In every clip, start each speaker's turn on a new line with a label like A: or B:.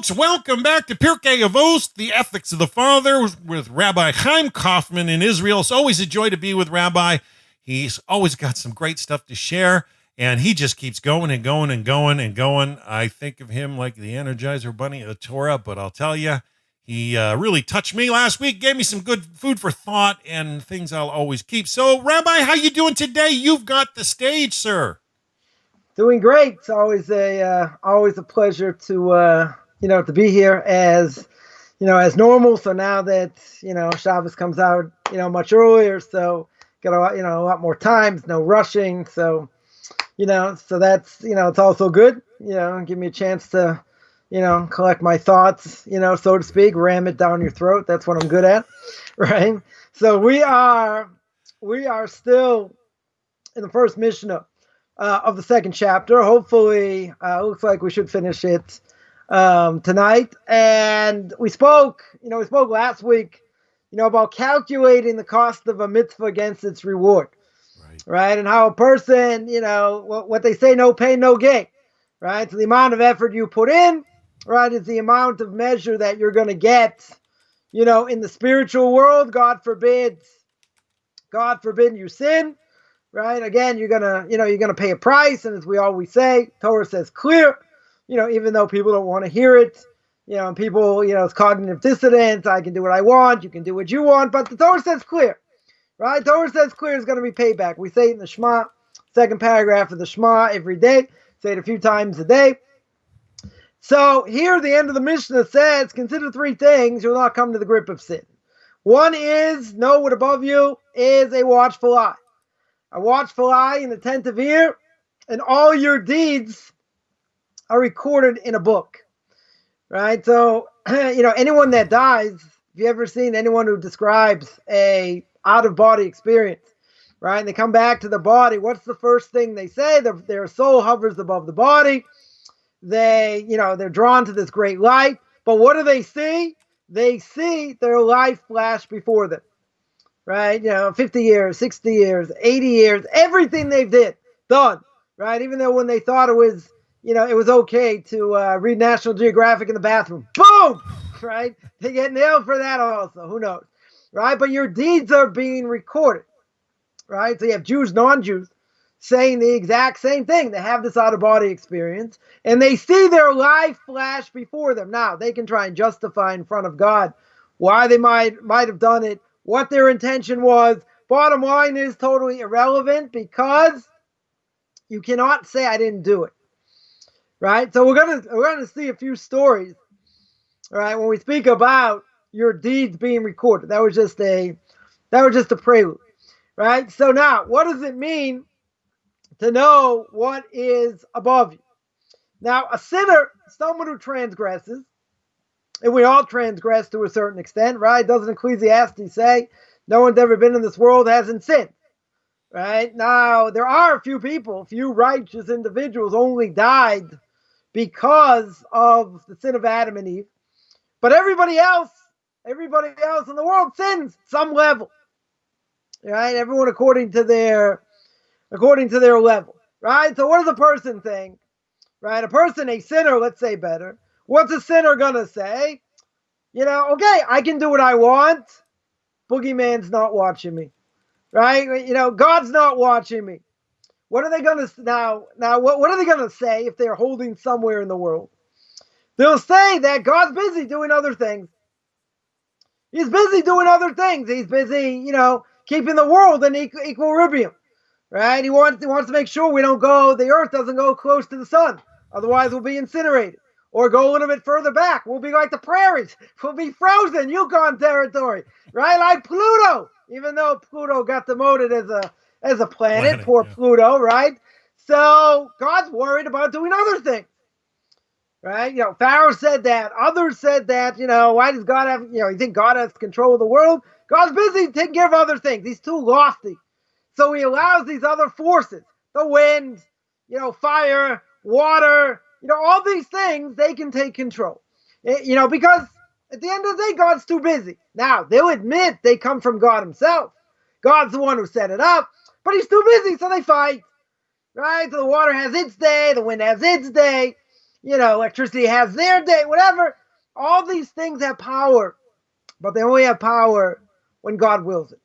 A: folks. Welcome back to Pirkei Avos, the Ethics of the Father, with Rabbi Chaim Coffman in Israel. It's always a joy to be with Rabbi. He's always got some great stuff to share, and he just keeps going and going and going and going. I think of him like the Energizer Bunny of the Torah, but I'll tell you, he really touched me last week, gave me some good food for thought and things I'll always keep. So, Rabbi, how you doing today? You've got the stage, sir.
B: Doing great. It's always a pleasure to to be here as normal. So now that Shabbos comes out much earlier, so got a lot more time. No rushing. So so that's it's also good. Give me a chance to collect my thoughts. So to speak, ram it down your throat. That's what I'm good at, right? So we are still in the first Mishnah of the second chapter. Hopefully, looks like we should finish it tonight. And we spoke last week, about calculating the cost of a mitzvah against its reward, right? And how a person, what they say, no pain, no gain, right? So the amount of effort you put in, right, is the amount of measure that you're going to get, in the spiritual world. God forbid you sin. Right. Again, you're gonna pay a price, and as we always say, Torah says clear. Even though people don't want to hear it. And people, it's cognitive dissonance. I can do what I want. You can do what you want. But the Torah says clear, right? Torah says clear is going to be payback. We say it in the Shema, second paragraph of the Shema every day. Say it a few times a day. So here, the end of the Mishnah says, consider three things. You'll not come to the grip of sin. One is, know what above you is a watchful eye. A watchful eye and attentive ear, and all your deeds are recorded in a book, right? So, anyone that dies, if you ever seen anyone who describes a out-of-body experience, right? And they come back to the body, what's the first thing they say? Their soul hovers above the body. They're drawn to this great light. But what do they see? They see their life flash before them. Right, 50 years, 60 years, 80 years, everything they've done, right? Even though when they thought it was, it was okay to read National Geographic in the bathroom, boom, right? They get nailed for that also, who knows, right? But your deeds are being recorded, right? So you have Jews, non-Jews saying the exact same thing. They have this out-of-body experience, and they see their life flash before them. Now, they can try and justify in front of God why they might have done it, what their intention was. Bottom line is totally irrelevant, because you cannot say I didn't do it, right? So we're gonna see a few stories, right? When we speak about your deeds being recorded, that was just a prelude, right? So now, what does it mean to know what is above you? Now, a sinner, someone who transgresses. And we all transgress to a certain extent, right? Doesn't Ecclesiastes say, no one's ever been in this world hasn't sinned, right? Now, there are a few righteous individuals only died because of the sin of Adam and Eve. But everybody else in the world sins some level, right? Everyone according to their level, right? So what does a person think, right? A sinner, let's say better. What's a sinner gonna say? Okay, I can do what I want. Boogeyman's not watching me, right? God's not watching me. What are they gonna now? What are they gonna say if they're holding somewhere in the world? They'll say that God's busy doing other things. He's busy doing other things. He's busy, keeping the world in equilibrium, right? He wants to make sure the earth doesn't go close to the sun. Otherwise, we'll be incinerated. Or go a little bit further back. We'll be like the prairies. We'll be frozen, Yukon territory, right? Like Pluto, even though Pluto got demoted as a planet. Poor yeah. Pluto, right? So God's worried about doing other things, right? Pharaoh said that. Others said that. Why does God have? You think God has control of the world? God's busy taking care of other things. He's too lofty, so He allows these other forces, the wind, fire, water. All these things, they can take control. Because at the end of the day, God's too busy. Now, they'll admit they come from God Himself. God's the one who set it up, but He's too busy, so they fight. Right? So the water has its day, the wind has its day. electricity has their day, whatever. All these things have power, but they only have power when God wills it.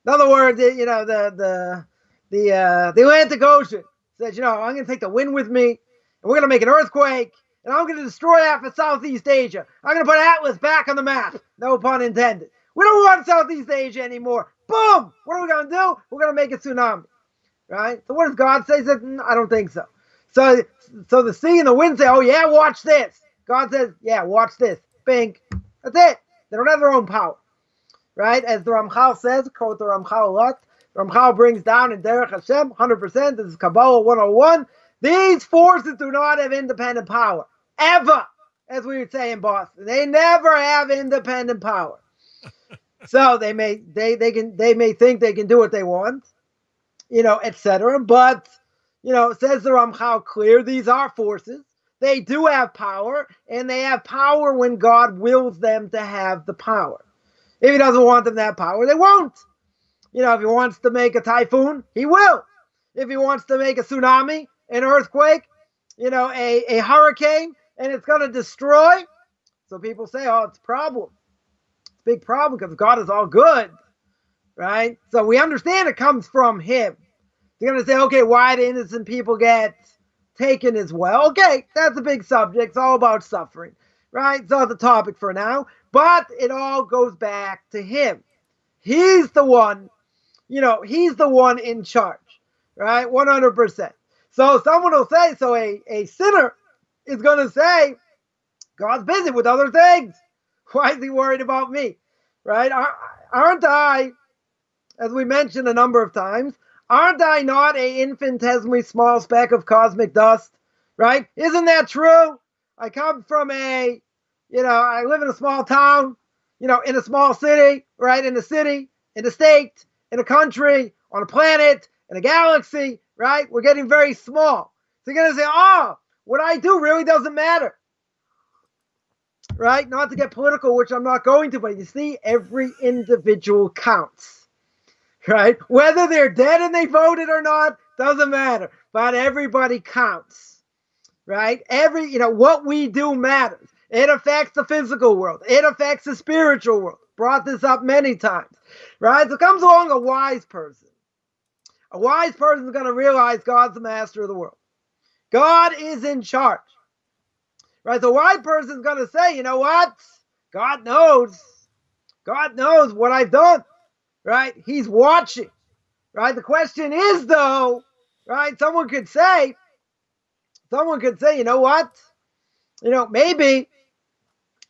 B: In other words, the Atlantic Ocean says, I'm going to take the wind with me, and we're going to make an earthquake, and I'm going to destroy half of Southeast Asia. I'm going to put Atlas back on the map. No pun intended. We don't want Southeast Asia anymore. Boom! What are we going to do? We're going to make a tsunami. Right? So what does God say? He says, I don't think so. So the sea and the wind say, oh yeah, watch this. God says, yeah, watch this. Bing. That's it. They don't have their own power. Right? As the Ramchal says, quote the Ramchal a lot, the Ramchal brings down in Derech Hashem, 100%, this is Kabbalah 101, these forces do not have independent power. Ever. As we would say in Boston. They never have independent power. So they may think they can do what they want, etc. But, says the Ramchal clear, these are forces. They do have power, and they have power when God wills them to have the power. If he doesn't want them to have power, they won't. If he wants to make a typhoon, he will. If he wants to make a tsunami, an earthquake, a hurricane, and it's going to destroy. So people say, oh, it's a problem. It's a big problem because God is all good, right? So we understand it comes from him. You're going to say, okay, why do innocent people get taken as well? Okay, that's a big subject. It's all about suffering, right? It's not the topic for now, but it all goes back to him. He's the one, he's the one in charge, right? 100%. So someone will say, so a sinner is going to say, God's busy with other things. Why is he worried about me, right? Aren't I, as we mentioned a number of times, aren't I not a infinitesimally small speck of cosmic dust, right? Isn't that true? I come from I live in a small town, in a small city, right? In a city, in a state, in a country, on a planet, in a galaxy, right? We're getting very small. So you're going to say, what I do really doesn't matter, right? Not to get political, which I'm not going to, but you see, every individual counts, right? Whether they're dead and they voted or not, doesn't matter, but everybody counts, right? What we do matters. It affects the physical world. It affects the spiritual world. Brought this up many times, right? So comes along a wise person. A wise person is going to realize God's the master of the world. God is in charge, right? The wise person is going to say, you know what? God knows what I've done, right? He's watching, right? The question is, though, right? Someone could say, you know what? Maybe,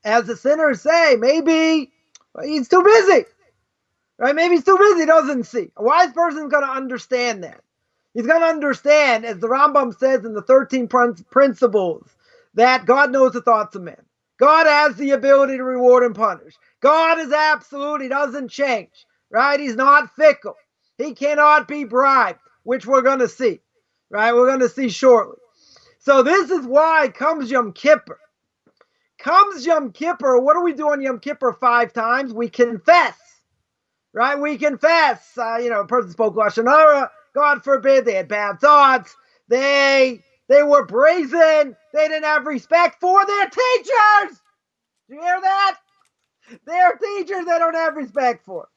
B: as the sinners say, maybe he's too busy, right? Maybe he's too busy, doesn't see. A wise person is going to understand that. He's going to understand, as the Rambam says in the 13 principles, that God knows the thoughts of men. God has the ability to reward and punish. God is absolute. He doesn't change, right? He's not fickle. He cannot be bribed, which we're going to see, right? We're going to see shortly. So this is why comes Yom Kippur. Comes Yom Kippur, what do we do on Yom Kippur 5 times? We confess, right? We confess. A person spoke Lashon Hara, God forbid, they had bad thoughts. They were brazen. They didn't have respect for their teachers. Do you hear that? Their teachers they don't have respect for.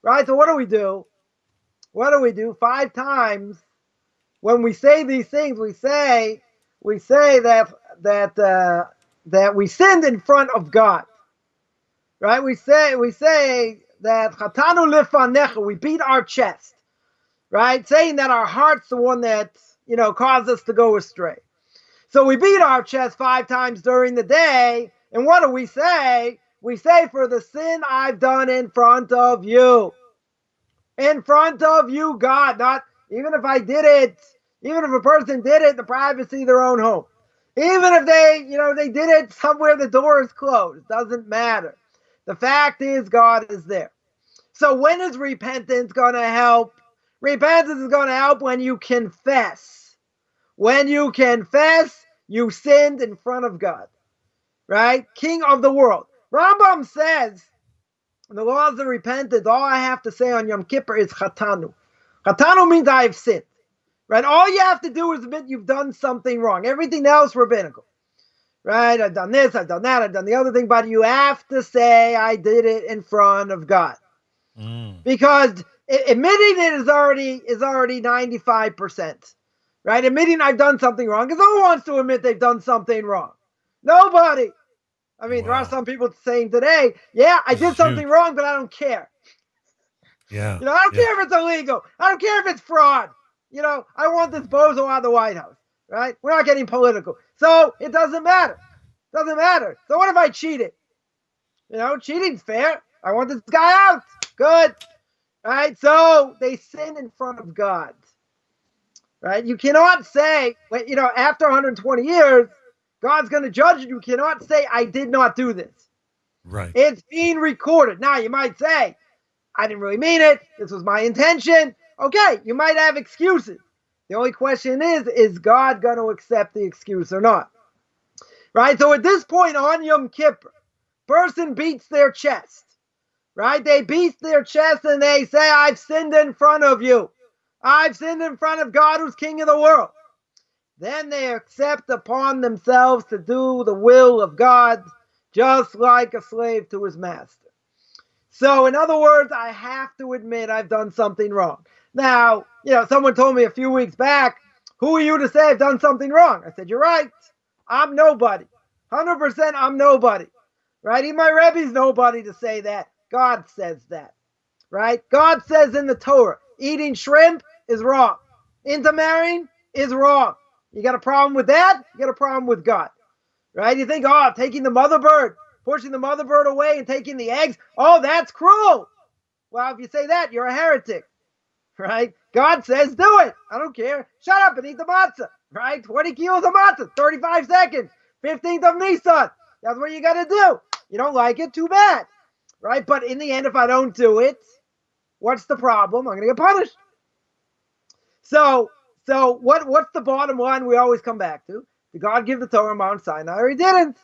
B: Right? So what do we do? 5 times when we say these things, we say that we sinned in front of God. Right? We say that Chatanu Lifanecha, we beat our chest. Right? Saying that our heart's the one that, caused us to go astray. So we beat our chest 5 times during the day. And what do we say? We say, for the sin I've done in front of you. In front of you, God. Not, even if I did it, even if a person did it in the privacy of their own home. Even if they did it somewhere the door is closed. Doesn't matter. The fact is, God is there. So when is repentance going to help? Repentance is going to help when you confess. When you confess, you sinned in front of God. Right? King of the world. Rambam says, in the laws of repentance, all I have to say on Yom Kippur is Chatanu. Chatanu means I have sinned. Right? All you have to do is admit you've done something wrong. Everything else rabbinical. right? I've done this, I've done that, I've done the other thing, but you have to say I did it in front of God. Because admitting it is already 95%, right? Admitting I've done something wrong, because no one wants to admit they've done something wrong. Nobody. I mean, there are some people saying today, yeah, I did something wrong, but I don't care.
A: Yeah.
B: I don't care if it's illegal. I don't care if it's fraud. I want this bozo out of the White House, right? We're not getting political. So it doesn't matter. Doesn't matter. So what if I cheated? Cheating's fair. I want this guy out. Good. Right? So they sin in front of God. Right? You cannot say, after 120 years, God's going to judge you. You cannot say, I did not do this.
A: Right.
B: It's being recorded. Now, you might say, I didn't really mean it. This was my intention. Okay, you might have excuses. The only question is God going to accept the excuse or not? Right? So at this point on Yom Kippur, person beats their chest. Right? They beat their chest and they say, I've sinned in front of you. I've sinned in front of God who's king of the world. Then they accept upon themselves to do the will of God, just like a slave to his master. So, in other words, I have to admit I've done something wrong. Now, someone told me a few weeks back, who are you to say I've done something wrong? I said, you're right. I'm nobody. 100% I'm nobody. Right? Even my Rebbe's nobody to say that. God says that. Right? God says in the Torah, eating shrimp is wrong. Intermarrying is wrong. You got a problem with that? You got a problem with God. Right? You think, taking the mother bird, pushing the mother bird away and taking the eggs, that's cruel. Well, if you say that, you're a heretic. Right? God says, do it. I don't care. Shut up and eat the matzah. Right? 20 kilos of matzah, 35 seconds, 15th of Nisan. That's what you got to do. You don't like it? Too bad. Right? But in the end, if I don't do it, what's the problem? I'm going to get punished. So what's the bottom line we always come back to? Did God give the Torah on Mount Sinai or he didn't?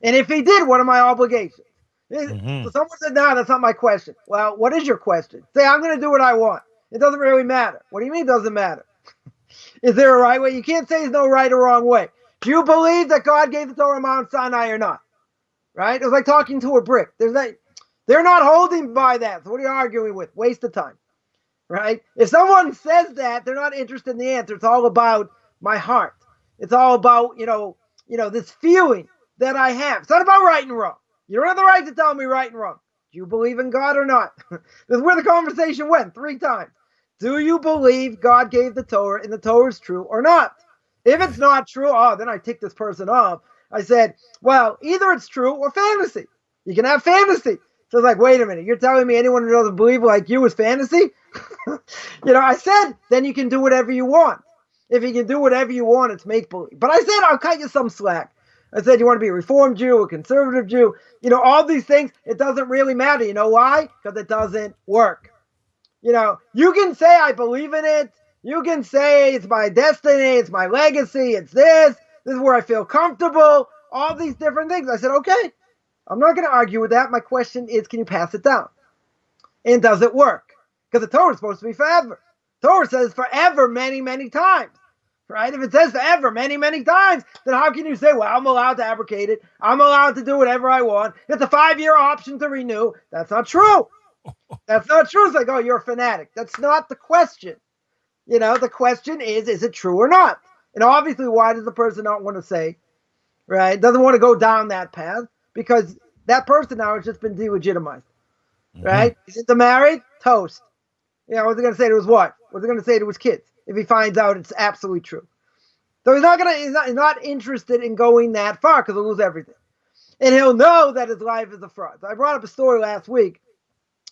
B: And if he did, what are my obligations? So someone said, no, that's not my question. Well, what is your question? Say, I'm going to do what I want. It doesn't really matter. What do you mean it doesn't matter? Is there a right way? You can't say there's no right or wrong way. Do you believe that God gave the Torah on Mount Sinai or not? Right? It was like talking to a brick. They're not holding by that. So what are you arguing with? Waste of time. Right? If someone says that, they're not interested in the answer. It's all about my heart. It's all about, this feeling that I have. It's not about right and wrong. You don't have the right to tell me right and wrong. Do you believe in God or not? This is where the conversation went 3 times. Do you believe God gave the Torah and the Torah is true or not? If it's not true, then I tick this person off. I said, well, either it's true or fantasy. You can have fantasy. So it's like, wait a minute, you're telling me anyone who doesn't believe like you is fantasy? I said, then you can do whatever you want. If you can do whatever you want, it's make-believe. But I said, I'll cut you some slack. I said, you want to be a Reformed Jew, a conservative Jew, all these things, it doesn't really matter. You know why? Because it doesn't work. You can say I believe in it. You can say it's my destiny, it's my legacy, it's this is where I feel comfortable, all these different things. I said, okay, I'm not going to argue with that. My question is, can you pass it down? And does it work? Because the Torah is supposed to be forever. Torah says forever many, many times. Right? If it says forever many, many times, then how can you say, well, I'm allowed to abrogate it. I'm allowed to do whatever I want. It's a 5-year option to renew. That's not true. That's not true. It's like, you're a fanatic. That's not the question. The question is it true or not? And obviously, why does the person not want to say, right? Doesn't want to go down that path because that person now has just been delegitimized, right? He's intermarried, toast. What's he going to say to his wife? What's he going to say to his kids if he finds out it's absolutely true? So he's not interested in going that far because he'll lose everything. And he'll know that his life is a fraud. So I brought up a story last week.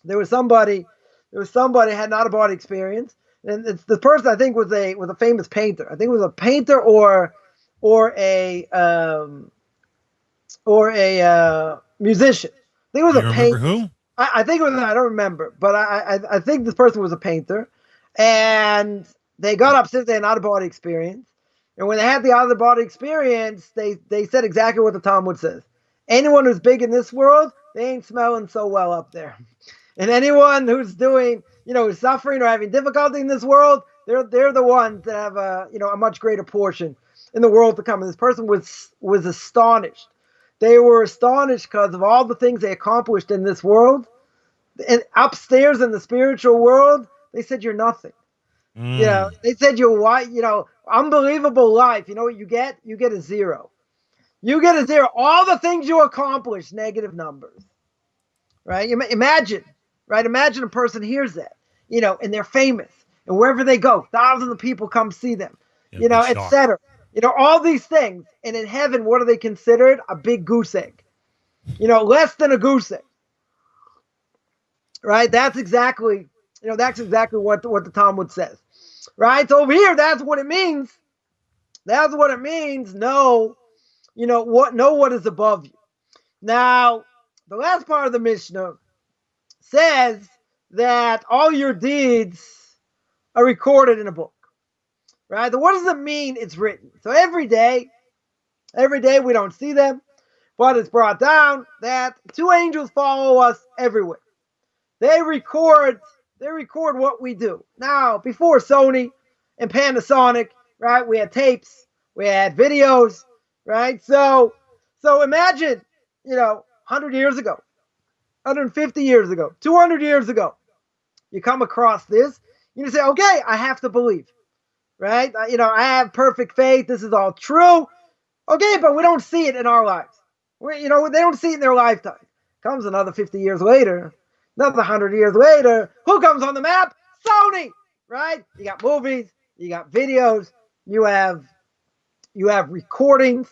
B: There was somebody had an out-of-body experience. And the person I think was a famous painter. I think it was a painter or a musician. I think it was a painter. Who? I think it was. I don't remember, but I think this person was a painter, and they got upstairs. They had an out-of-body experience, and when they had the out-of-body experience, they said exactly what the Talmud says: anyone who's big in this world, they ain't smelling so well up there, and anyone who's doing, who's suffering or having difficulty in this world, they're the ones that have a much greater portion in the world to come. And this person was astonished. They were astonished because of all the things they accomplished in this world. And upstairs in the spiritual world, they said, you're nothing. They said, you're white, unbelievable life. You know what you get? You get a zero. You get a zero. All the things you accomplished, negative numbers. Right? Imagine, right? Imagine a person hears that, and they're famous. And wherever they go, thousands of people come see them, etc. All these things. And in heaven, what are they considered? A big goose egg. Less than a goose egg. Right? That's exactly what the Talmud says. Right? So over here, that's what it means. That's what it means. Know what is above you. Now, the last part of the Mishnah says that all your deeds are recorded in a book. Right? So what does it mean it's written? So every day we don't see them, but it's brought down that two angels follow us everywhere. They record what we do. Now, before Sony and Panasonic, right, we had tapes, we had videos, right? So imagine, 100 years ago, 150 years ago, 200 years ago, you come across this, you say, okay, I have to believe, right? I have perfect faith. This is all true. Okay, but we don't see it in our lives. They don't see it in their lifetime. Comes another 50 years later, another 100 years later, who comes on the map? Sony, right? You got movies, you got videos, you have recordings,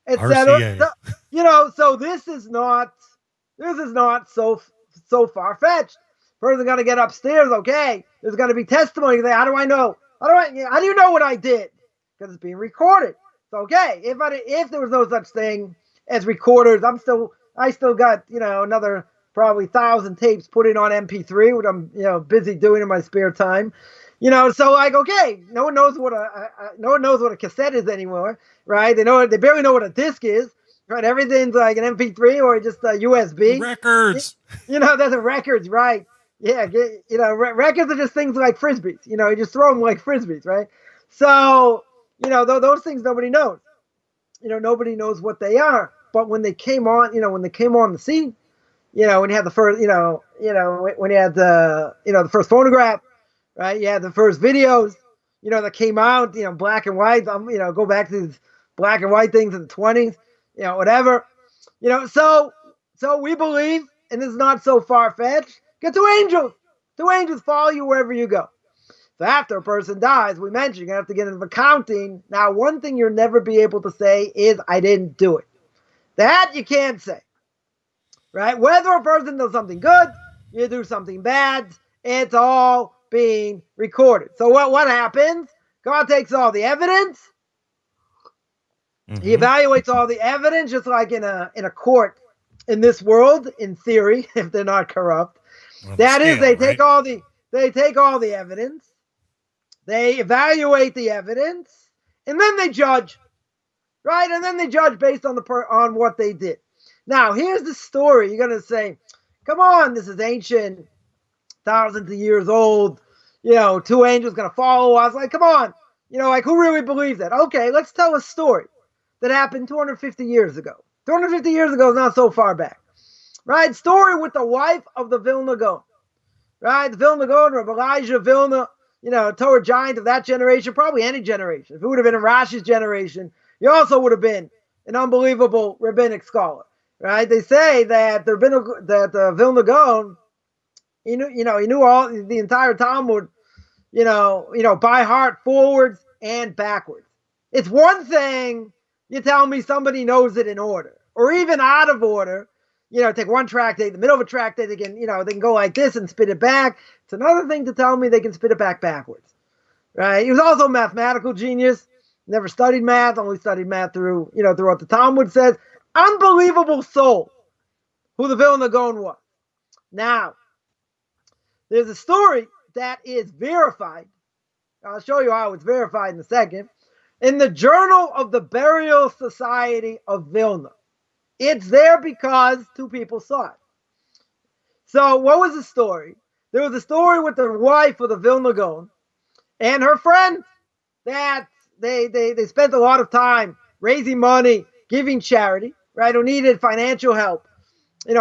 B: etc. So this is not so far-fetched. First, they're gonna get upstairs. Okay, there's gonna be testimony. How do I know? How do you know what I did? Because it's being recorded. So okay, if there was no such thing as recorders, I still got another probably 1,000 tapes put in on MP3, which I'm busy doing in my spare time. So like, okay, no one knows what a cassette is anymore, right? They barely know what a disc is, right? Everything's like an MP3 or just a USB.
A: Records.
B: There's a records, right? Yeah, records are just things like frisbees. You just throw them like frisbees, right? So those things nobody knows. Nobody knows what they are. But when they came on, the scene, when you had the first, when you had the first phonograph, right? You had the first videos, that came out, black and white. Go back to these black and white things in the 20s, whatever. So we believe, and this is not so far-fetched, get two angels. Two angels follow you wherever you go. So after a person dies, we mentioned you're going to have to get into accounting. Now, one thing you'll never be able to say is, I didn't do it. That you can't say. Right? Whether a person does something good, you do something bad, it's all being recorded. So what happens? God takes all the evidence. Mm-hmm. He evaluates all the evidence, just like in a court in this world, in theory, if they're not corrupt. Well, they take all the evidence, they evaluate the evidence, and then they judge. Right? And then they judge based on on what they did. Now, here's the story. You're going to say, come on, this is ancient, thousands of years old. Two angels going to follow us. Like, come on. Who really believes that? Okay, let's tell a story that happened 250 years ago. 250 years ago is not so far back. Right? Story with the wife of the Vilna Gaon. Right? The Vilna Gaon, Rabbi Elijah Vilna, Torah giant of that generation, probably any generation. If it would have been in Rashi's generation, he also would have been an unbelievable rabbinic scholar. Right? They say that the Vilna Gaon, he knew all the entire Talmud, by heart, forwards and backwards. It's one thing you tell me somebody knows it in order, or even out of order. Take one tractate, the middle of a tractate, they can go like this and spit it back. It's another thing to tell me they can spit it back backwards. Right? He was also a mathematical genius. Never studied math, only studied math through what the Talmud says. Unbelievable soul, who the Vilna Gaon was. Now, there's a story that is verified. I'll show you how it's verified in a second. In the Journal of the Burial Society of Vilna. It's there because two people saw it. So what was the story? There was a story with the wife of the Vilna Gaon and her friend that they spent a lot of time raising money, giving charity, right? Who needed financial help,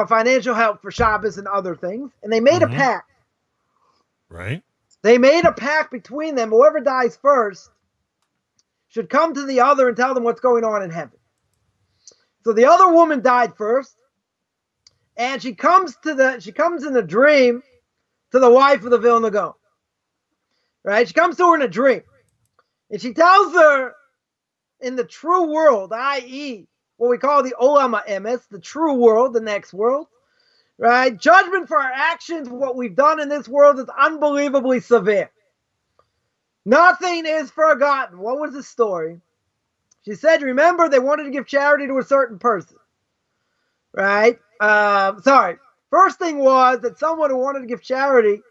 B: financial help for Shabbos and other things. And they made a pact.
A: Right.
B: They made a pact between them. Whoever dies first should come to the other and tell them what's going on in heaven. So the other woman died first, and she comes in a dream to the wife of the Vilna Gaon. Right? She comes to her in a dream. And she tells her in the true world, i.e., what we call the Olam HaEmes, the true world, the next world, right? Judgment for our actions, what we've done in this world is unbelievably severe. Nothing is forgotten. What was the story? She said, remember, they wanted to give charity to a certain person, right? First thing was that someone who wanted to give charity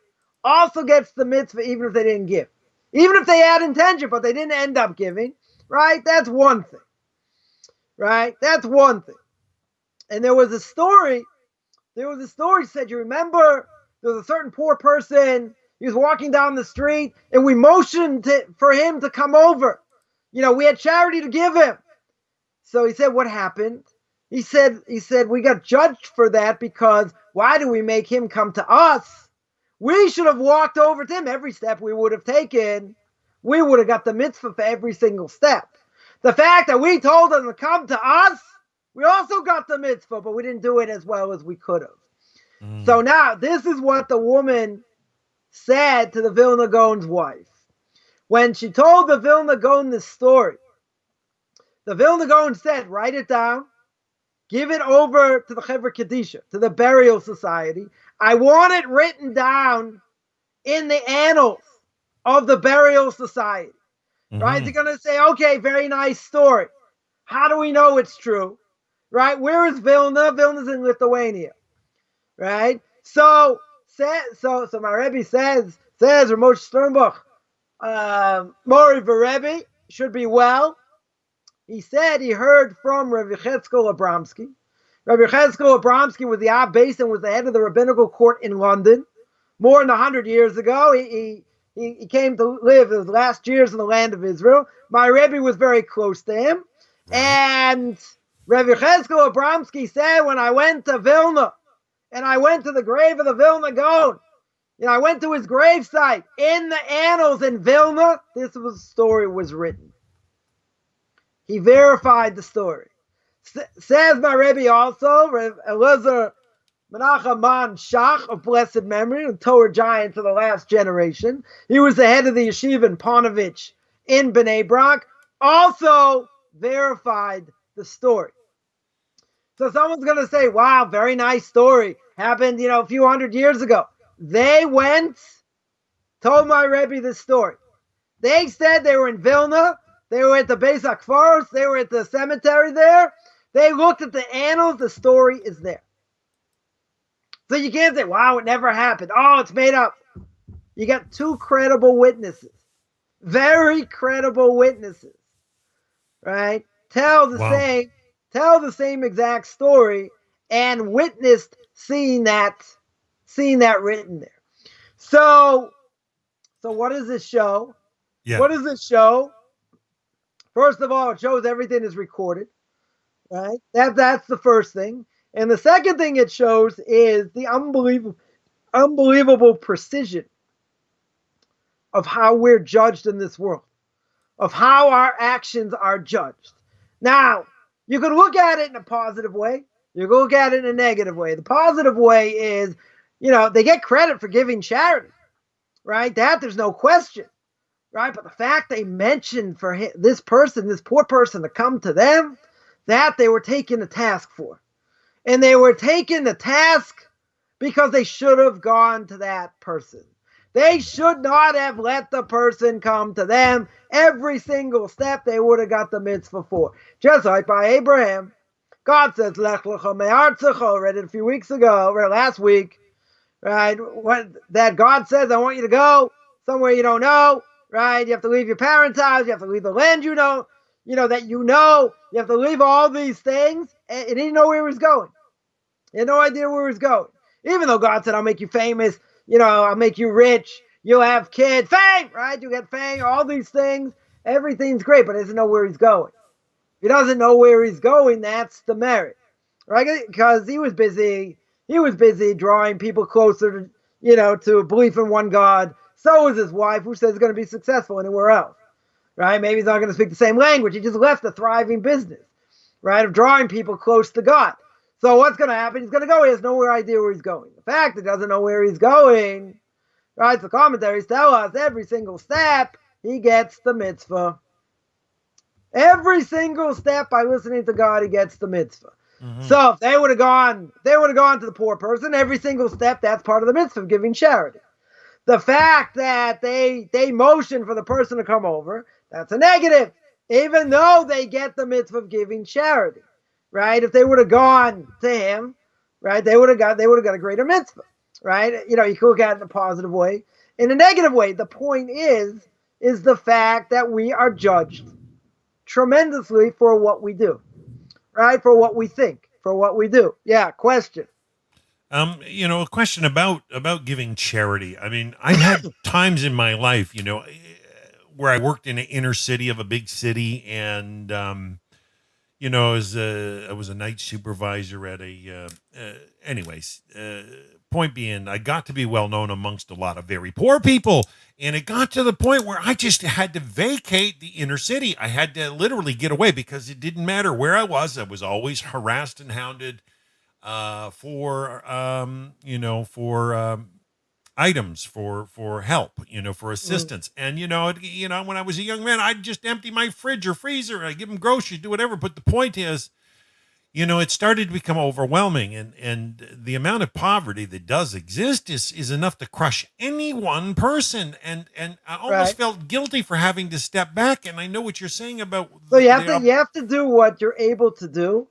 B: also gets the mitzvah even if they didn't give. Even if they had intention, but they didn't end up giving, right? That's one thing, right? That's one thing. And there was a story said, you remember, there was a certain poor person, he was walking down the street, and we motioned for him to come over. We had charity to give him. So he said, what happened? He said, we got judged for that because why do we make him come to us? We should have walked over to him. Every step we would have taken, we would have got the mitzvah for every single step. The fact that we told him to come to us, we also got the mitzvah, but we didn't do it as well as we could have. So now, this is what the woman said to the Vilna Gaon's wife. When she told the Vilna Gaon this story, the Vilna Gaon said, write it down, give it over to the Chevra Kedisha, to the burial society. I want it written down in the annals of the burial society. Right? They're going to say, okay, very nice story. How do we know it's true? Right? Where is Vilna? Vilna's in Lithuania. Right? So my Rebbe says Ramosh Sternbuch, Mori Rebbe should be well. He said he heard from Rabbi Chetzkel Abramsky. Rabbi Chetzkel Abramsky was the Abbas and was the head of the rabbinical court in London. More than 100 years ago, he came to live his last years in the land of Israel. My Rebbe was very close to him. And Rabbi Chetzkel Abramsky said, when I went to Vilna, and I went to the grave of the Vilna Gaon, I went to his gravesite. In the annals in Vilna, story was written. He verified the story. Says my Rebbe also, Rev Elazar Menachem Man Shach of blessed memory, a Torah giant to the last generation. He was the head of the yeshiva in Ponevezh in Bnei Brak. Also verified the story. So someone's going to say, wow, very nice story. Happened, a few hundred years ago. They went, told my Rebbe this story. They said they were in Vilna. They were at the Beis HaKfaros. They were at the cemetery there. They looked at the annals. The story is there. So you can't say, wow, it never happened. Oh, it's made up. You got two credible witnesses. Very credible witnesses. Right? Tell the same exact story and witnessed seeing that written there. So what does this show?
A: Yeah.
B: What does this show? First of all, it shows everything is recorded. Right? That's the first thing. And the second thing it shows is the unbelievable precision of how we're judged in this world, of how our actions are judged. Now, you can look at it in a positive way. You can look at it in a negative way. The positive way is, they get credit for giving charity, right? That there's no question, right? But the fact they mentioned for this poor person to come to them, that they were taking a task for. And they were taking the task because they should have gone to that person. They should not have let the person come to them. Every single step they would have got the mitzvah for. Just like by Abraham. God says, Lech lecha me'artzecha, read it a few weeks ago, read it last week, right? That God says, I want you to go somewhere you don't know, right? You have to leave your parents' house, you have to leave the land you know, you have to leave all these things, and he didn't know where he was going. He had no idea where he was going. Even though God said, I'll make you famous, I'll make you rich, you'll have kids, fame, right? You get fame, all these things. Everything's great, but he doesn't know where he's going. If he doesn't know where he's going, that's the merit, right? Because he was busy drawing people closer to a belief in one God. So is his wife, who says he's going to be successful anywhere else, right? Maybe he's not going to speak the same language. He just left a thriving business, right, of drawing people close to God. So what's going to happen? He's going to go. He has no idea where he's going. The fact that he doesn't know where he's going, right? The commentaries tell us every single step he gets the mitzvah. Every single step by listening to God, he gets the mitzvah. Mm-hmm. So if they would have gone to the poor person, every single step, that's part of the mitzvah of giving charity. The fact that they motion for the person to come over, that's a negative, even though they get the mitzvah of giving charity, right? If they would have gone to him, right, they would have got a greater mitzvah, right? You can look at it in a positive way. In a negative way, the point is the fact that we are judged tremendously for what we do, right? For what we think, for what we do. Yeah, question.
A: A question about giving charity. I mean, I've had times in my life, where I worked in an inner city of a big city, and I was a night supervisor at point being, I got to be well known amongst a lot of very poor people, and it got to the point where I just had to vacate the inner city. I had to literally get away because it didn't matter where I was always harassed and hounded for items, for help, for assistance. And, when I was a young man, I'd just empty my fridge or freezer. I'd give them groceries, do whatever. But the point is, it started to become overwhelming, and the amount of poverty that does exist is enough to crush any one person. And I almost felt guilty for having to step back. And I know what you're saying about.
B: So you have to do what you're able to do,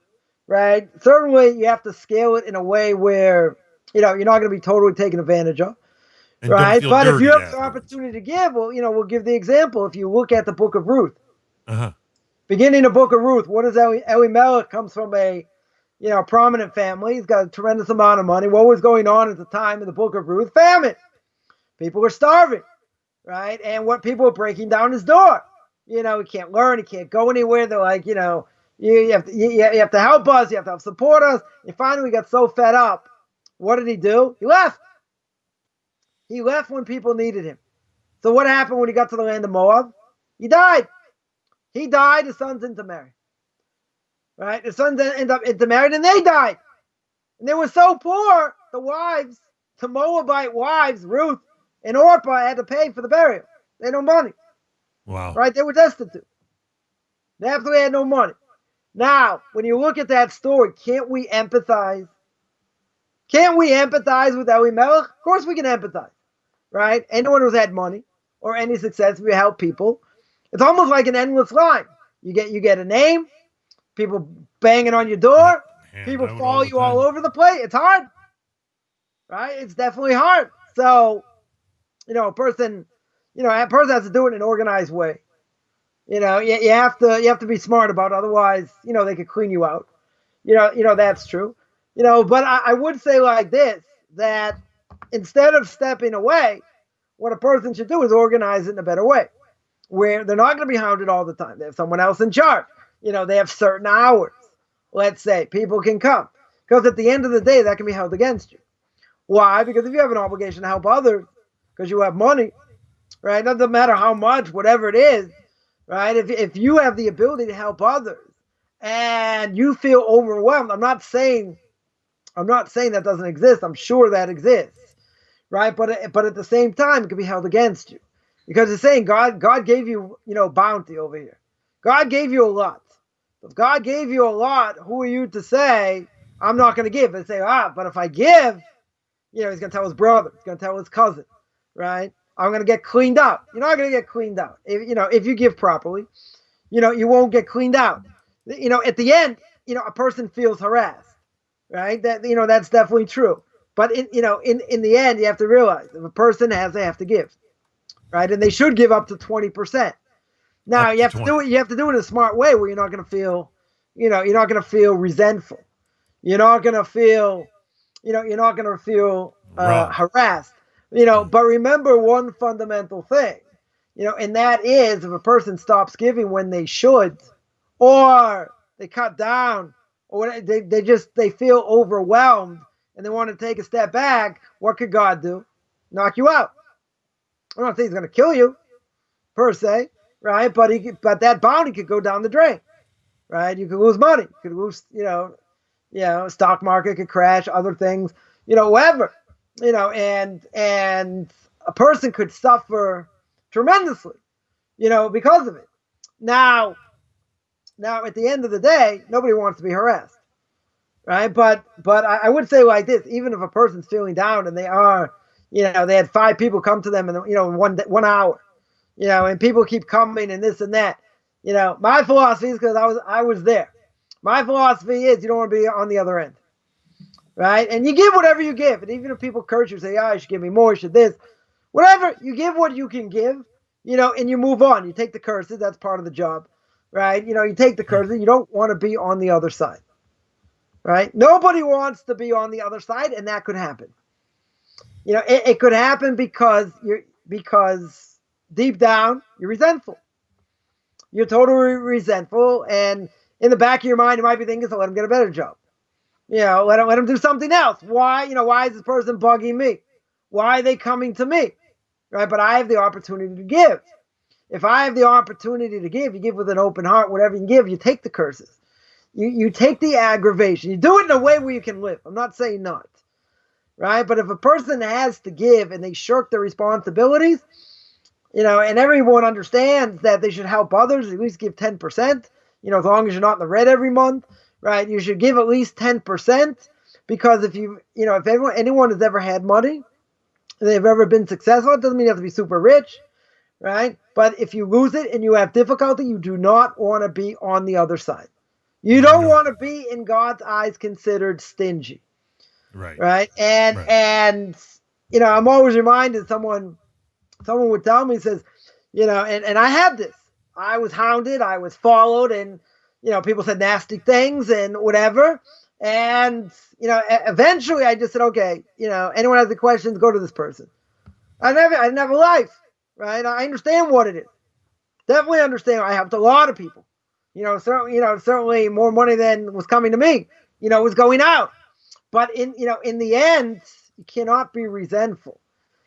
B: right? Certainly, you have to scale it in a way where you're not going to be totally taken advantage of, and right? But if you have the opportunity to give, we'll give the example. If you look at the Book of Ruth. Beginning of Book of Ruth, what is Elimelech comes from a prominent family. He's got a tremendous amount of money. What was going on at the time in the Book of Ruth? Famine. People were starving, right? And what people were breaking down his door. He can't learn. He can't go anywhere. They're like, you have to help us. You have to help support us. And finally, got so fed up. What did he do? He left. He left when people needed him. So what happened when he got to the land of Moab? He died. His sons intermarried. Right? His sons end up intermarried, and they died. And they were so poor, the Moabite wives, Ruth and Orpah, had to pay for the burial. They had no money.
A: Wow.
B: Right? They were destitute. They absolutely had no money. Now, when you look at that story, can't we empathize? Can't we empathize with Elimelech? Of course we can empathize. Right? Anyone who's had money or any success, we help people. It's almost like an endless line. You get a name, people banging on your door, people follow you all over the place. It's hard, right? It's definitely hard. So, a person has to do it in an organized way. You have to be smart about it. Otherwise, they could clean you out. That's true. But I would say like this, that instead of stepping away, what a person should do is organize it in a better way, where they're not going to be hounded all the time. They have someone else in charge. They have certain hours. Let's say people can come, because at the end of the day, that can be held against you. Why? Because if you have an obligation to help others, because you have money, right? It doesn't matter how much, whatever it is, right? If you have the ability to help others and you feel overwhelmed, I'm not saying that doesn't exist. I'm sure that exists, right? But at the same time, it can be held against you. Because it's saying God gave you, bounty over here. God gave you a lot. If God gave you a lot, who are you to say, I'm not going to give? And say, but if I give, he's going to tell his brother. He's going to tell his cousin, right? I'm going to get cleaned out. You're not going to get cleaned out. If you give properly, you won't get cleaned out. At the end, a person feels harassed, right? That's definitely true. But in the end, you have to realize if a person has, they have to give. Right, and they should give up to 20%. Now you have to do it. You have to do it in a smart way where you're not going to feel, you're not going to feel resentful. You're not going to feel, harassed. But remember one fundamental thing: And that is if a person stops giving when they should, or they cut down, or they feel overwhelmed and they want to take a step back. What could God do? Knock you out. I don't think he's going to kill you per se, right? But that bounty could go down the drain, right? You could lose money. You could lose, stock market could crash, other things, whatever, and a person could suffer tremendously, because of it. Now, at the end of the day, nobody wants to be harassed, right? But I would say like this: even if a person's feeling down and they are, they had 5 people come to them in in 1 hour, and people keep coming and this and that, my philosophy is, because I was there. My philosophy is you don't want to be on the other end, right? And you give whatever you give, and even if people curse you, say, "Oh, you should give me more, you should this," whatever, you give what you can give, and you move on. You take the curses, that's part of the job, right? You take the curses, you don't want to be on the other side, right? Nobody wants to be on the other side, and that could happen. It could happen because deep down, you're resentful. You're totally resentful, and in the back of your mind, you might be thinking, so let him get a better job. Let him do something else. Why is this person bugging me? Why are they coming to me? Right? But I have the opportunity to give. If I have the opportunity to give, you give with an open heart. Whatever you can give, you take the curses. You take the aggravation. You do it in a way where you can live. I'm not saying not. Right? But if a person has to give and they shirk their responsibilities, and everyone understands that they should help others, at least give 10%, as long as you're not in the red every month, right? You should give at least 10%, because if anyone has ever had money, and they've ever been successful, it doesn't mean you have to be super rich, right? But if you lose it and you have difficulty, you do not want to be on the other side. You don't want to be, in God's eyes, considered stingy. Right. And I'm always reminded, someone would tell me, says, and I had this. I was hounded, I was followed, and people said nasty things and whatever. And eventually I just said, okay, anyone has any questions, go to this person. I didn't have a life, right? I understand what it is. Definitely understand. I helped a lot of people. Certainly more money than was coming to me, was going out. But in the end, you cannot be resentful,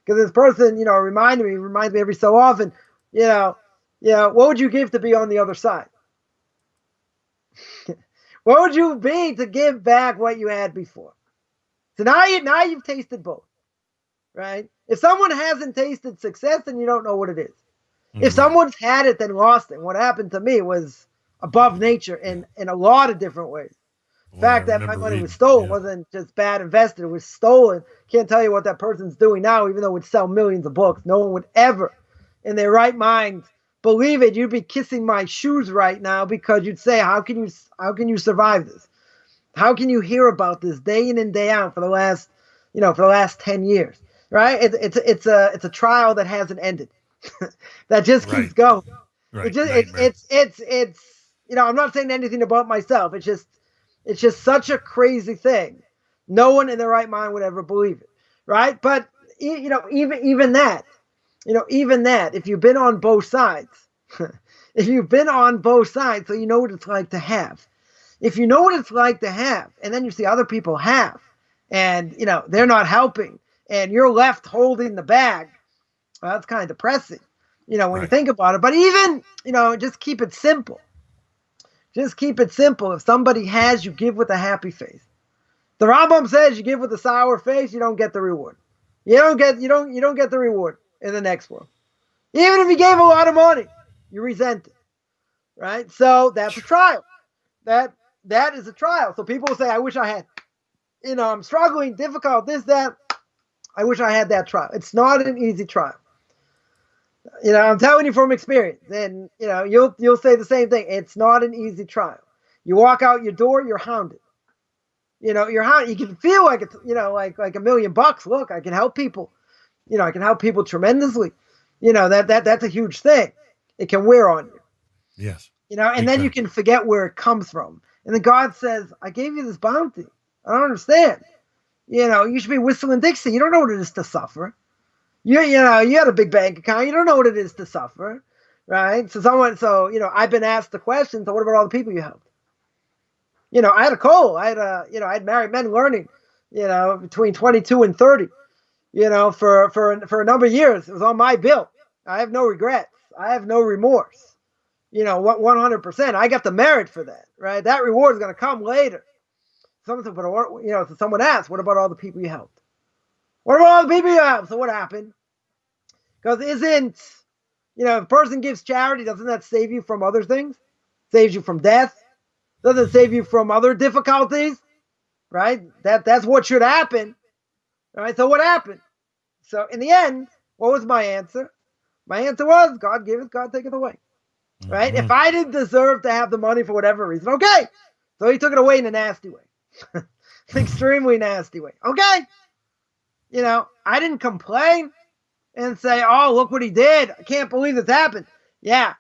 B: because this person, reminds me every so often, what would you give to be on the other side? What would you be to give back what you had before? So now you've tasted both, right? If someone hasn't tasted success, then you don't know what it is. Mm-hmm. If someone's had it, then lost it. What happened to me was above nature in a lot of different ways. The fact that my money was stolen wasn't just bad invested, it was stolen. Can't tell you what that person's doing now, even though it would sell millions of books. No one would ever, in their right mind, believe it. You'd be kissing my shoes right now, because you'd say, how can you survive this? How can you hear about this day in and day out for the last 10 years? Right? It's a trial that hasn't ended. That just keeps going. Right. It's I'm not saying anything about myself. It's just such a crazy thing. No one in their right mind would ever believe it, right? But even that, if you've been on both sides, so you know what it's like to have. If you know what it's like to have, and then you see other people have, and they're not helping, and you're left holding the bag, well, that's kind of depressing, when you think about it. But even, just keep it simple. Just keep it simple. If somebody has, you give with a happy face. The Rambam says you give with a sour face, you don't get the reward. You don't get the reward in the next one. Even if you gave a lot of money, you resent it. Right? So that's a trial. That is a trial. So people will say, I wish I had, I'm struggling, difficult, this, that. I wish I had that trial. It's not an easy trial. I'm telling you from experience, and you'll say the same thing. It's not an easy trial. You walk out your door, you're hounded. You're hounded. You can feel like it's like $1 million. Look, I can help people. I can help people tremendously. That's a huge thing. It can wear on you.
A: Yes.
B: And then you can forget where it comes from. And then God says, I gave you this bounty. I don't understand. You should be whistling Dixie. You don't know what it is to suffer. You had a big bank account. You don't know what it is to suffer, right? I've been asked the question. So what about all the people you helped? I had a goal. I'd married men learning, between 22 and 30, for a number of years. It was on my bill. I have no regrets. I have no remorse. 100%. I got the merit for that, right? That reward is going to come later. Someone asked, what about all the people you helped? What about all the people you helped? So what happened? Because if a person gives charity, doesn't that save you from other things? Saves you from death? Doesn't save you from other difficulties? Right? That's what should happen. All right, so what happened? So in the end, what was my answer? My answer was, God giveth, God taketh away. Right? If I didn't deserve to have the money for whatever reason, okay. So he took it away in a nasty way. Extremely nasty way. Okay. I didn't complain and say, oh, look what he did. I can't believe this happened. Yeah.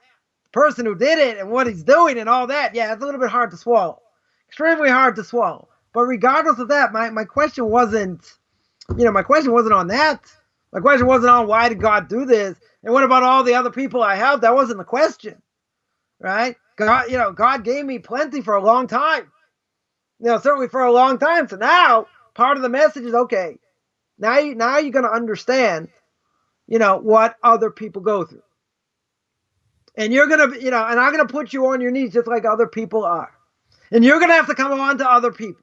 B: The person who did it and what he's doing and all that. Yeah, it's a little bit hard to swallow. Extremely hard to swallow. But regardless of that, my question wasn't on that. My question wasn't on why did God do this? And what about all the other people I helped? That wasn't the question. Right? God gave me plenty for a long time. Certainly for a long time. So now part of the message is, okay, now you're going to understand, what other people go through. And you're going to, and I'm going to put you on your knees just like other people are. And you're going to have to come on to other people.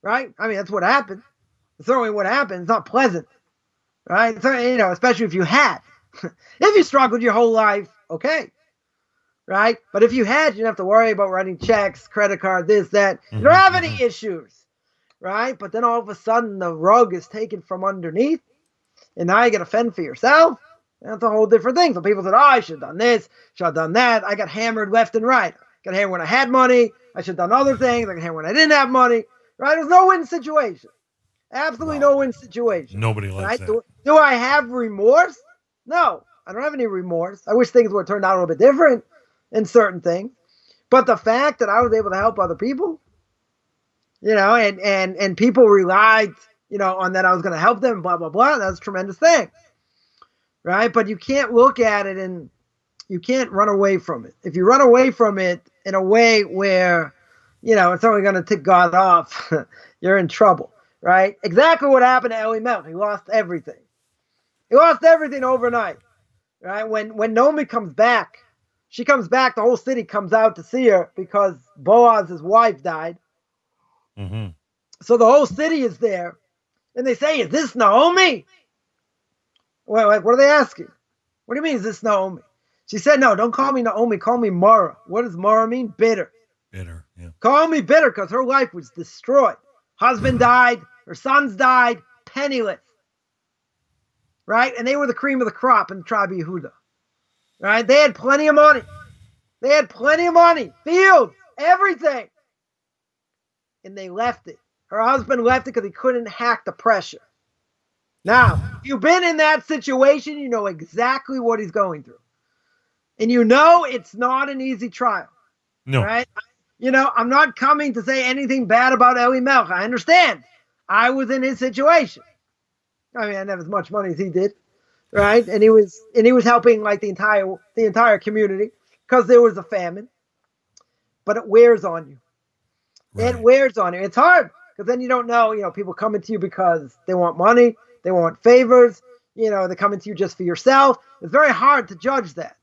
B: Right? I mean, that's what happened. It's certainly what happened. It's not pleasant. Right? So, especially if you had. If you struggled your whole life, okay. Right? But if you had, you don't have to worry about writing checks, credit card, this, that. You don't have any issues. Right? But then all of a sudden the rug is taken from underneath. And now you got to fend for yourself. That's a whole different thing. So people said, I should have done this, should have done that. I got hammered left and right. Got hammered when I had money. I should have done other things. I got hammered when I didn't have money. Right? There's no win situation. Absolutely no win situation.
A: Nobody likes that.
B: Do I have remorse? No, I don't have any remorse. I wish things would have turned out a little bit different in certain things. But the fact that I was able to help other people, and people relied, on that I was going to help them, blah, blah, blah. That's a tremendous thing. Right? But you can't look at it and you can't run away from it. If you run away from it in a way where, it's only going to tick God off, you're in trouble. Right? Exactly what happened to Eli Melch. He lost everything. He lost everything overnight. Right? When Naomi comes back, she comes back, the whole city comes out to see her because Boaz, his wife, died. Mm-hmm. So the whole city is there. And they say, is this Naomi? Well, what are they asking? What do you mean, is this Naomi? She said, no, don't call me Naomi. Call me Mara. What does Mara mean? Bitter.
A: Bitter, yeah.
B: Call me bitter because her life was destroyed. Husband died. Her sons died. Penniless. Right? And they were the cream of the crop in the tribe of Yehuda. Right? They had plenty of money. Fields. Everything. And they left it. Her husband left it because he couldn't hack the pressure. Now, if you've been in that situation, you know exactly what he's going through. And it's not an easy trial.
A: No.
B: Right? I'm not coming to say anything bad about Eli Melch. I understand. I was in his situation. I mean, I didn't have as much money as he did. Right? And he was helping like the entire community because there was a famine. But it wears on you. Right. It wears on you. It's hard because then you don't know, people coming to you because they want money, they want favors, they're coming to you just for yourself. It's very hard to judge that,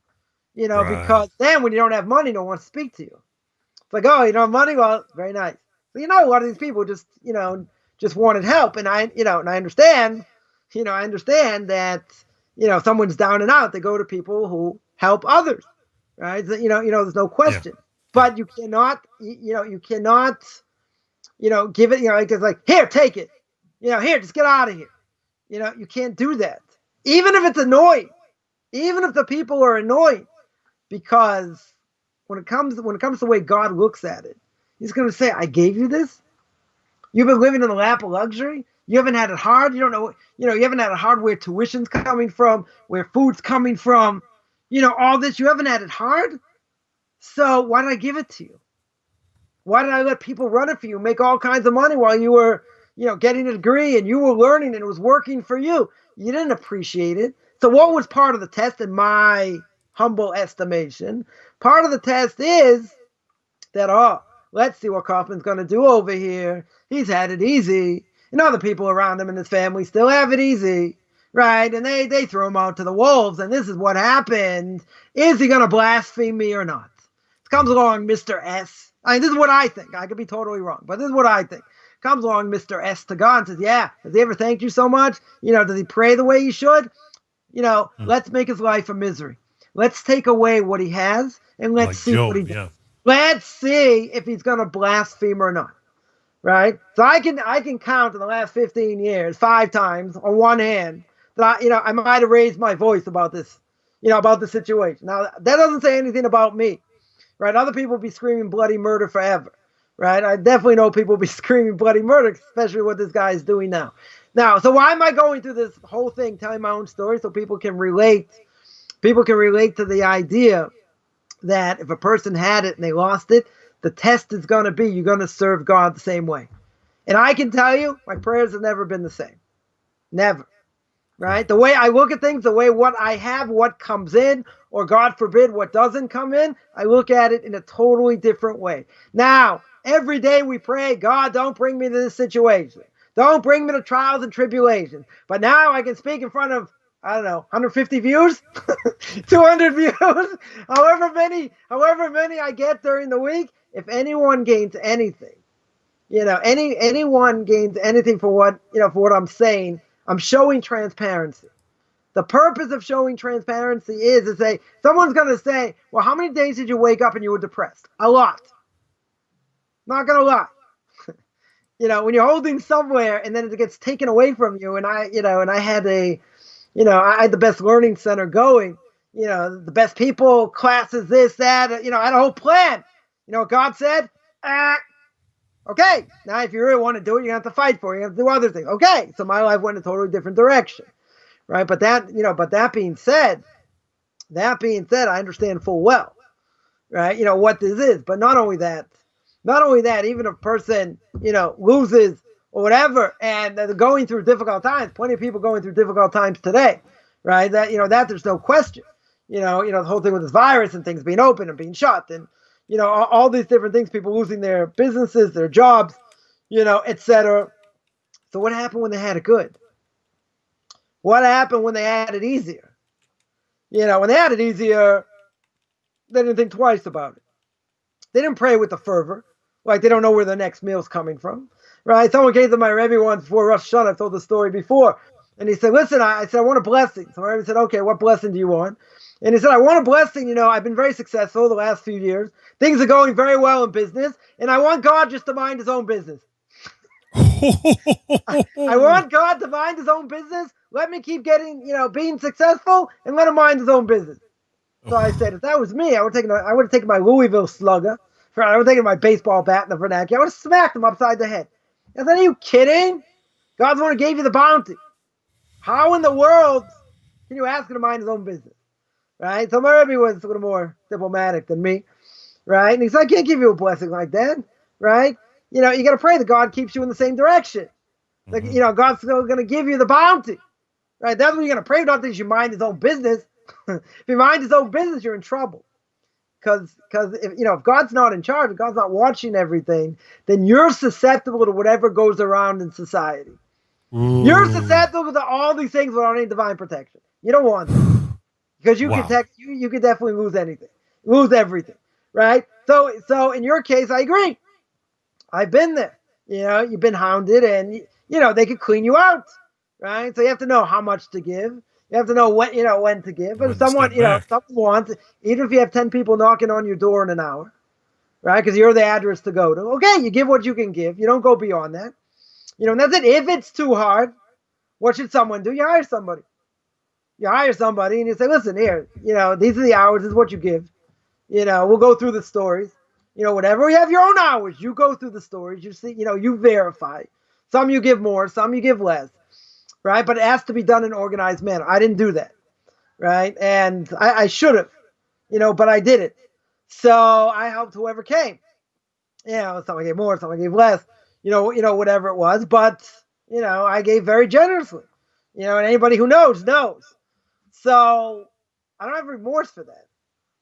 B: right. Because then when you don't have money, no one wants to speak to you. It's like, oh, you don't have money? Well, very nice. But a lot of these people just wanted help. And I understand, that, someone's down and out. They go to people who help others, right? So, there's no question. Yeah. But you cannot, give it, it's like, here, take it. Here, just get out of here. You can't do that. Even if it's annoying. Even if the people are annoying. Because when it comes to the way God looks at it, he's going to say, I gave you this. You've been living in the lap of luxury. You haven't had it hard. You don't know, you haven't had it hard where tuition's coming from, where food's coming from, all this. You haven't had it hard. So why did I give it to you? Why did I let people run it for you, make all kinds of money while you were, getting a degree and you were learning and it was working for you. You didn't appreciate it. So what was part of the test in my humble estimation? Part of the test is that, let's see what Coffman's going to do over here. He's had it easy. And other people around him and his family still have it easy, right? And they throw him out to the wolves. And this is what happened. Is he going to blaspheme me or not? Comes along Mr. S. This is what I think. I could be totally wrong, but this is what I think. Comes along Mr. S to God and says, yeah, has he ever thanked you so much? Does he pray the way he should? Let's make his life a misery. Let's take away what he has and let's see what he does. Yeah. Let's see if he's going to blaspheme or not, right? So I can count in the last 15 years 5 times on one hand that I might have raised my voice about this, about the situation. Now that doesn't say anything about me, right? Other people will be screaming bloody murder forever, right? I definitely know people will be screaming bloody murder, especially what this guy is doing now. Now, so why am I going through this whole thing, telling my own story so people can relate? People can relate to the idea that if a person had it and they lost it, the test is going to be you're going to serve God the same way. And I can tell you, my prayers have never been the same. Never. Right? The way I look at things, the way what I have, what comes in, or God forbid, what doesn't come in, I look at it in a totally different way. Now, every day we pray, God, don't bring me to this situation. Don't bring me to trials and tribulations. But now I can speak in front of, 150 views, 200 views, however many I get during the week. If anyone gains anything, anyone gains anything for what I'm saying, I'm showing transparency. The purpose of showing transparency is to say, someone's going to say, well, how many days did you wake up and you were depressed? A lot. Not going to lie. When you're holding somewhere and then it gets taken away from you, and I had I had the best learning center going, the best people, classes, this, that, I had a whole plan. What God said? Okay, now if you really want to do it, you have to fight for it. You have to do other things. Okay, so my life went in a totally different direction, right? But that being said, I understand full well, right? What this is. But not only that, even if a person, loses or whatever, and they're going through difficult times. Plenty of people going through difficult times today, right? That there's no question. The whole thing with this virus and things being open and being shut, and all these different things, people losing their businesses, their jobs, etc. So what happened when they had it good? What happened when they had it easier? When they had it easier, they didn't think twice about it. They didn't pray with the fervor, like they don't know where the next meal's coming from. Right? Someone came to my Rabbi once before Rosh Hashanah. I've told the story before. And he said, listen, I want a blessing. So my Rabbi said, okay, what blessing do you want? And he said, I want a blessing. I've been very successful the last few years. Things are going very well in business. And I want God just to mind his own business. I want God to mind his own business. Let me keep getting, being successful and let him mind his own business. So I said, if that was me, I would have taken my Louisville slugger. I would have taken my baseball bat in the vernacular. I would have smacked him upside the head. I said, are you kidding? God's the one who gave you the bounty. How in the world can you ask him to mind his own business? Right? So my Rabbi was a little more diplomatic than me. Right? And he said, I can't give you a blessing like that. Right? You got to pray that God keeps you in the same direction. Like, God's still going to give you the bounty. Right? That's what you're going to pray. Not that you mind his own business. If you mind his own business, you're in trouble. Because if God's not in charge, if God's not watching everything, then you're susceptible to whatever goes around in society. Ooh. You're susceptible to all these things without any divine protection. You don't want that. Because you could definitely lose anything. Lose everything. Right? So in your case, I agree. I've been there. You've been hounded and they could clean you out. Right? So you have to know how much to give. You have to know when to give. But if someone wants, even if you have 10 people knocking on your door in an hour, right? Because you're the address to go to. Okay, you give what you can give. You don't go beyond that. And that's it. If it's too hard, what should someone do? You hire somebody. You hire somebody and you say, listen, here, these are the hours. This is what you give. We'll go through the stories. Whatever. You have your own hours. You go through the stories. You see, you verify. Some you give more. Some you give less. Right? But it has to be done in an organized manner. I didn't do that. Right? And I should have, but I didn't. So I helped whoever came. Some I gave more, some I gave less, whatever it was. But, I gave very generously, and anybody who knows. So I don't have remorse for that.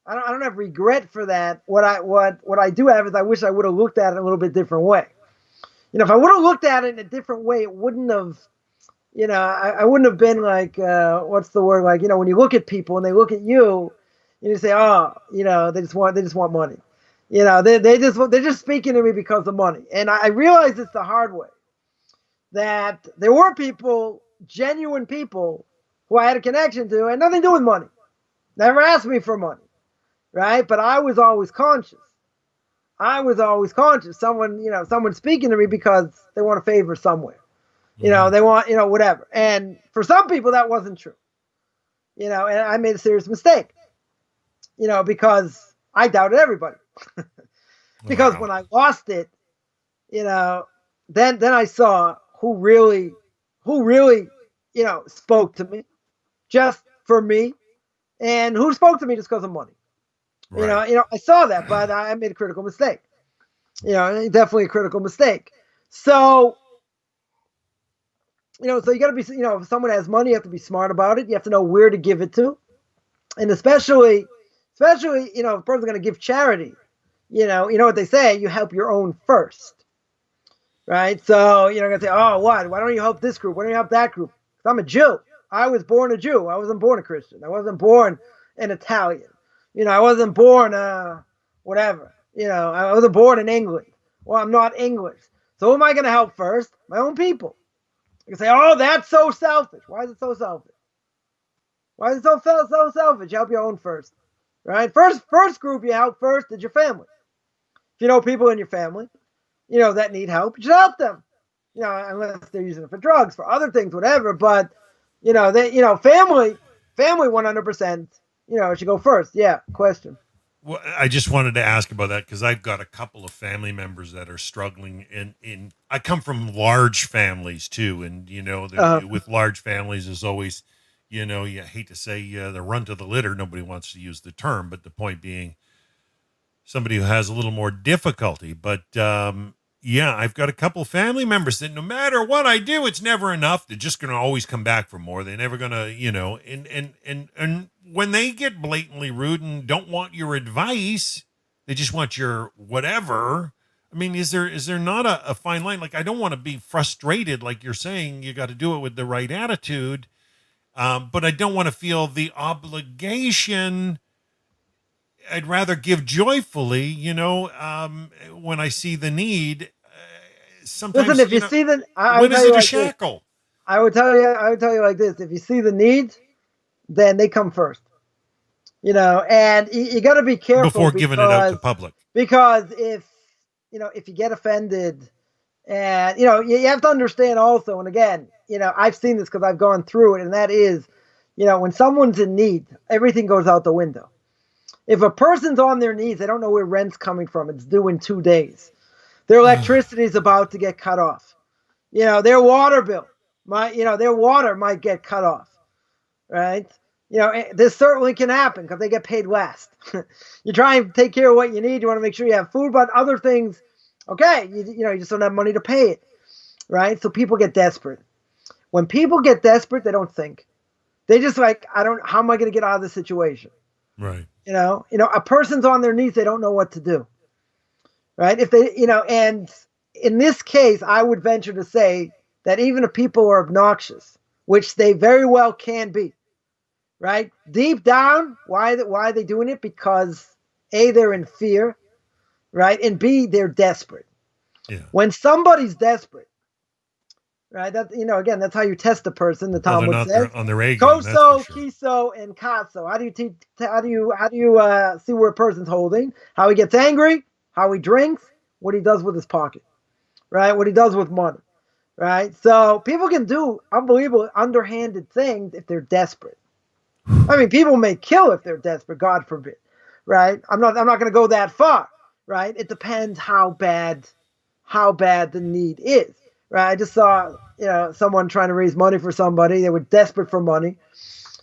B: I don't have regret for that. What I do have is I wish I would have looked at it a little bit different way. If I would have looked at it in a different way, it wouldn't have, I wouldn't have been like, what's the word? Like, when you look at people and they look at you, you say, oh, they just want money. They're just speaking to me because of money. And I realized it's the hard way, that there were people, genuine people, who I had a connection to, and nothing to do with money. Never asked me for money, right? But I was always conscious. Someone speaking to me because they want a favor somewhere. They want, whatever. And for some people, that wasn't true. And I made a serious mistake, because I doubted everybody. Because when I lost it, then I saw who really, spoke to me just for me, and who spoke to me just because of money. Right. I saw that, but I made a critical mistake. Definitely a critical mistake. So, so you got to be, if someone has money, you have to be smart about it. You have to know where to give it to, and especially, if a person's going to give charity, you know what they say, you help your own first, right? So you're going to say, oh, what? Why don't you help this group? Why don't you help that group? 'Cause I'm a Jew. I was born a Jew. I wasn't born a Christian. I wasn't born an Italian. I wasn't born whatever. I wasn't born in England. Well, I'm not English. So who am I going to help first? My own people. You can say, oh, that's so selfish. Why is it so selfish? Why is it so selfish? You help your own first, right? First group you help first is your family. If you know people in your family, that need help, you should help them. Unless they're using it for drugs, for other things, whatever. But, family 100%, it should go first. Yeah, question.
A: Well, I just wanted to ask about that because I've got a couple of family members that are struggling. I come from large families too, and with large families, there's always, you hate to say the run to the litter. Nobody wants to use the term, but the point being, somebody who has a little more difficulty. But I've got a couple of family members that no matter what I do, it's never enough. They're just going to always come back for more. They're never going to, and when they get blatantly rude and don't want your advice, they just want your whatever. I mean, is there not a fine line? Like, I don't want to be frustrated. Like you're saying, you got to do it with the right attitude. But I don't want to feel the obligation. I'd rather give joyfully, when I see the need. Sometimes,
B: listen, if you see the,
A: when is it a shackle?
B: I would tell you like this: if you see the need, then they come first. And you got to be careful
A: before giving it out to public.
B: Because if you get offended, and you have to understand also, and again, I've seen this because I've gone through it, and that is, when someone's in need, everything goes out the window. If a person's on their knees, they don't know where rent's coming from. It's due in 2 days. Their electricity is about to get cut off. Their water bill, their water might get cut off, right? This certainly can happen because they get paid last. You try and take care of what you need. You want to make sure you have food, but other things, okay, you just don't have money to pay it, right? So people get desperate. When people get desperate, they don't think. They just like, how am I going to get out of this situation?
A: Right.
B: A person's on their knees, they don't know what to do. Right? If they, and in this case, I would venture to say that even if people are obnoxious, which they very well can be, right? Deep down, why are they doing it? Because A, they're in fear, right? And B, they're desperate. Yeah. When somebody's desperate, right? That again, that's how you test a person. The Talmud says
A: on their A game,
B: koso, kiso, and kaso. How do you see where a person's holding? How he gets angry, how he drinks, what he does with his pocket, right? What he does with money, right? So people can do unbelievable underhanded things if they're desperate. I mean, people may kill if they're desperate, God forbid, right? I'm not going to go that far, right? It depends how bad the need is, right? I just saw, someone trying to raise money for somebody. They were desperate for money.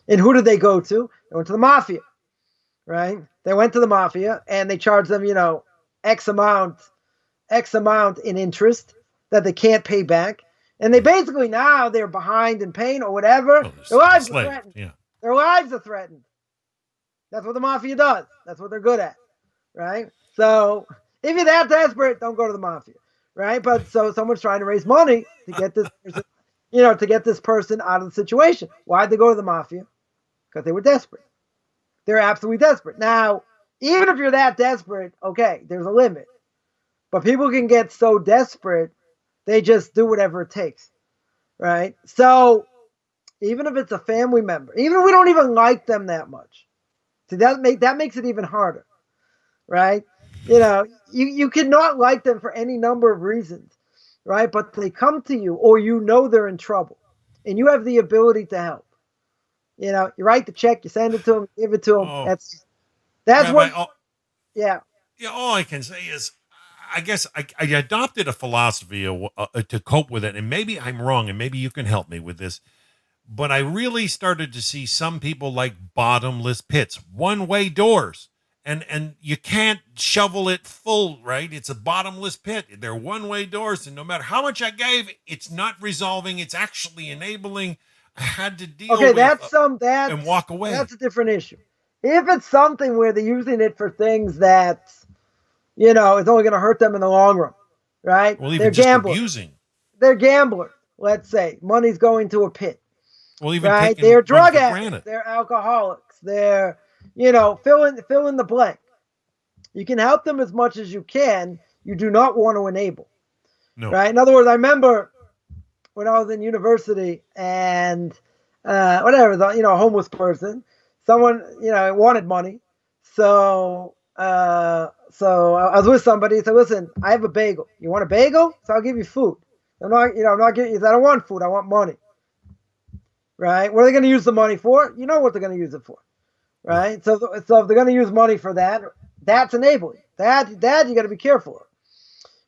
B: And who did they go to? They went to the mafia, right? They went to the mafia and they charged them, X amount in interest. that they can't pay back. And they basically now they're behind in pain or whatever. Their lives are threatened.
A: Yeah.
B: Their lives are threatened. That's what the mafia does. That's what they're good at, right? So if you're that desperate, don't go to the mafia, right? But so someone's trying to raise money to get this person, to get this person out of the situation. Why'd they go to the mafia? Because they were desperate. They're absolutely desperate. Now, even if you're that desperate, okay, there's a limit. But people can get so desperate, they just do whatever it takes, right? So even if it's a family member, even if we don't even like them that much, see, that makes it even harder, right? You cannot like them for any number of reasons, right? But they come to you, or they're in trouble, and you have the ability to help. You write the check, you send it to them, give it to them.
A: Oh,
B: That's
A: Rabbi,
B: what. Yeah.
A: Yeah, all I can say is, I guess I adopted a philosophy to cope with it, and maybe I'm wrong, and maybe you can help me with this. But I really started to see some people like bottomless pits, one-way doors, and you can't shovel it full, right? It's a bottomless pit. They're one-way doors, and no matter how much I gave, it's not resolving. It's actually enabling. I had to deal with and walk away.
B: That's a different issue. If it's something where they're using it for things that it's only going to hurt them in the long run, right?
A: Well, even
B: they're
A: just
B: gamblers.
A: abusing.
B: They're gamblers. Let's say money's going to a pit.
A: Well, even
B: right? They're drug addicts. They're alcoholics. They're fill in the blank. You can help them as much as you can. You do not want to enable.
A: No.
B: Right. In other words, I remember when I was in university and a homeless person, someone wanted money, so I was with somebody. He said, "Listen, I have a bagel. You want a bagel? So I'll give you food. I'm not giving you. I don't want food. I want money." Right? What are they going to use the money for? You know what they're going to use it for, right? So if they're going to use money for that, that's enabling. That you got to be careful of,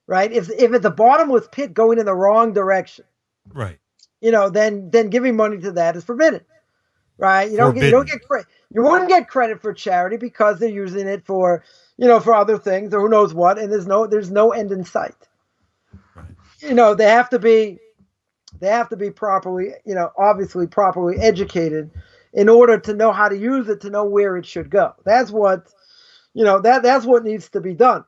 B: right? If it's a bottomless pit going in the wrong direction,
A: right?
B: Then giving money to that is forbidden, right? You wouldn't get credit for charity because they're using it for for other things or who knows what, and there's no end in sight. Right. They have to be properly, obviously properly educated in order to know how to use it, to know where it should go. That's what, that's what needs to be done.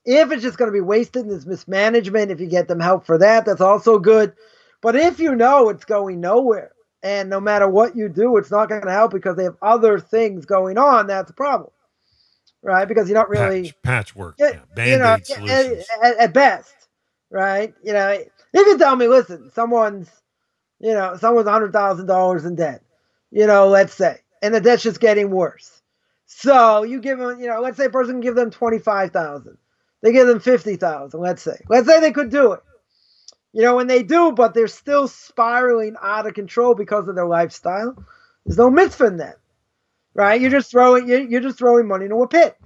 B: If it's just going to be wasted and there's mismanagement, if you get them help for that, that's also good. But if it's going nowhere and no matter what you do, it's not going to help because they have other things going on, that's a problem, right? Because you're not really
A: patchwork, Band-Aid solutions
B: at best, right? If you tell me, listen, someone's $100,000 in debt, let's say, and the debt's just getting worse. So you give them, let's say a person can give them $25,000. They give them $50,000, let's say. Let's say they could do it. When they do, but they're still spiraling out of control because of their lifestyle. There's no mitzvah in that, right? You're just throwing money into a pit.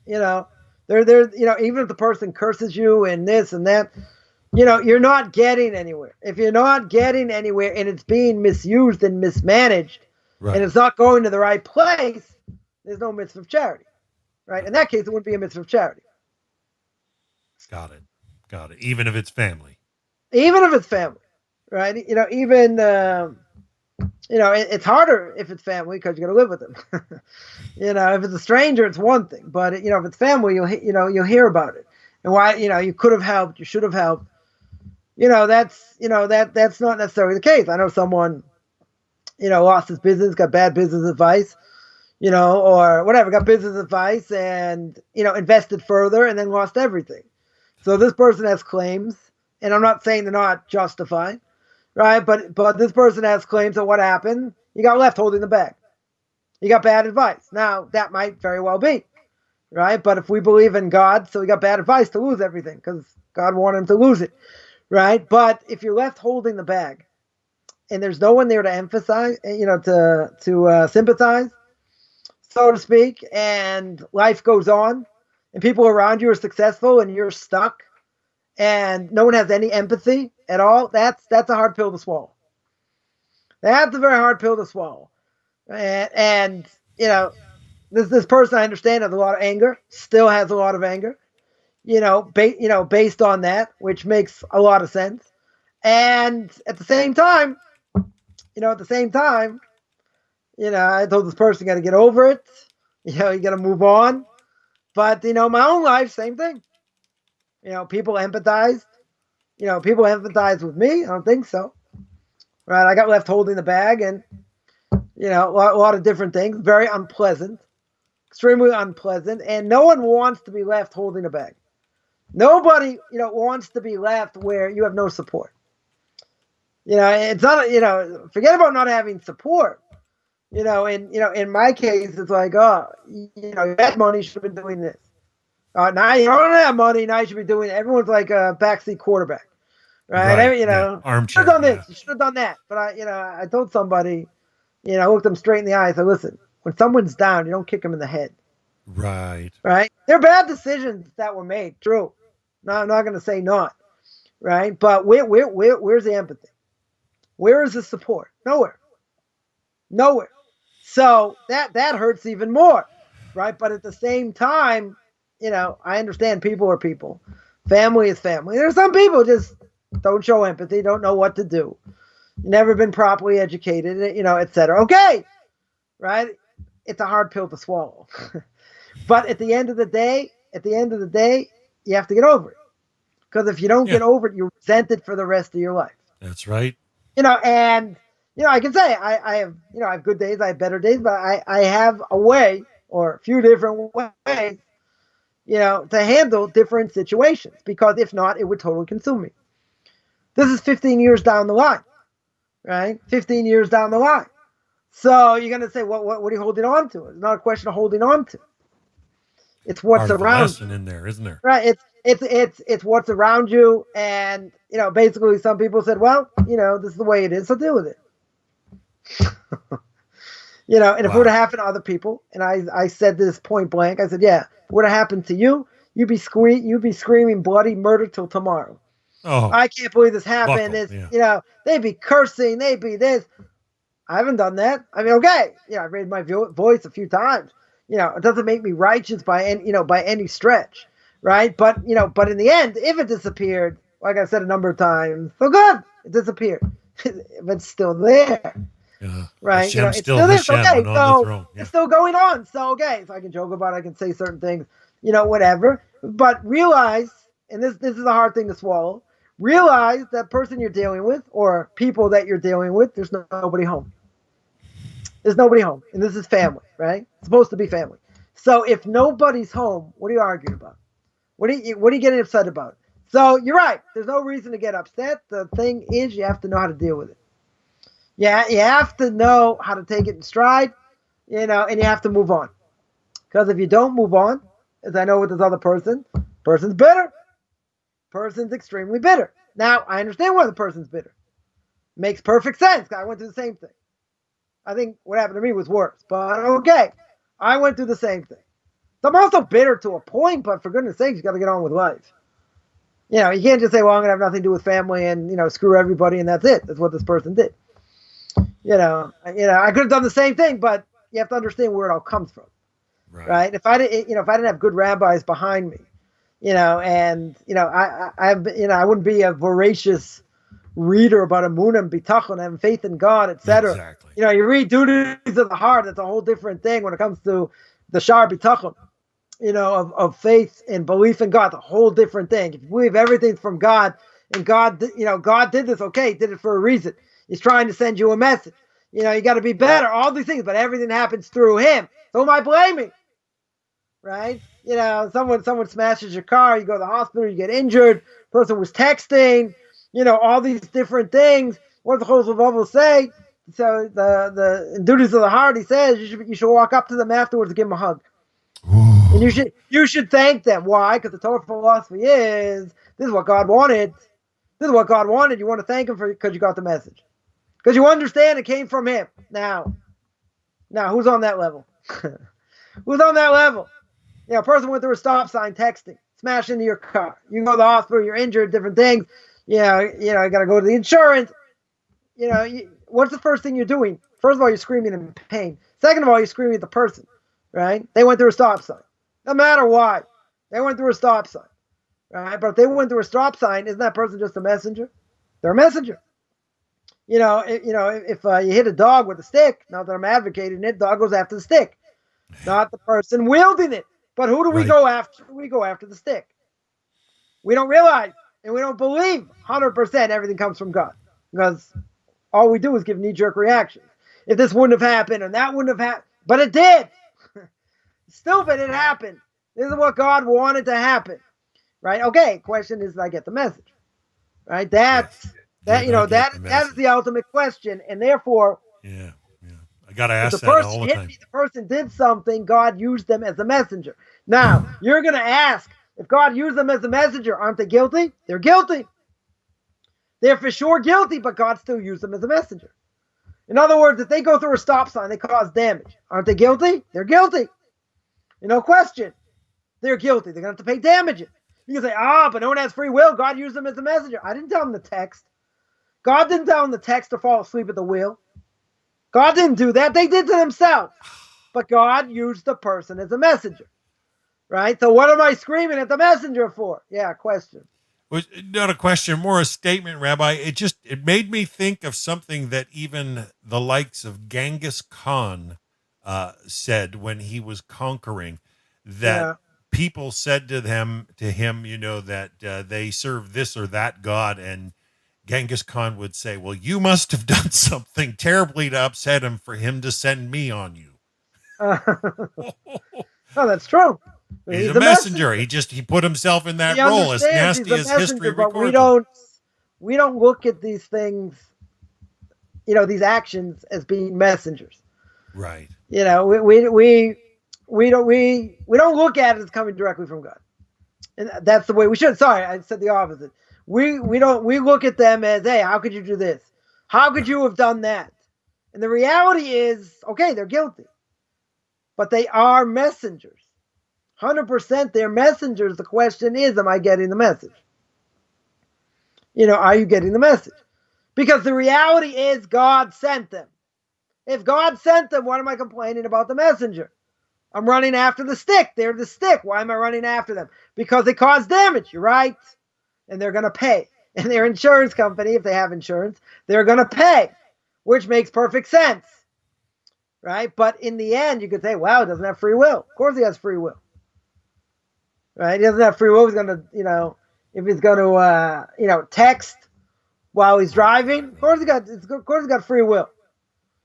B: Even if the person curses you and this and that, you're not getting anywhere. If you're not getting anywhere and it's being misused and mismanaged, right, and it's not going to the right place, there's no mitzvah of charity, right? In that case, it wouldn't be a mitzvah of charity.
A: Got it. Even if it's family.
B: Even if it's family, right? It's harder if it's family because you got to live with them. If it's a stranger, it's one thing, but if it's family, you'll hear about it and why you could have helped, you should have helped. That's not necessarily the case. I know someone, lost his business, got bad business advice, or whatever, got business advice and, invested further and then lost everything. So this person has claims, and I'm not saying they're not justified, right? But this person has claims. So what happened? You got left holding the bag. You got bad advice. Now that might very well be, right? But if we believe in God, so we got bad advice to lose everything because God wanted him to lose it, right? But if you're left holding the bag, and there's no one there to emphasize, to sympathize, so to speak, and life goes on, and people around you are successful, and you're stuck, and no one has any empathy at all, that's a hard pill to swallow. That's a very hard pill to swallow. This person, I understand, has a lot of anger, still has a lot of anger. based on that, which makes a lot of sense. And at the same time, I told this person, you got to get over it. You got to move on. But, my own life, same thing. People empathized. People empathize with me. I don't think so. Right. I got left holding the bag and, a lot of different things. Very unpleasant, extremely unpleasant. And no one wants to be left holding a bag. Nobody, wants to be left where you have no support. It's not, forget about not having support. In my case, it's like, oh, you had money, you should have been doing this. Now you don't have money, now you should be doing it. Everyone's like a backseat quarterback, right?
A: Armchair.
B: You should have done this, you should have done that. But I told somebody, I looked them straight in the eye. I said, listen, when someone's down, you don't kick them in the head.
A: Right.
B: They're bad decisions that were made. True. No, I'm not going to say not. Right. But where's the empathy? Where is the support? Nowhere. So that hurts even more. Right. But at the same time, I understand people are people. Family is family. There's some people just don't show empathy, don't know what to do. Never been properly educated, et cetera. Okay. Right. It's a hard pill to swallow. But at the end of the day, you have to get over it. Because if you don't get over it, you resent it for the rest of your life.
A: That's right.
B: And I can say I have, I have good days, I have better days, but I have a way or a few different ways, to handle different situations. Because if not, it would totally consume me. This is 15 years down the line, right? 15 years down the line. So you're going to say, what are you holding on to? It's not a question of holding on to. It's what's around
A: lesson in there, isn't there?
B: Right. It's what's around you. And, basically some people said, well, this is the way it is, so deal with it. And if it would have happened to other people, and I said this point blank, I said, yeah, if it would have happened to you, you'd be screaming bloody murder till tomorrow.
A: Oh,
B: I can't believe this happened. They'd be cursing, they'd be this. I haven't done that. I mean, okay, I've raised my voice a few times. It doesn't make me righteous by any stretch, right? But but in the end, if it disappeared, like I said a number of times, so good, it disappeared. But it's still there, right? It's still there. So, okay, so it's still going on. So okay, so I can joke about it, I can say certain things, whatever. But realize, and this is a hard thing to swallow. Realize that person you're dealing with, or people that you're dealing with, there's nobody home. There's nobody home. And this is family, right? It's supposed to be family. So if nobody's home, what are you arguing about? What are you getting upset about? So you're right. There's no reason to get upset. The thing is, you have to know how to deal with it. Yeah, you have to know how to take it in stride, and you have to move on. Because if you don't move on, as I know with this other person's bitter. Person's extremely bitter. Now, I understand why the person's bitter. Makes perfect sense. I went through the same thing. I think what happened to me was worse. But okay, I went through the same thing. So I'm also bitter to a point, but for goodness sakes, you got to get on with life. You can't just say, well, I'm going to have nothing to do with family and, screw everybody and that's it. That's what this person did. I could have done the same thing, but you have to understand where it all comes from. Right? If I didn't have good rabbis behind me, I wouldn't be a voracious reader about Emunah and Bitachon, having faith in God, etc.
A: Exactly.
B: You read Duties of the Heart. That's a whole different thing when it comes to the Shar Bitachon, of faith and belief in God. It's a whole different thing. If you believe everything's from God, and God, God did this, okay, did it for a reason. He's trying to send you a message. You got to be better. All these things, but everything happens through Him. So who am I blaming? Right? Someone smashes your car, you go to the hospital, you get injured, person was texting, all these different things. What does the Chosel Avos say? So the Duties of the Heart, he says you should walk up to them afterwards and give them a hug. Ooh. And you should thank them. Why? Because the Torah philosophy is this is what God wanted. This is what God wanted. You want to thank Him because you got the message. Because you understand it came from Him. Now who's on that level? Who's on that level? A person went through a stop sign texting, smash into your car. You can go to the hospital, you're injured, different things. You got to go to the insurance. What's the first thing you're doing? First of all, you're screaming in pain. Second of all, you're screaming at the person, right? They went through a stop sign. No matter why, they went through a stop sign. right? But if they went through a stop sign, isn't that person just a messenger? They're a messenger. If you hit a dog with a stick, not that I'm advocating it, dog goes after the stick, not the person wielding it. But who do we go after? We go after the stick. We don't realize and we don't believe 100% everything comes from God, because all we do is give knee-jerk reactions. If this wouldn't have happened and that wouldn't have happened, but it did. Stupid, it happened. This is what God wanted to happen, right? Okay, question is, did I get the message? Right? That is the ultimate question, and therefore,
A: I gotta ask that all the time.
B: The person did something, God used them as a messenger. Now you're gonna ask, if God used them as a messenger, aren't they guilty? They're guilty. They're for sure guilty, but God still used them as a messenger. In other words, if they go through a stop sign, they cause damage. Aren't they guilty? They're guilty. No question. They're guilty. They're going to have to pay damages. You can say, but no one has free will. God used them as a messenger. I didn't tell them the text. God didn't tell them the text to fall asleep at the wheel. God didn't do that. They did to themselves. But God used the person as a messenger. Right? So what am I screaming at the messenger for? Yeah, question.
A: Well, not a question, more a statement, Rabbi. It made me think of something that even the likes of Genghis Khan said when he was conquering, that people said to him, that they serve this or that god, and Genghis Khan would say, well, you must have done something terribly to upset him for him to send me on you.
B: Oh, that's true.
A: He's a messenger. He put himself in that role, as nasty as history records.
B: But we don't look at these things, these actions as being messengers.
A: Right.
B: We don't look at it as coming directly from God. And that's the way we should. Sorry, I said the opposite. We look at them as, hey, how could you do this? How could you have done that? And the reality is, okay, they're guilty, but they are messengers. 100% they're messengers. The question is, am I getting the message? Are you getting the message? Because the reality is God sent them. If God sent them, what am I complaining about the messenger? I'm running after the stick. They're the stick. Why am I running after them? Because they caused damage. You're right. And they're going to pay. And their insurance company, if they have insurance, they're going to pay, which makes perfect sense. Right? But in the end, you could say, wow, he doesn't have free will. Of course he has free will. Right? He doesn't have free will. He's going to, if he's going to, text while he's driving, of course he got free will.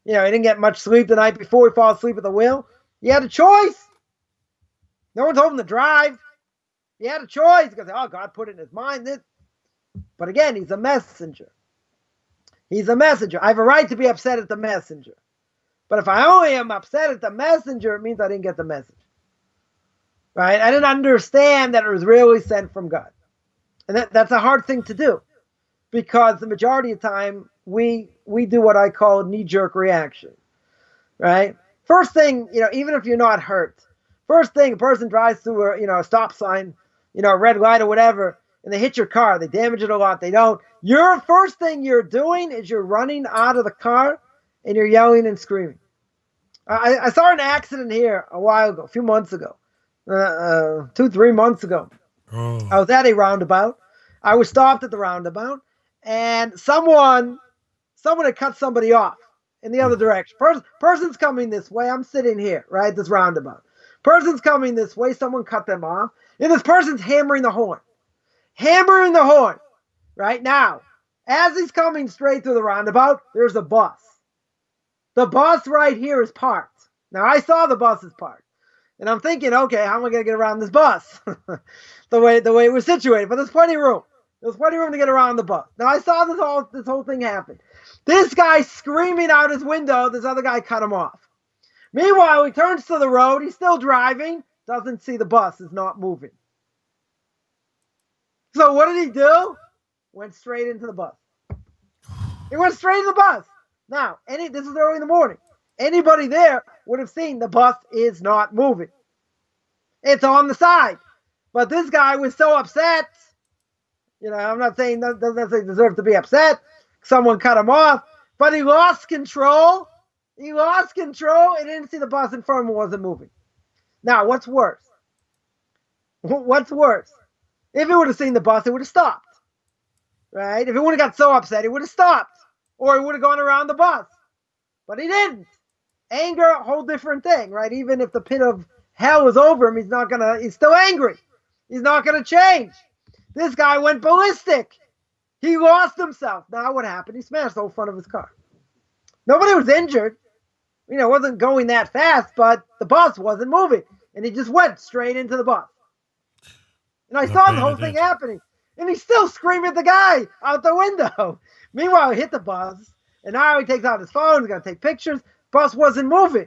B: He didn't get much sleep the night before. He falls asleep at the wheel. He had a choice. No one told him to drive. He had a choice. Because, God put it in his mind. But again, he's a messenger. He's a messenger. I have a right to be upset at the messenger. But if I only am upset at the messenger, it means I didn't get the message. Right? I didn't understand that it was really sent from God. And that's a hard thing to do. Because the majority of the time, we do what I call knee-jerk reaction. Right? First thing, even if you're not hurt, first thing, a person drives through a stop sign, a red light or whatever, and they hit your car. They damage it a lot. They don't. Your first thing you're doing is you're running out of the car and you're yelling and screaming. I saw an accident here a few months ago, 2-3 months ago.
A: Oh.
B: I was at a roundabout. I was stopped at the roundabout, and someone had cut somebody off in the other direction. Person's coming this way. I'm sitting here, right, this roundabout. Person's coming this way. Someone cut them off, and this person's hammering the horn. Right now, as he's coming straight through the roundabout, there's a bus. The bus right here is parked. Now, I saw the bus is parked. And I'm thinking, okay, how am I going to get around this bus? the way it was situated. But there's plenty of room. There's plenty of room to get around the bus. Now, I saw this whole thing happen. This guy screaming out his window, this other guy cut him off. Meanwhile, he turns to the road. He's still driving. Doesn't see the bus is not moving. So what did he do? Went straight into the bus. He went straight into the bus. Now, this is early in the morning. Anybody there would have seen the bus is not moving. It's on the side. But this guy was so upset. I'm not saying that doesn't necessarily deserve to be upset. Someone cut him off. But he lost control. He didn't see the bus in front of him wasn't moving. Now, what's worse? What's worse? If he would have seen the bus, he would have stopped, right? If he would have got so upset, he would have stopped, or he would have gone around the bus. But he didn't. Anger, a whole different thing, right? Even if the pit of hell is over him, he's still angry. He's not gonna change. This guy went ballistic. He lost himself. Now what happened? He smashed the whole front of his car. Nobody was injured. It wasn't going that fast, but the bus wasn't moving. And he just went straight into the bus. And I saw the whole thing happening. And he's still screaming at the guy out the window. Meanwhile, he hit the bus. And now he takes out his phone. He's going to take pictures. Bus wasn't moving.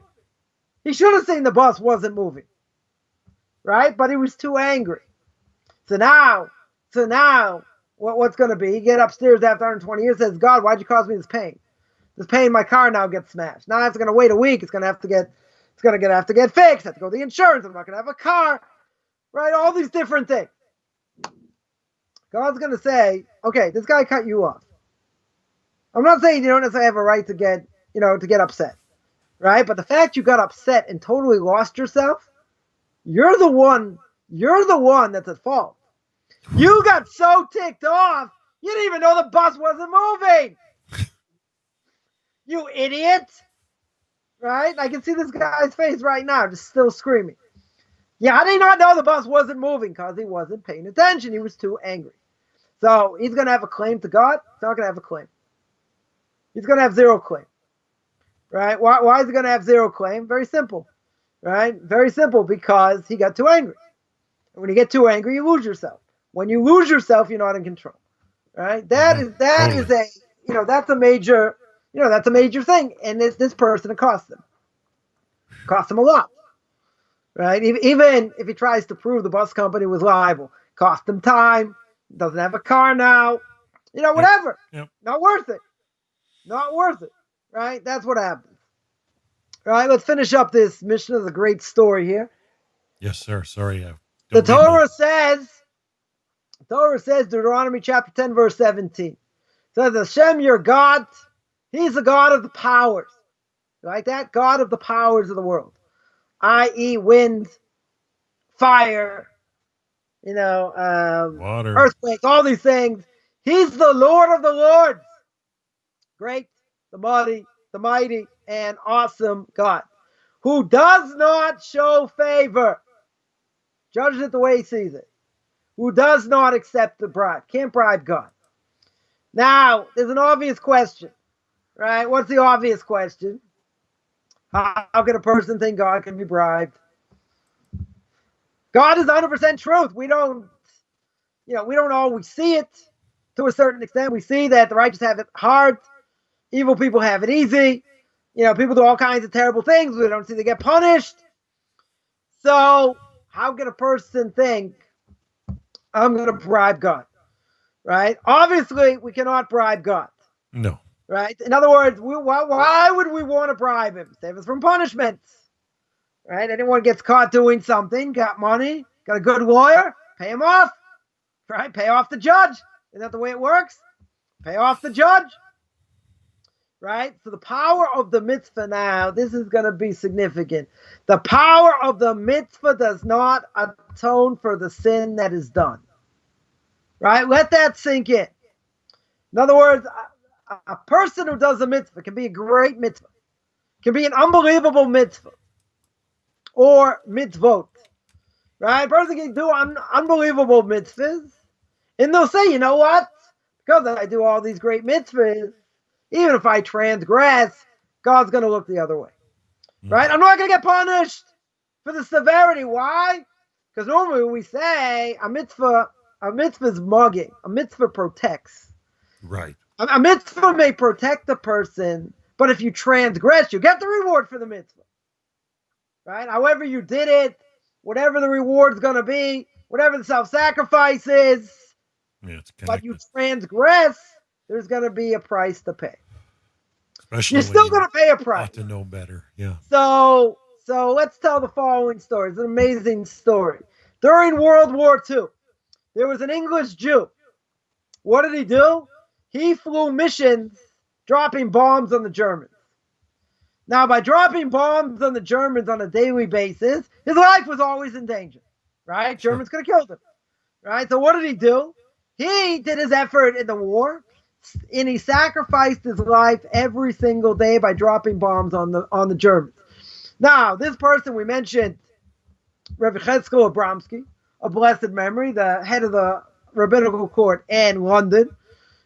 B: He should have seen the bus wasn't moving. Right? But he was too angry. So now, what's going to be? He get upstairs after 120 years, says, God, why'd you cause me this pain? This pain, my car now gets smashed. Now it's going to wait a week. It's going to have to get fixed. I have to go to the insurance. I'm not going to have a car. Right? All these different things. God's going to say, okay, this guy cut you off. I'm not saying you don't necessarily have a right to get upset. Right? But the fact you got upset and totally lost yourself, you're the one that's at fault. You got so ticked off, you didn't even know the bus wasn't moving. You idiot. Right? I can see this guy's face right now, just still screaming. Yeah, I did not know the bus wasn't moving because he wasn't paying attention. He was too angry. So he's going to have a claim to God. He's not going to have a claim. He's going to have zero claim. Right? Why is he going to have zero claim? Very simple. Right? Very simple, because he got too angry. And when you get too angry, you lose yourself. When you lose yourself, you're not in control. Right? That's a major thing. And this person, it costs him. It costs him a lot. Right? Even if he tries to prove the bus company was liable, cost him time, doesn't have a car now, whatever. Yep. Not worth it. Not worth it. Right? That's what happens. All right, let's finish up this mission of the great story here.
A: Yes, sir. Sorry.
B: The Torah says, Deuteronomy chapter 10, verse 17, says, Hashem, your God, he's the God of the powers. Like that? God of the powers of the world. I.e. wind, fire,
A: water,
B: earthquakes, all these things. He's the Lord of the lords. Great, the mighty, and awesome God, who does not show favor, judges it the way he sees it, who does not accept the bribe, can't bribe God. Now, there's an obvious question, right? What's the obvious question? How can a person think God can be bribed? God is 100% truth. We don't always see it to a certain extent. We see that the righteous have it hard. Evil people have it easy. People do all kinds of terrible things. We don't see they get punished. So how can a person think, I'm going to bribe God? Right? Obviously, we cannot bribe God.
A: No.
B: Right? In other words, why would we want to bribe him? Save us from punishments. Right? Anyone gets caught doing something, got money, got a good lawyer, pay him off. Right? Pay off the judge. Isn't that the way it works? Pay off the judge. Right? So the power of the mitzvah now, this is going to be significant. The power of the mitzvah does not atone for the sin that is done. Right? Let that sink in. In other words, a person who does a mitzvah can be a great mitzvah, can be an unbelievable mitzvah, or mitzvot. Right? A person can do unbelievable mitzvahs, and they'll say, you know what? Because I do all these great mitzvahs, even if I transgress, God's going to look the other way. Right? I'm not going to get punished for the severity. Why? Because normally we say a mitzvah is mugging. A mitzvah protects.
A: Right.
B: A mitzvah may protect the person, but if you transgress, you get the reward for the mitzvah. Right? However you did it, whatever the reward's going to be, whatever the self-sacrifice is, but you transgress, there's going to be a price to pay.
A: Especially
B: you're still going to pay a price.
A: Ought to know better. Yeah.
B: So let's tell the following story. It's an amazing story. During World War II, there was an English Jew. What did he do? He flew missions dropping bombs on the Germans. Now, by dropping bombs on the Germans on a daily basis, his life was always in danger. Right? Germans could have killed him. right? So what did he do? He did his effort in the war, and he sacrificed his life every single day by dropping bombs on the Germans. Now, this person we mentioned, Rabbi Cheskel Abramsky, of blessed memory, the head of the rabbinical court in London,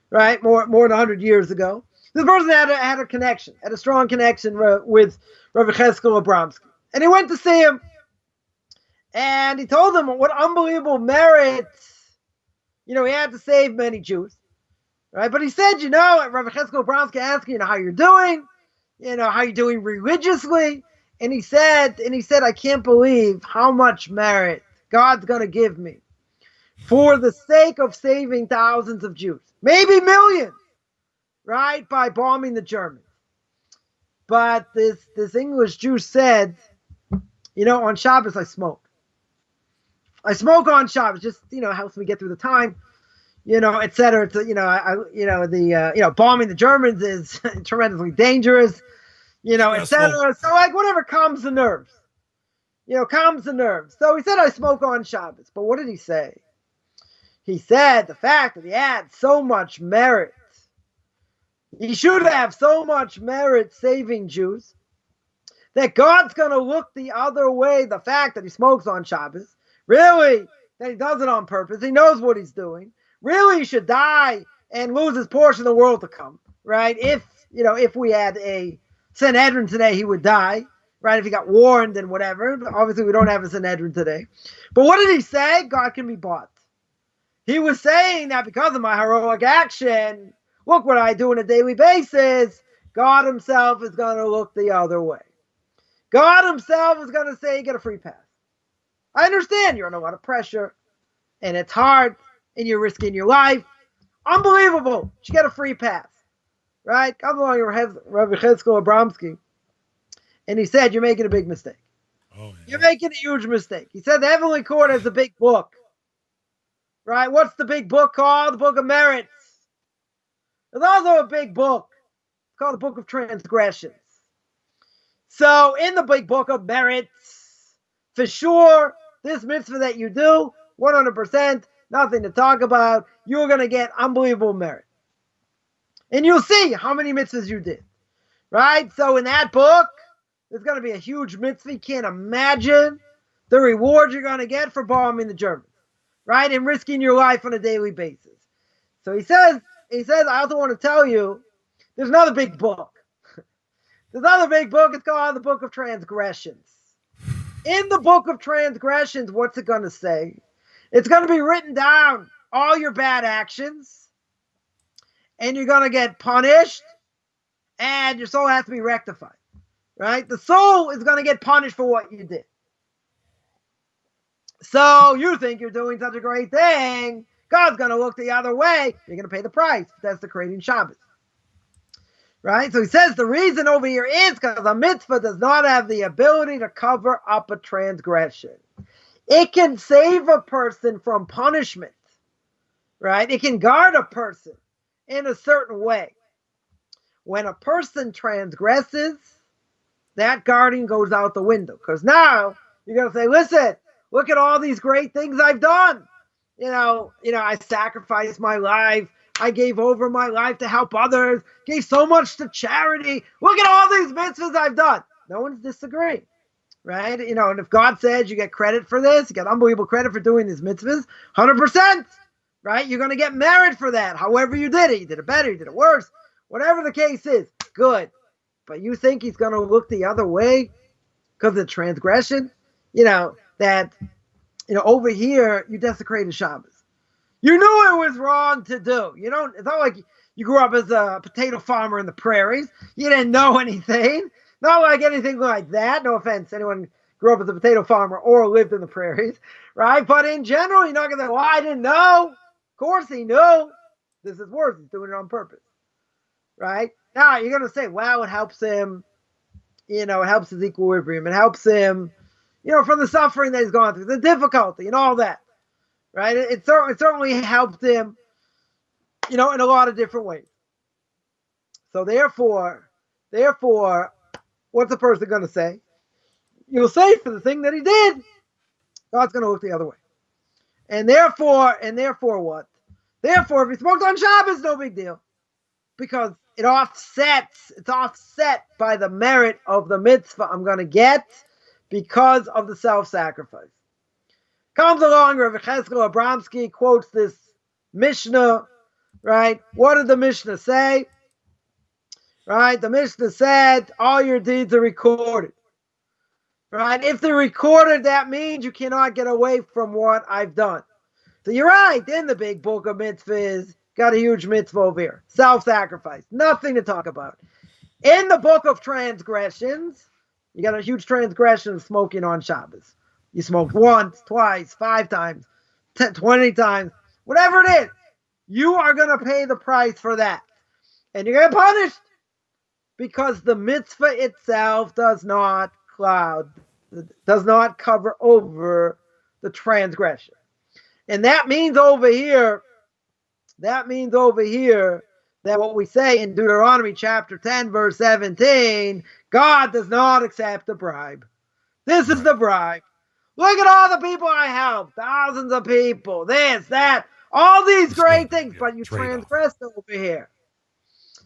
B: right, more than 100 years ago. This person had a connection, had a strong connection with Rabbi Cheskel Abramsky. And he went to see him, and he told him what unbelievable merits, he had to save many Jews, right? But he said, Rabbi Cheskel Abramsky asked, how you're doing, how you're doing religiously. And he said, I can't believe how much merit God's going to give me for the sake of saving thousands of Jews, maybe millions, right, by bombing the Germans. But this English Jew said, on Shabbos I smoke. I smoke on Shabbos, just, helps me get through the time, et cetera. Bombing the Germans is tremendously dangerous, et cetera. So whatever calms the nerves, calms the nerves. So he said, I smoke on Shabbos. But what did he say? He said the fact that he had so much merit, he should have so much merit saving Jews, that God's going to look the other way. The fact that he smokes on Shabbos, really, that he does it on purpose, he knows what he's doing, really he should die and lose his portion of the world to come, right? If we had a Sanhedrin today, he would die, right? If he got warned and whatever. But obviously, we don't have a Sanhedrin today. But what did he say? God can be bought. He was saying that because of my heroic action, look what I do on a daily basis, God himself is going to look the other way. God himself is going to say, you get a free pass. I understand you're under a lot of pressure, and it's hard, and you're risking your life. Unbelievable. You get a free pass. Right? Come along, Rabbi Cheskel Abramsky, and he said, you're making a big mistake. Oh, yeah. You're making a huge mistake. He said the Heavenly Court has a big book. Right? What's the big book called? The Book of Merits. There's also a big book called the Book of Transgressions. So in the big book of merits, for sure, this mitzvah that you do, 100%, nothing to talk about, you're going to get unbelievable merit. And you'll see how many mitzvahs you did, right? So in that book, there's going to be a huge mitzvah. You can't imagine the reward you're going to get for bombing the Germans, right? And risking your life on a daily basis. So he says, I also want to tell you, there's another big book. There's another big book. It's called the Book of Transgressions. In the Book of Transgressions, what's it going to say? It's going to be written down, all your bad actions, and you're going to get punished, and your soul has to be rectified, right? The soul is going to get punished for what you did. So you think you're doing such a great thing, God's going to look the other way, you're going to pay the price. That's the creating Shabbos. Right? So he says the reason over here is because a mitzvah does not have the ability to cover up a transgression. It can save a person from punishment. Right? It can guard a person in a certain way. When a person transgresses, that guarding goes out the window. Because now you're going to say, listen, look at all these great things I've done. I sacrificed my life. I gave over my life to help others, gave so much to charity. Look at all these mitzvahs I've done. No one's disagreeing, right? And if God says you get credit for this, you get unbelievable credit for doing these mitzvahs, 100%, right? You're going to get merit for that. However you did it. You did it better, you did it worse. Whatever the case is, good. But you think he's going to look the other way because of transgression? Over here, you desecrated Shabbos. You knew it was wrong to do. It's not like you grew up as a potato farmer in the prairies. You didn't know anything. Not like anything like that. No offense, anyone grew up as a potato farmer or lived in the prairies, right? But in general, you're not going to say, well, I didn't know. Of course he knew. This is worse. He's doing it on purpose, right? Now, you're going to say, well, it helps him, it helps his equilibrium. It helps him, from the suffering that he's gone through, the difficulty and all that. Right? It certainly helped him, in a lot of different ways. So therefore, what's the person going to say? You'll say for the thing that he did, God's going to look the other way. And therefore what? Therefore, if you smoked on Shabbos, no big deal. Because it's offset by the merit of the mitzvah I'm going to get because of the self-sacrifice. Comes along, Rabbi Cheskel Abramsky quotes this Mishnah, right? What did the Mishnah say? Right? The Mishnah said, all your deeds are recorded. Right? If they're recorded, that means you cannot get away from what I've done. So you're right. In the big book of mitzvahs, got a huge mitzvah over here. Self-sacrifice. Nothing to talk about. In the book of transgressions, you got a huge transgression of smoking on Shabbos. You smoked once, twice, 5 times, 10, 20 times, whatever it is. You are going to pay the price for that. And you're going to be punished because the mitzvah itself does not cover over the transgression. And that means over here that what we say in Deuteronomy chapter 10, verse 17, God does not accept a bribe. This is the bribe. Look at all the people I helped, thousands of people, this, that, all these great things, but you transgressed over here.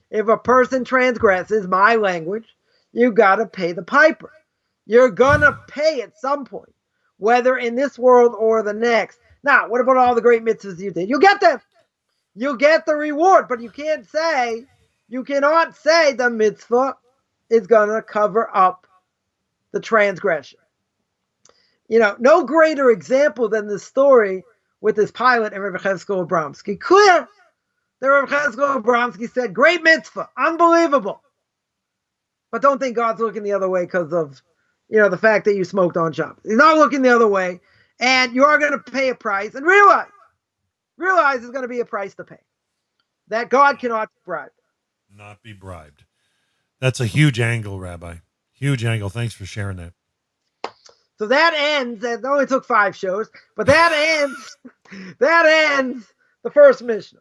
B: If a person transgresses my language, you got to pay the piper. You're going to pay at some point, whether in this world or the next. Now, what about all the great mitzvahs you did? You'll get them. You'll get the reward, but you cannot say the mitzvah is going to cover up the transgression. You know, no greater example than the story with this pilot and Rabbi Cheskel Abramsky. Clear that Rabbi Cheskel Abramsky said, great mitzvah, unbelievable. But don't think God's looking the other way because of, the fact that you smoked on Shabbos. He's not looking the other way. And you are going to pay a price. And realize there's going to be a price to pay. That God cannot be bribed.
A: Not be bribed. That's a huge angle, Rabbi. Huge angle. Thanks for sharing that.
B: So that ends, it only took 5 shows, but that ends the first Mishnah.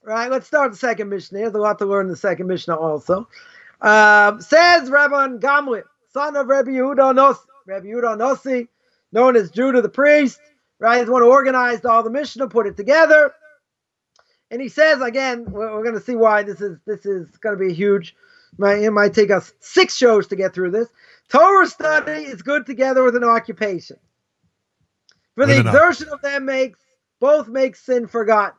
B: Right, let's start the second Mishnah. There's a lot to learn in the second Mishnah also. Says Rabbi Gamliel, son of Rabbi Yehuda Nossi. Rabbi Yehuda Nossi, known as Judah the priest, right? He's the one who organized all the Mishnah, put it together. And he says, again, we're going to see why this is going to be huge. It might take us 6 shows to get through this. Torah study is good together with an occupation. For the exertion of them both makes sin forgotten.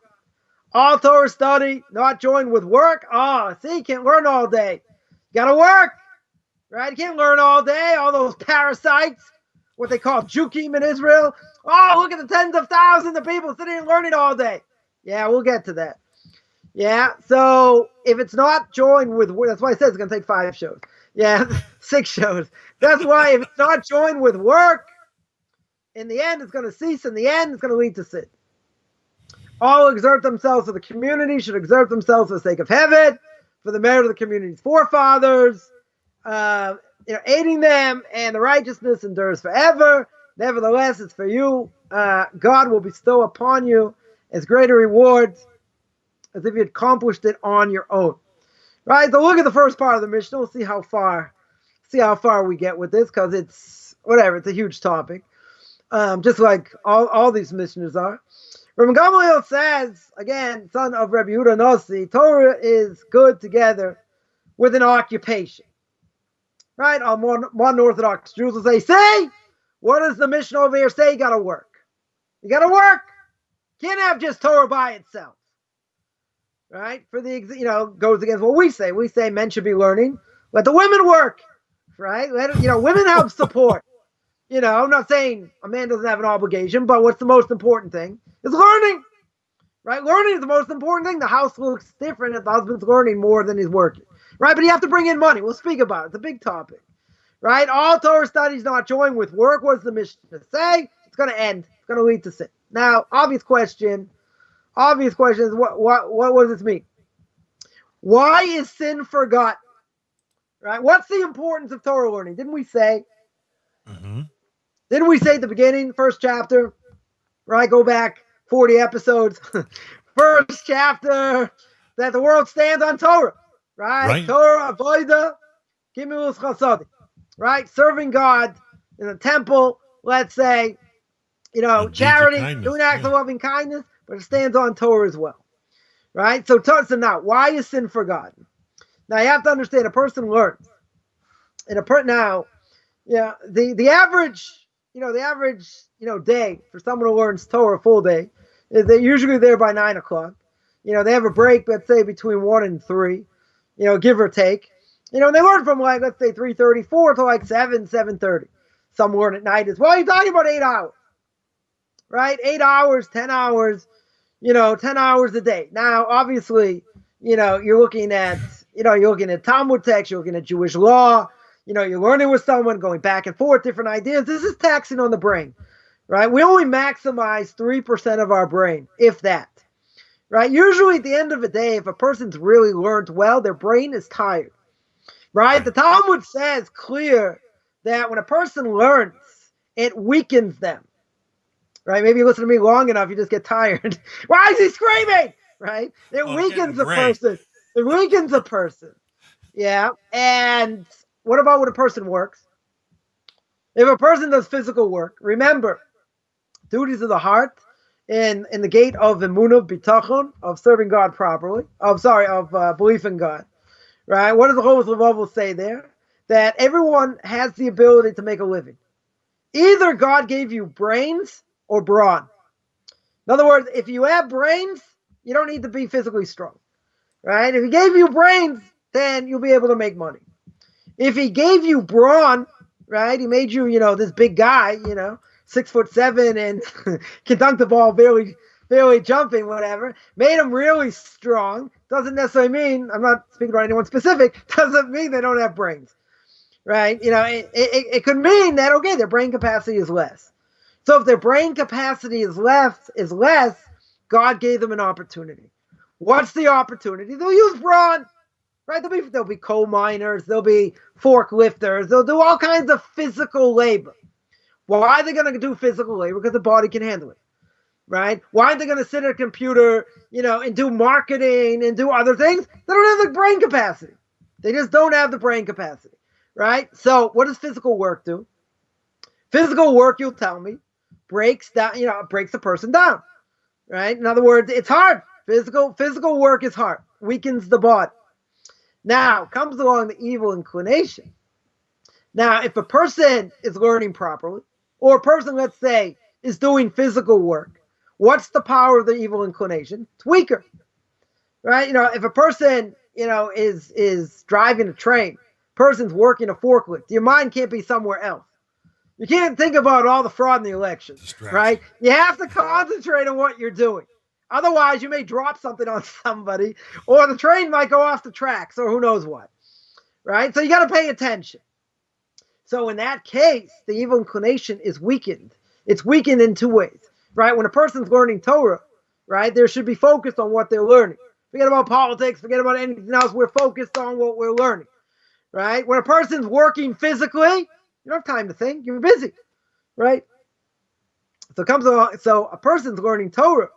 B: All Torah study, not joined with work. You can't learn all day. You got to work, right? You can't learn all day. All those parasites, what they call jukim in Israel. Look at the tens of thousands of people sitting and learning all day. Yeah, we'll get to that. Yeah, so if it's not joined with work, that's why I said it's going to take 5 shows. Yeah, 6 shows. That's why if it's not joined with work, in the end, it's going to cease. In the end, it's going to lead to sin. All exert themselves for the community, should exert themselves for the sake of heaven, for the merit of the community's forefathers, aiding them, and the righteousness endures forever. Nevertheless, it's for you. God will bestow upon you as greater rewards as if you accomplished it on your own. Right? So look at the first part of the Mishnah. We'll see how far we get with this, because it's a huge topic. Just like all these Mishnahs are. Rabbi Gamliel says, again, son of Rabbi Yehuda Nossi, Torah is good together with an occupation. Right? All modern Orthodox Jews will say, see, what does the Mishnah over here say? You got to work. You got to work. Can't have just Torah by itself. Right? Goes against what we say. We say men should be learning. Let the women work. Right? Women help support. I'm not saying a man doesn't have an obligation, but what's the most important thing is learning. Right? Learning is the most important thing. The house looks different if the husband's learning more than he's working. Right? But you have to bring in money. We'll speak about it. It's a big topic. Right? All Torah studies not joined with work. What does the Mishnah say? It's going to end. It's going to lead to sin. Now, obvious question is what does this mean? Why is sin forgotten? Right? What's the importance of Torah learning? Didn't we say?
A: Mm-hmm.
B: Didn't we say at the beginning, first chapter? Right? Go back 40 episodes. First chapter, that the world stands on Torah. Right? Torah, avoida, gimilus chasadi. Right? Serving God in the temple, let's say,
A: And deeds of
B: charity,
A: kindness,
B: doing acts of
A: yeah.
B: loving kindness, but it stands on Torah as well, right? So now, why is sin forgotten? Now you have to understand a person learns. Now, the average, day for someone who learns Torah a full day is they're usually there by 9 o'clock. They have a break, let's say between 1 and 3, give or take. And they learn from like, let's say 3:34 to like 7:30. Some learn at night as well. You're talking about 8 hours, right? 8 hours, 10 hours, 10 hours a day. Now, obviously, you're looking at Talmud text, you're looking at Jewish law, you're learning with someone, going back and forth, different ideas. This is taxing on the brain, right? We only maximize 3% of our brain, if that, right? Usually at the end of the day, if a person's really learned well, their brain is tired, right? The Talmud says clear that when a person learns, it weakens them, right? Maybe you listen to me long enough, you just get tired. Why is he screaming, right? It weakens a person. It weakens a person. Yeah. And what about when a person works? If a person does physical work, remember, duties of the heart in the gate of emunah, bitachon, of serving God properly, of belief in God, right? What does the Chovos HaLevavos say there? That everyone has the ability to make a living. Either God gave you brains or brawn. In other words, if you have brains, you don't need to be physically strong, right? If he gave you brains, then you'll be able to make money. If he gave you brawn, right? He made you, this big guy, 6'7" and can dunk the ball, barely jumping, whatever. Made him really strong. Doesn't necessarily mean, I'm not speaking about anyone specific, doesn't mean they don't have brains, right? It could mean that, okay, their brain capacity is less. So if their brain capacity is less, God gave them an opportunity. What's the opportunity? They'll use brawn, right? There'll be coal miners, there'll be forklifters, they'll do all kinds of physical labor. Why are they going to do physical labor? Because the body can handle it, right? Why aren't they going to sit at a computer, and do marketing and do other things? They don't have the brain capacity. They just don't have the brain capacity, right? So what does physical work do? Physical work, you'll tell me, breaks the person down, right? In other words, it's hard. Physical work is hard, weakens the body. Now comes along the evil inclination. Now, if a person is learning properly, or a person, let's say, is doing physical work, what's the power of the evil inclination? It's weaker, right? If a person, is driving a train, person's working a forklift, your mind can't be somewhere else. You can't think about all the fraud in the election, right? You have to concentrate on what you're doing. Otherwise, you may drop something on somebody, or the train might go off the tracks, or who knows what, right? So you got to pay attention. So in that case, the evil inclination is weakened. It's weakened in two ways, right? When a person's learning Torah, right, there should be focused on what they're learning. Forget about politics, forget about anything else. We're focused on what we're learning, right? When a person's working physically, you don't have time to think. You're busy, right? So a person's learning Torah.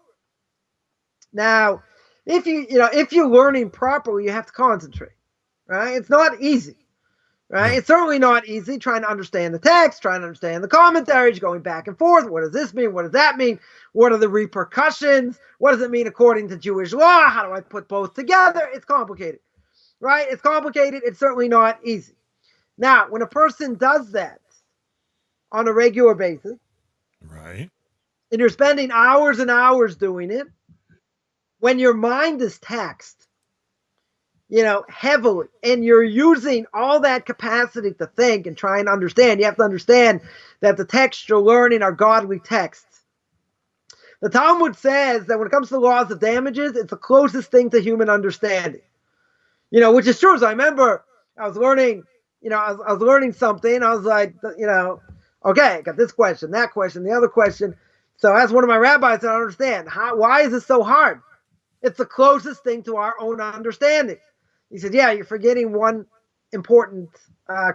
B: Now, if you're learning properly, you have to concentrate, right? It's not easy. Right? It's certainly not easy trying to understand the text, trying to understand the commentaries, going back and forth. What does this mean? What does that mean? What are the repercussions? What does it mean according to Jewish law? How do I put both together? It's complicated, right? It's complicated. It's certainly not easy. Now, when a person does that on a regular basis,
A: right,
B: and you're spending hours and hours doing it, when your mind is taxed, heavily, and you're using all that capacity to think and try and understand, you have to understand that the texts you're learning are godly texts. The Talmud says that when it comes to the laws of damages, it's the closest thing to human understanding, which is true. So I remember I was learning, I was learning something. I was like, okay, I got this question, that question, the other question. So I asked one of my rabbis to understand, why is this so hard? It's the closest thing to our own understanding. He said, yeah, you're forgetting one important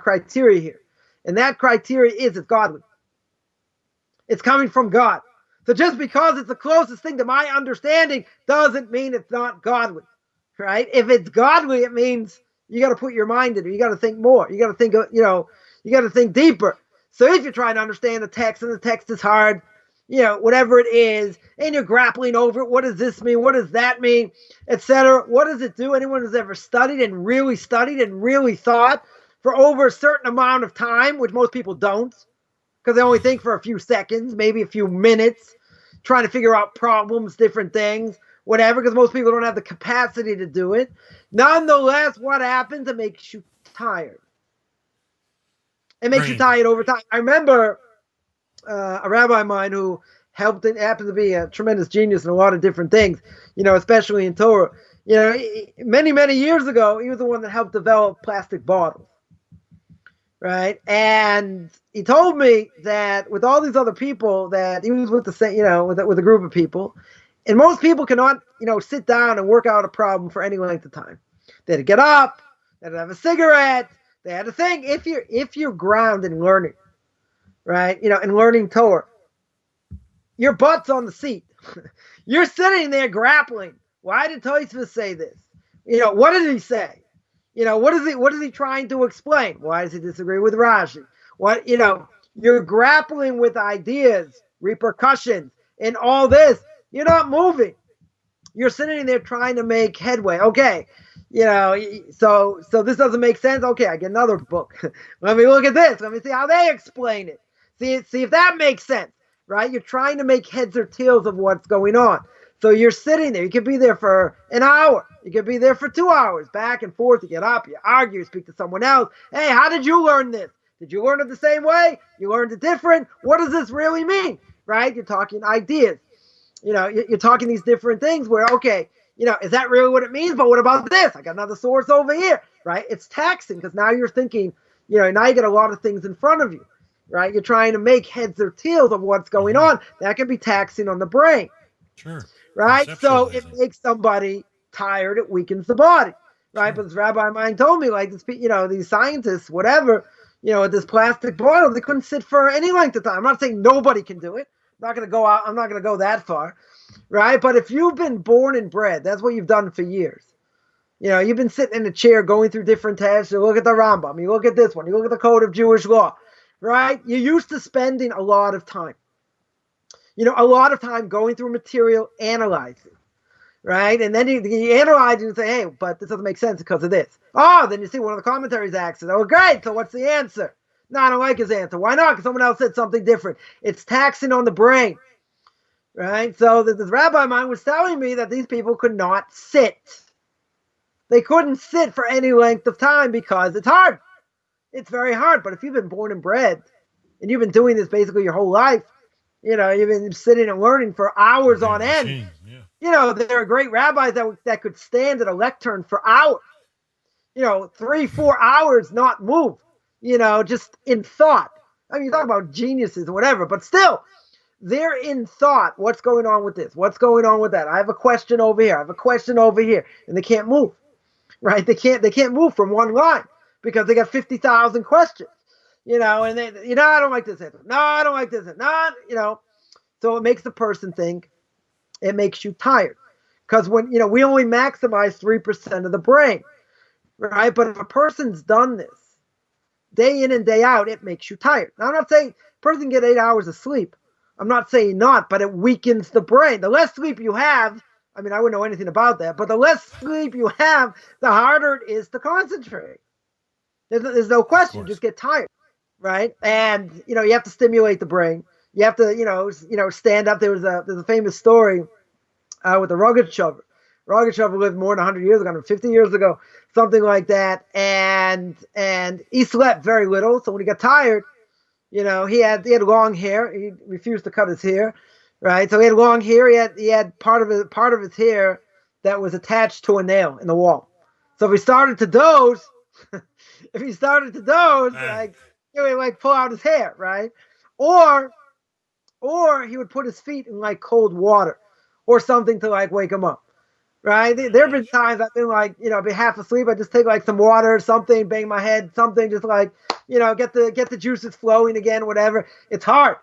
B: criteria here. And that criteria is it's godly. It's coming from God. So just because it's the closest thing to my understanding doesn't mean it's not godly, right? If it's godly, it means you got to put your mind in it. You got to think more. You got to think, you got to think deeper. So if you're trying to understand the text and the text is hard, whatever it is, and you're grappling over it. What does this mean? What does that mean? Etc. What does it do? Anyone who's ever studied and really thought for over a certain amount of time, which most people don't, because they only think for a few seconds, maybe a few minutes, trying to figure out problems, different things, whatever, because most people don't have the capacity to do it. Nonetheless, what happens? It makes you tired. It makes you tired over time. I remember a rabbi of mine who happened to be a tremendous genius in a lot of different things, especially in Torah. Many, many years ago, he was the one that helped develop plastic bottles, right? And he told me that with all these other people that he was with the same, with a group of people, and most people cannot, sit down and work out a problem for any length of time. They had to get up, they had to have a cigarette, they had to think. If you're grounded in learning, right, and learning Torah, your butt's on the seat. You're sitting there grappling. Why did Tosfos say this? What did he say? What is he trying to explain? Why does he disagree with Rashi? You're grappling with ideas, repercussions, and all this. You're not moving. You're sitting there trying to make headway. Okay, so this doesn't make sense. Okay, I get another book. Let me look at this. Let me see how they explain it. See if that makes sense, right? You're trying to make heads or tails of what's going on. So you're sitting there. You could be there for an hour. You could be there for 2 hours, back and forth. You get up, you argue, you speak to someone else. Hey, how did you learn this? Did you learn it the same way? You learned it different? What does this really mean, right? You're talking ideas. You're talking these different things where, okay, is that really what it means? But what about this? I got another source over here, right? It's taxing because now you're thinking, now you get a lot of things in front of you, right? You're trying to make heads or tails of what's going on. That can be taxing on the brain.
A: Sure.
B: Right? So it makes somebody tired. It weakens the body, right? Sure. But this rabbi of mine told me, like, these scientists, whatever, with this plastic bottle, they couldn't sit for any length of time. I'm not saying nobody can do it. I'm not going to go that far, right? But if you've been born and bred, that's what you've done for years. You've been sitting in a chair going through different tests. You look at the Rambam, you look at this one, you look at the Code of Jewish Law, right? You're used to spending a lot of time. A lot of time going through material, analyzing, right? And then you analyze and say, hey, but this doesn't make sense because of this. Oh, then you see one of the commentaries asks, oh, great, so what's the answer? No, I don't like his answer. Why not? Because someone else said something different. It's taxing on the brain, right? So this rabbi of mine was telling me that these people could not sit. They couldn't sit for any length of time because it's hard. It's very hard. But if you've been born and bred and you've been doing this basically your whole life, you've been sitting and learning for hours on end. Yeah. There are great rabbis that could stand at a lectern for hours. 3-4 hours not move. Just in thought. I mean, you talk about geniuses or whatever, but still, they're in thought. What's going on with this? What's going on with that? I have a question over here. I have a question over here, and they can't move. Right? They can't move from one line because they got 50,000 questions. And they, I don't like this answer. No, I don't like this answer. No, so it makes the person think. It makes you tired because when, we only maximize 3% of the brain, right? But if a person's done this day in and day out, it makes you tired. Now, I'm not saying a person can get 8 hours of sleep. I'm not saying not, but it weakens the brain. The less sleep you have, I mean, I wouldn't know anything about that, but the less sleep you have, the harder it is to concentrate. There's no question. You just get tired. Right. And, you have to stimulate the brain. You have to, stand up. There's a famous story with the Rogatchover. Rogatchover lived more than 100 years ago, 50 years ago, something like that. And he slept very little. So when he got tired, he had long hair. He refused to cut his hair. Right. So he had long hair. He had part of his hair that was attached to a nail in the wall. So if he started to doze, like, he would like pull out his hair, right? Or he would put his feet in like cold water or something to like wake him up, right? There have been times I've been like, be half asleep. I just take like some water or something, bang my head, something, just like, get the juices flowing again, whatever. It's hard,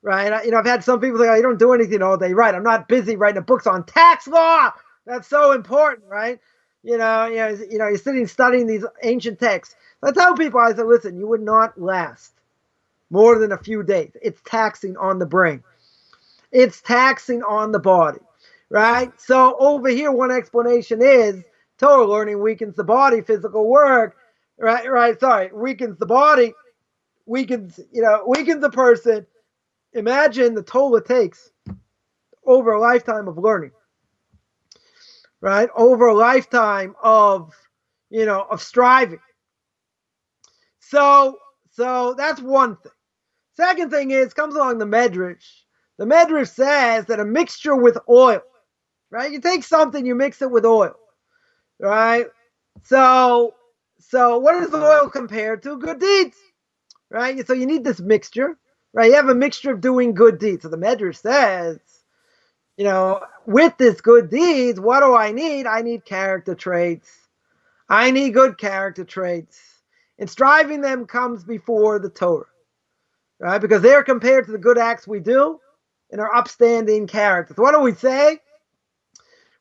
B: right? I've had some people say, oh, you don't do anything all day, right? I'm not busy writing books on tax law. That's so important, right? You're sitting studying these ancient texts. I tell people, I said, listen, you would not last more than a few days. It's taxing on the brain. It's taxing on the body, right? So over here, one explanation is Torah learning weakens the body, physical work, weakens the body, weakens the person. Imagine the toll it takes over a lifetime of learning, right? Over a lifetime of striving. So that's one thing. Second thing is, comes along the Medrash. The Medrash says that a mixture with oil, right? You take something, you mix it with oil, right? So what is oil compared to? Good deeds, right? So you need this mixture, right? You have a mixture of doing good deeds. So the Medrash says, with this good deeds, what do I need? I need character traits. I need good character traits. And striving them comes before the Torah, right? Because they're compared to the good acts we do and our upstanding characters. What do we say?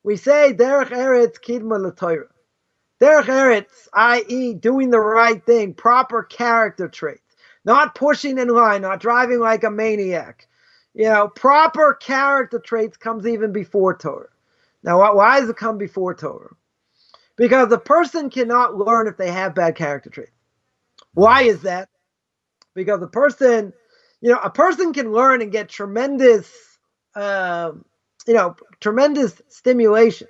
B: We say, Derech Eretz Kidma L'Torah. Derech Eretz, i.e. doing the right thing, proper character traits. Not pushing in line, not driving like a maniac. Proper character traits comes even before Torah. Now, why does it come before Torah? Because a person cannot learn if they have bad character traits. Why is that? Because a person can learn and get tremendous stimulation,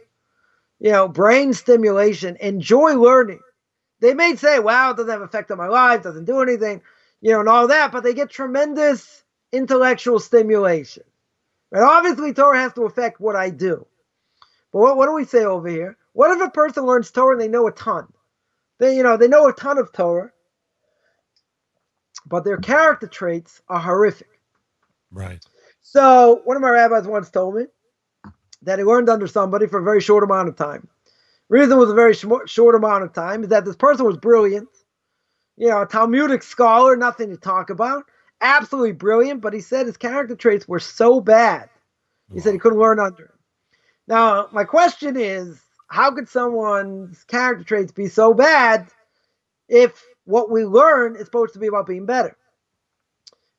B: brain stimulation, enjoy learning. They may say, wow, it doesn't have an effect on my life, doesn't do anything, and all that, but they get tremendous intellectual stimulation. Right? Obviously, Torah has to affect what I do. But what do we say over here? What if a person learns Torah and they know a ton? They know a ton of Torah, but their character traits are horrific.
A: Right.
B: So one of my rabbis once told me that he learned under somebody for a very short amount of time. The reason it was a very short amount of time is that this person was brilliant, a Talmudic scholar, nothing to talk about, absolutely brilliant, but he said his character traits were so bad. He said he couldn't learn under him. Now, my question is, how could someone's character traits be so bad if what we learn is supposed to be about being better?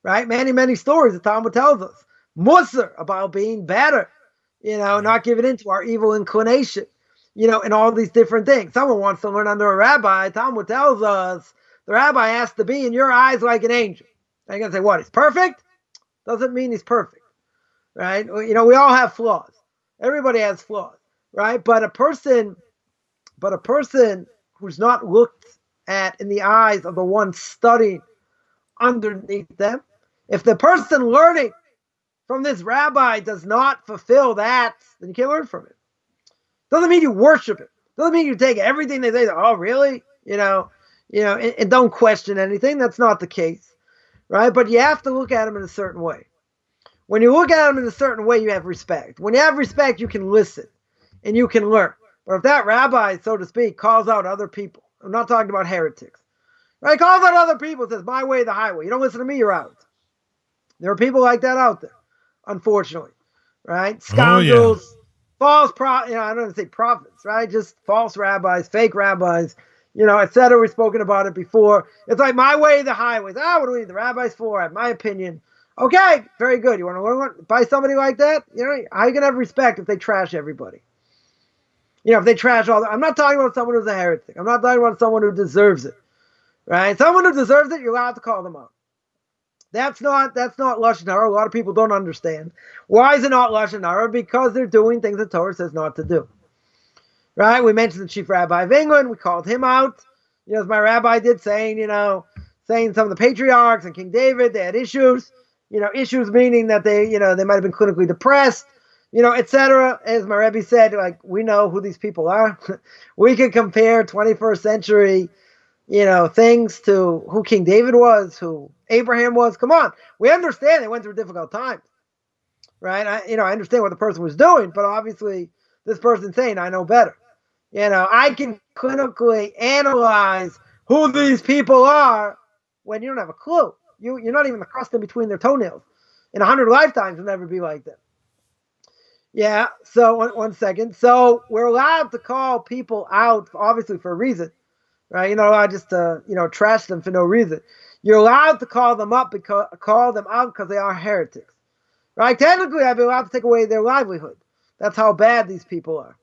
B: Right? Many, many stories the Talmud tells us. Musar, about being better, not giving in to our evil inclination, and all these different things. Someone wants to learn under a rabbi. Talmud tells us the rabbi has to be in your eyes like an angel. Are you going to say, what, he's perfect? Doesn't mean he's perfect, right? We all have flaws. Everybody has flaws, right? But a person who's not looked at in the eyes of the one studying underneath them, if the person learning from this rabbi does not fulfill that, then you can't learn from it. Doesn't mean you worship it. Doesn't mean you take everything they say, oh, really? And don't question anything. That's not the case, right? But you have to look at them in a certain way. When you look at them in a certain way, you have respect. When you have respect, you can listen and you can learn. But if that rabbi, so to speak, calls out other people, I'm not talking about heretics, right? Calls out other people, says, my way, the highway. You don't listen to me, you're out. There are people like that out there, unfortunately, right? Scoundrels, false I don't want to say prophets, right? Just false rabbis, fake rabbis, etc. We've spoken about it before. It's like my way, the highways. What do we need the rabbis for? I have my opinion. Okay, very good. You want to learn by somebody like that? How are you going to have respect if they trash everybody? If they trash I'm not talking about someone who's a heretic. I'm not talking about someone who deserves it, right? Someone who deserves it, you're allowed to call them out. That's not Lashon Hara. A lot of people don't understand. Why is it not Lashon Hara? Because they're doing things that Torah says not to do. Right? We mentioned the chief rabbi of England. We called him out. As my rabbi did, saying some of the patriarchs and King David, they had issues. Issues meaning that they might have been clinically depressed, etc. As my Rabbi said, we know who these people are. We could compare 21st century, things to who King David was, who Abraham was. Come on. We understand they went through difficult times, right? I understand what the person was doing, but obviously this person's saying, I know better. I can clinically analyze who these people are when you don't have a clue. You're not even the crust in between their toenails. In 100 lifetimes, you'll never be like that. Yeah, so one second. So we're allowed to call people out, obviously, for a reason, right? You're not allowed just to, trash them for no reason. You're allowed to call them out because they are heretics, right? Technically, I'd be allowed to take away their livelihood. That's how bad these people are.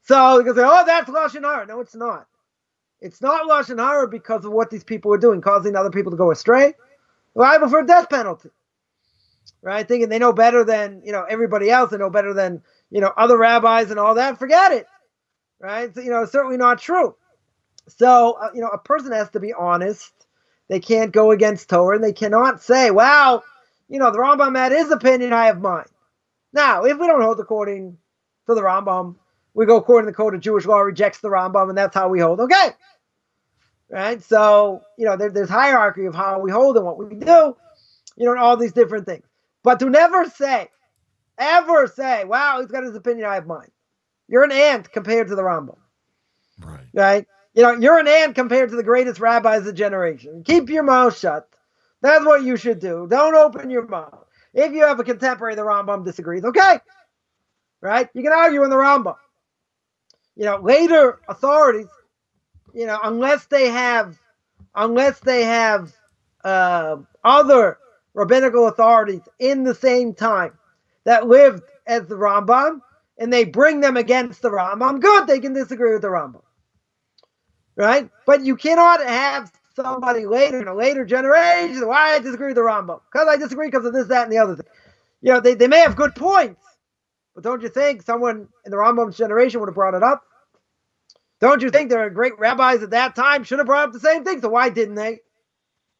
B: So you can say, oh, that's Lashon Hara. No, it's not. It's not Lashon Hara because of what these people are doing, causing other people to go astray. Liable for a death penalty, right? Thinking they know better than, everybody else. They know better than, other rabbis and all that. Forget it, right? So, it's certainly not true. So, a person has to be honest. They can't go against Torah, and they cannot say, well, the Rambam had his opinion, I have mine. Now, if we don't hold according to the Rambam, we go according to the code of Jewish law, rejects the Rambam, and that's how we hold. Okay. Right? So, there's hierarchy of how we hold and what we do, and all these different things. But to never ever say, wow, he's got his opinion, I have mine. You're an ant compared to the Rambam. Right? You're an ant compared to the greatest rabbis of the generation. Keep your mouth shut. That's what you should do. Don't open your mouth. If you have a contemporary, the Rambam disagrees, okay. Right? You can argue in the Rambam. Later authorities, unless they have other rabbinical authorities in the same time that lived as the Rambam, and they bring them against the Rambam, good, they can disagree with the Rambam. Right? But you cannot have somebody later in a later generation, why I disagree with the Rambam? Because I disagree because of this, that, and the other thing. They may have good points, but don't you think someone in the Rambam's generation would have brought it up? Don't you think there are great rabbis at that time should have brought up the same thing? So why didn't they?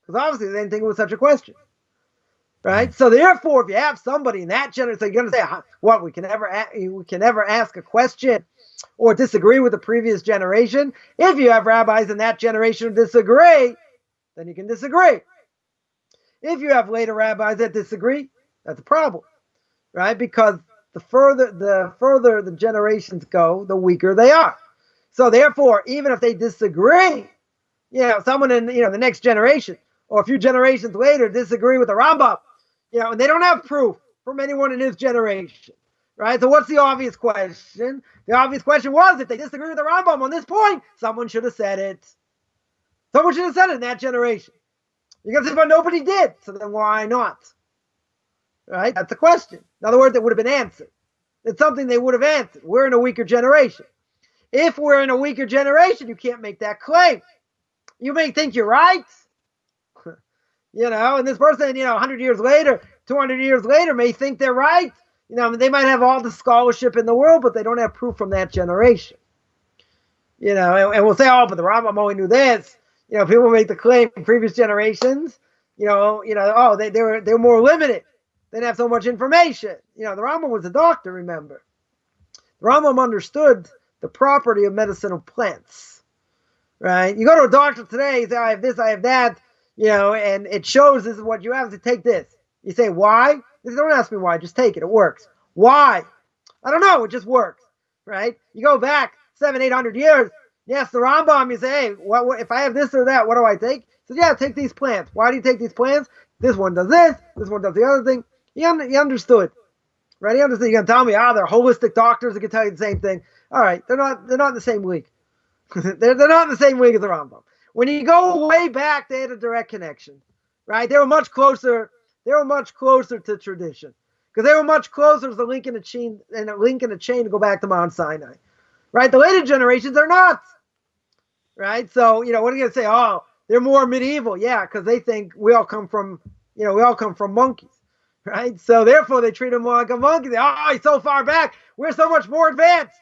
B: Because obviously they didn't think it was such a question. Right? So therefore, if you have somebody in that generation, so you're going to say, what, we can never ask a question or disagree with the previous generation? If you have rabbis in that generation who disagree, then you can disagree. If you have later rabbis that disagree, that's a problem. Right? Because the further the generations go, the weaker they are. So therefore, even if they disagree, someone in the next generation or a few generations later disagree with the Rambam, and they don't have proof from anyone in his generation, right? So what's the obvious question? The obvious question was, if they disagree with the Rambam on this point, someone should have said it. Someone should have said it in that generation. You're going to say, but nobody did, so then why not? Right? That's the question. In other words, it would have been answered. It's something they would have answered. We're in a weaker generation. If we're in a weaker generation, you can't make that claim. You may think you're right, and this person, 100 years later, 200 years later may think they're right. They might have all the scholarship in the world, but they don't have proof from that generation. And we'll say, oh, but the Rambam only knew this. People make the claim in previous generations, they were more limited. They didn't have so much information. The Rambam was a doctor, remember. The Rambam understood the property of medicinal plants, right? You go to a doctor today, you say, I have this, I have that, and it shows this is what you have to take this. You say, why? They say, don't ask me why, just take it, it works. Why? I don't know, it just works, right? You go back 700-800 years, yes, the Rambam, you say, hey, what if I have this or that, what do I take? He says, yeah, take these plants. Why do you take these plants? This one does this one does the other thing. He understood, right? He understood. You're going to tell me, they're holistic doctors that can tell you the same thing. All right, they're not in the same league. they're not in the same league as the Rambam. When you go way back, they had a direct connection, right? They were much closer to tradition because they were much closer to the link in a chain to go back to Mount Sinai, right? The later generations are not, right? So what are you going to say? Oh, they're more medieval, yeah, because they think we all come from monkeys. Right? So therefore they treat him more like a monkey. He's so far back. We're so much more advanced.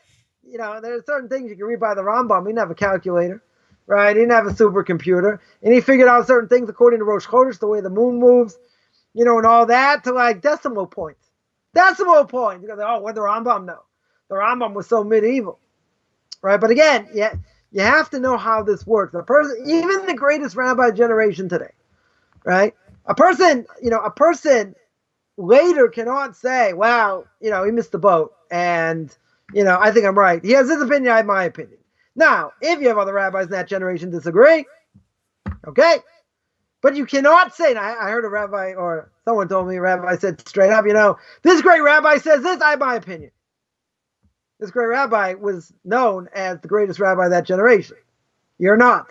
B: There's certain things you can read by the Rambam. He didn't have a calculator, right? He didn't have a supercomputer. And he figured out certain things according to Rosh Chodesh, the way the moon moves, and all that, to like decimal points. Decimal points. You go, what did the Rambam know? The Rambam was so medieval, right? But again, you have to know how this works. Even the greatest rabbi generation today, right? A person later cannot say, well, he missed the boat and, I think I'm right. He has his opinion, I have my opinion. Now, if you have other rabbis in that generation disagree, okay. But you cannot say, and I heard a rabbi, or someone told me a rabbi said straight up, this great rabbi says this, I have my opinion. This great rabbi was known as the greatest rabbi of that generation. You're not.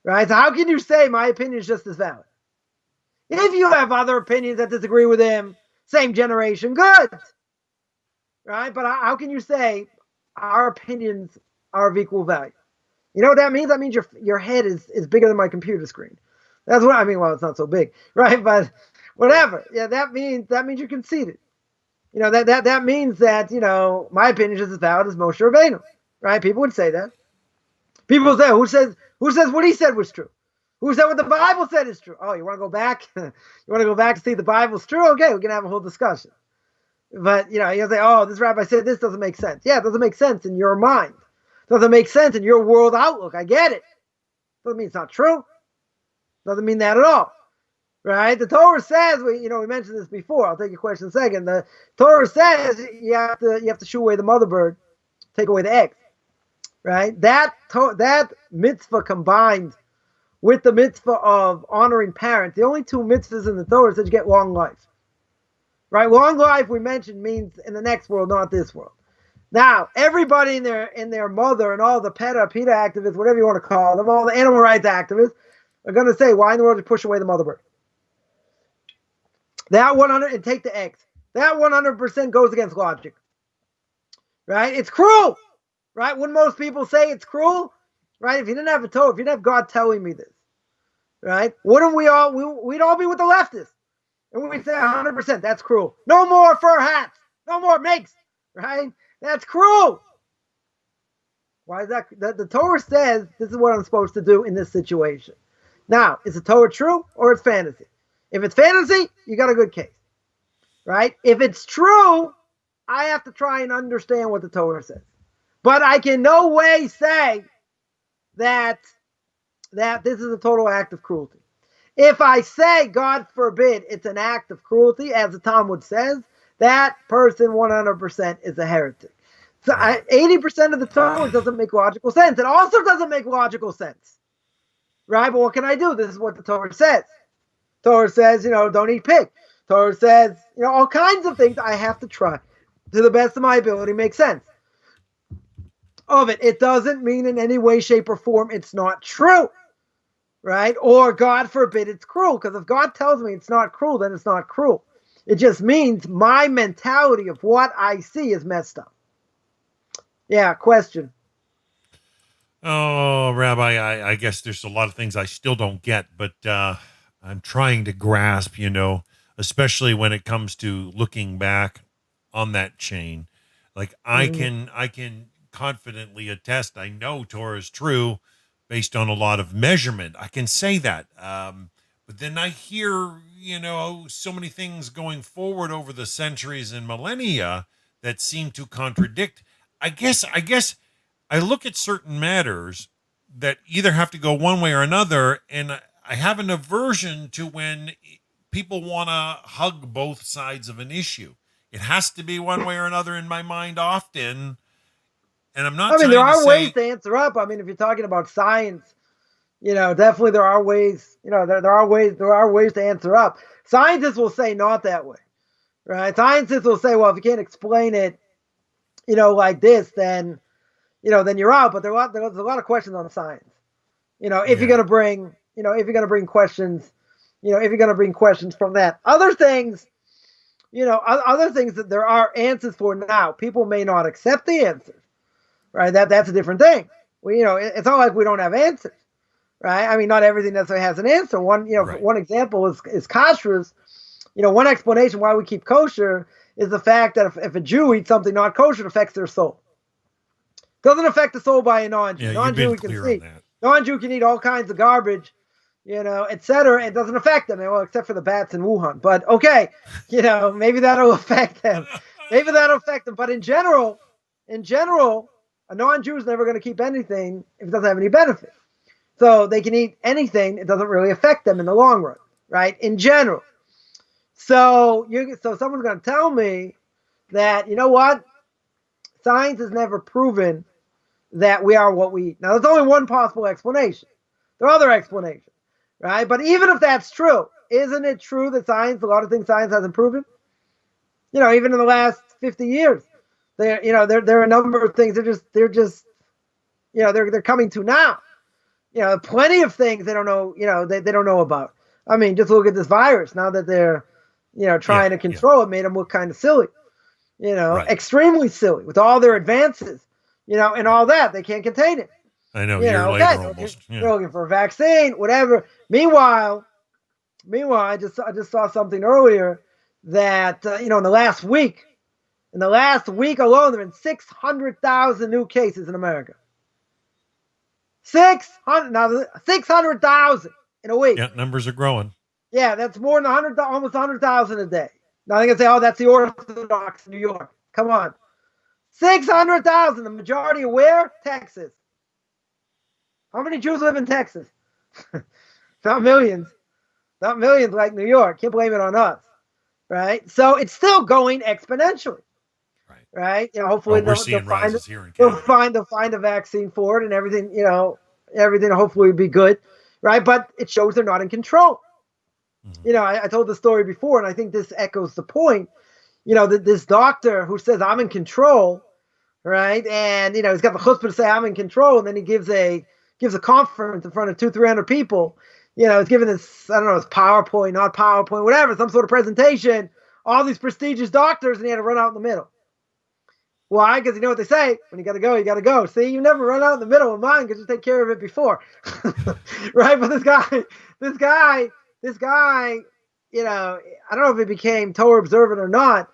B: Right? So how can you say my opinion is just as valid? If you have other opinions that disagree with him, same generation, good, right? But how can you say our opinions are of equal value? You know what that means? That means your head is bigger than my computer screen. That's what I mean. Well, it's not so big, right? But whatever. Yeah, that means you're conceited. You know, that means that, you know, my opinion is as valid as Moshe Rabbeinu, right? People would say that. People say, who says what he said was true? Who said what the Bible said is true? Oh, you want to go back? You want to go back and see the Bible's true? Okay, we can have a whole discussion. But, you know, you'll say, oh, this rabbi said this doesn't make sense. Yeah, it doesn't make sense in your mind. It doesn't make sense in your world outlook. I get it. Doesn't mean it's not true. Doesn't mean that at all. Right? The Torah says, we mentioned this before. I'll take your question in a second. The Torah says you have to shoo away the mother bird, take away the eggs. Right? That mitzvah combined with the mitzvah of honoring parents, the only two mitzvahs in the Torah says you get long life. Right? Long life, we mentioned, means in the next world, not this world. Now, everybody in their mother and all the PETA activists, whatever you want to call them, all the animal rights activists, are going to say, why in the world did you push away the mother bird? That 100 and take the eggs. That 100% goes against logic. Right? It's cruel. Right? Wouldn't most people say it's cruel? Right? If you didn't have a Torah, if you didn't have God telling me this, right? Wouldn't we'd all be with the leftists. And we'd say 100%, that's cruel. No more fur hats. No more makes. Right? That's cruel. Why is that? The Torah says this is what I'm supposed to do in this situation. Now, is the Torah true or it's fantasy? If it's fantasy, you got a good case. Right? If it's true, I have to try and understand what the Torah says. But I can no way say that this is a total act of cruelty. If I say, God forbid, it's an act of cruelty, as the Talmud says, that person 100% is a heretic. So 80% of the Torah doesn't make logical sense. It also doesn't make logical sense. Right? But what can I do? This is what the Torah says. Torah says, don't eat pig. Torah says, all kinds of things I have to try to the best of my ability make sense of it. It doesn't mean in any way, shape, or form it's not true. Right? Or God forbid it's cruel. Because if God tells me it's not cruel, then it's not cruel. It just means my mentality of what I see is messed up. Yeah, question.
A: Oh, Rabbi, I guess there's a lot of things I still don't get, but I'm trying to grasp, especially when it comes to looking back on that chain. Like I can confidently attest, I know Torah is true based on a lot of measurement. I can say that. But then I hear, so many things going forward over the centuries and millennia that seem to contradict. I guess I look at certain matters that either have to go one way or another, and I have an aversion to when people want to hug both sides of an issue. It has to be one way or another in my mind often, and I'm not.
B: There are ways to answer up. If you're talking about science, definitely there are ways. There are ways to answer up. Scientists will say not that way, right? Scientists will say, well, if you can't explain it, like this, then you're out. But there's a lot of questions on science. If you're gonna bring, if you're gonna bring questions, if you're gonna bring questions from that. Other things, other things that there are answers for now, people may not accept the answers, right? That's a different thing. It's not like we don't have answers, right? Not everything necessarily has an answer. One example is kashrus. One explanation why we keep kosher is the fact that if a Jew eats something not kosher, it affects their soul. Doesn't affect the soul by a non-Jew.
A: Yeah,
B: non-Jew we can see. Non-Jew can eat all kinds of garbage, etc. It doesn't affect them, except for the bats in Wuhan. But okay, maybe that'll affect them. But in general, a non-Jew is never going to keep anything if it doesn't have any benefit. So they can eat anything; it doesn't really affect them in the long run, right? In general. So someone's going to tell me that science has never proven that we are what we eat. Now, there's only one possible explanation. There are other explanations, right? But even if that's true, isn't it true that a lot of things science hasn't proven? Even in the last 50 years, there are a number of things they're coming to now. Plenty of things they don't know. They don't know about. Just look at this virus now that they're trying to control it made them look kind of silly, extremely silly with all their advances, and all that. They can't contain it.
A: I know, a year later almost.
B: They're looking for a vaccine, whatever. Meanwhile, I just saw something earlier that, in the last week alone, there have been 600,000 new cases in America. 600,000 in a week.
A: Yeah, numbers are growing.
B: Yeah, that's more than almost 100,000 a day. Now they can say, oh, that's the Orthodox New York. Come on. 600,000. The majority of where? Texas. How many Jews live in Texas? Not millions. Not millions like New York. Can't blame it on us. Right? So it's still going exponentially. Right? Hopefully
A: we're seeing rises here in Canada.
B: They'll find a vaccine for it, and everything, everything hopefully will be good. Right? But it shows they're not in control. Mm-hmm. I told the story before, and I think this echoes the point. This doctor who says I'm in control, right? And he's got the chutzpah to say I'm in control, and then he gives a conference in front of 200-300 people. He's giving this, I don't know, it's PowerPoint, not PowerPoint, whatever, some sort of presentation. All these prestigious doctors, and he had to run out in the middle. Why? Because you know what they say: when you got to go, you got to go. See, you never run out in the middle of mine because you take care of it before, right? But this guy, I don't know if he became Torah observant or not,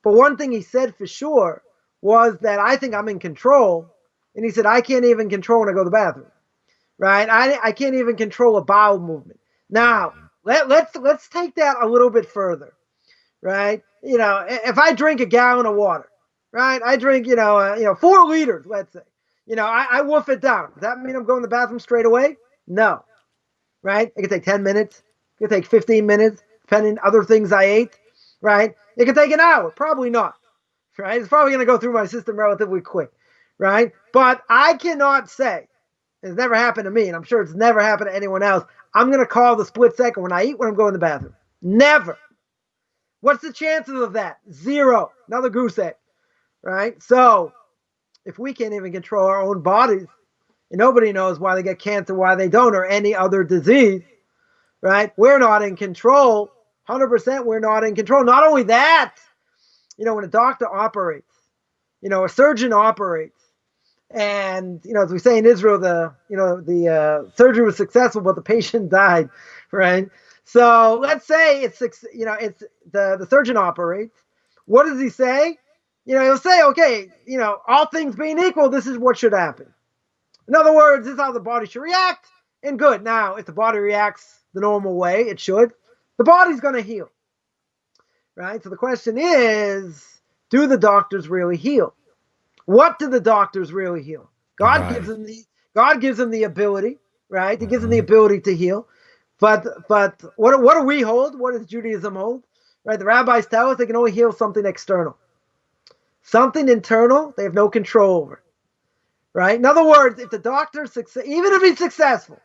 B: but one thing he said for sure was that I think I'm in control, and he said I can't even control when I go to the bathroom, right? I can't even control a bowel movement. Now let's take that a little bit further, right? If I drink a gallon of water. Right, I drink, 4 liters. Let's say, I wolf it down. Does that mean I'm going to the bathroom straight away? No, right? It could take 10 minutes. It could take 15 minutes, depending on other things I ate. Right? It could take an hour. Probably not. Right? It's probably going to go through my system relatively quick. Right? But I cannot say, it's never happened to me, and I'm sure it's never happened to anyone else. I'm going to call the split second when I eat when I'm going to the bathroom. Never. What's the chances of that? 0. Another goose egg. Right? So if we can't even control our own bodies, and nobody knows why they get cancer, why they don't, or any other disease, right? We're not in control. 100% we're not in control. Not only that, when a doctor operates, a surgeon operates, and, as we say in Israel, the surgery was successful, but the patient died, right? So let's say it's the surgeon operates. What does he say? He'll say, okay, all things being equal, this is what should happen. In other words, this is how the body should react, and good. Now, if the body reacts the normal way, it should, the body's going to heal. Right? So the question is, do the doctors really heal? What do the doctors really heal? God gives them the ability, right? He gives them the ability to heal. But what do we hold? What does Judaism hold? Right? The rabbis tell us they can only heal something external. Something internal, they have no control over. Right? In other words, if the doctor, even if he's successful,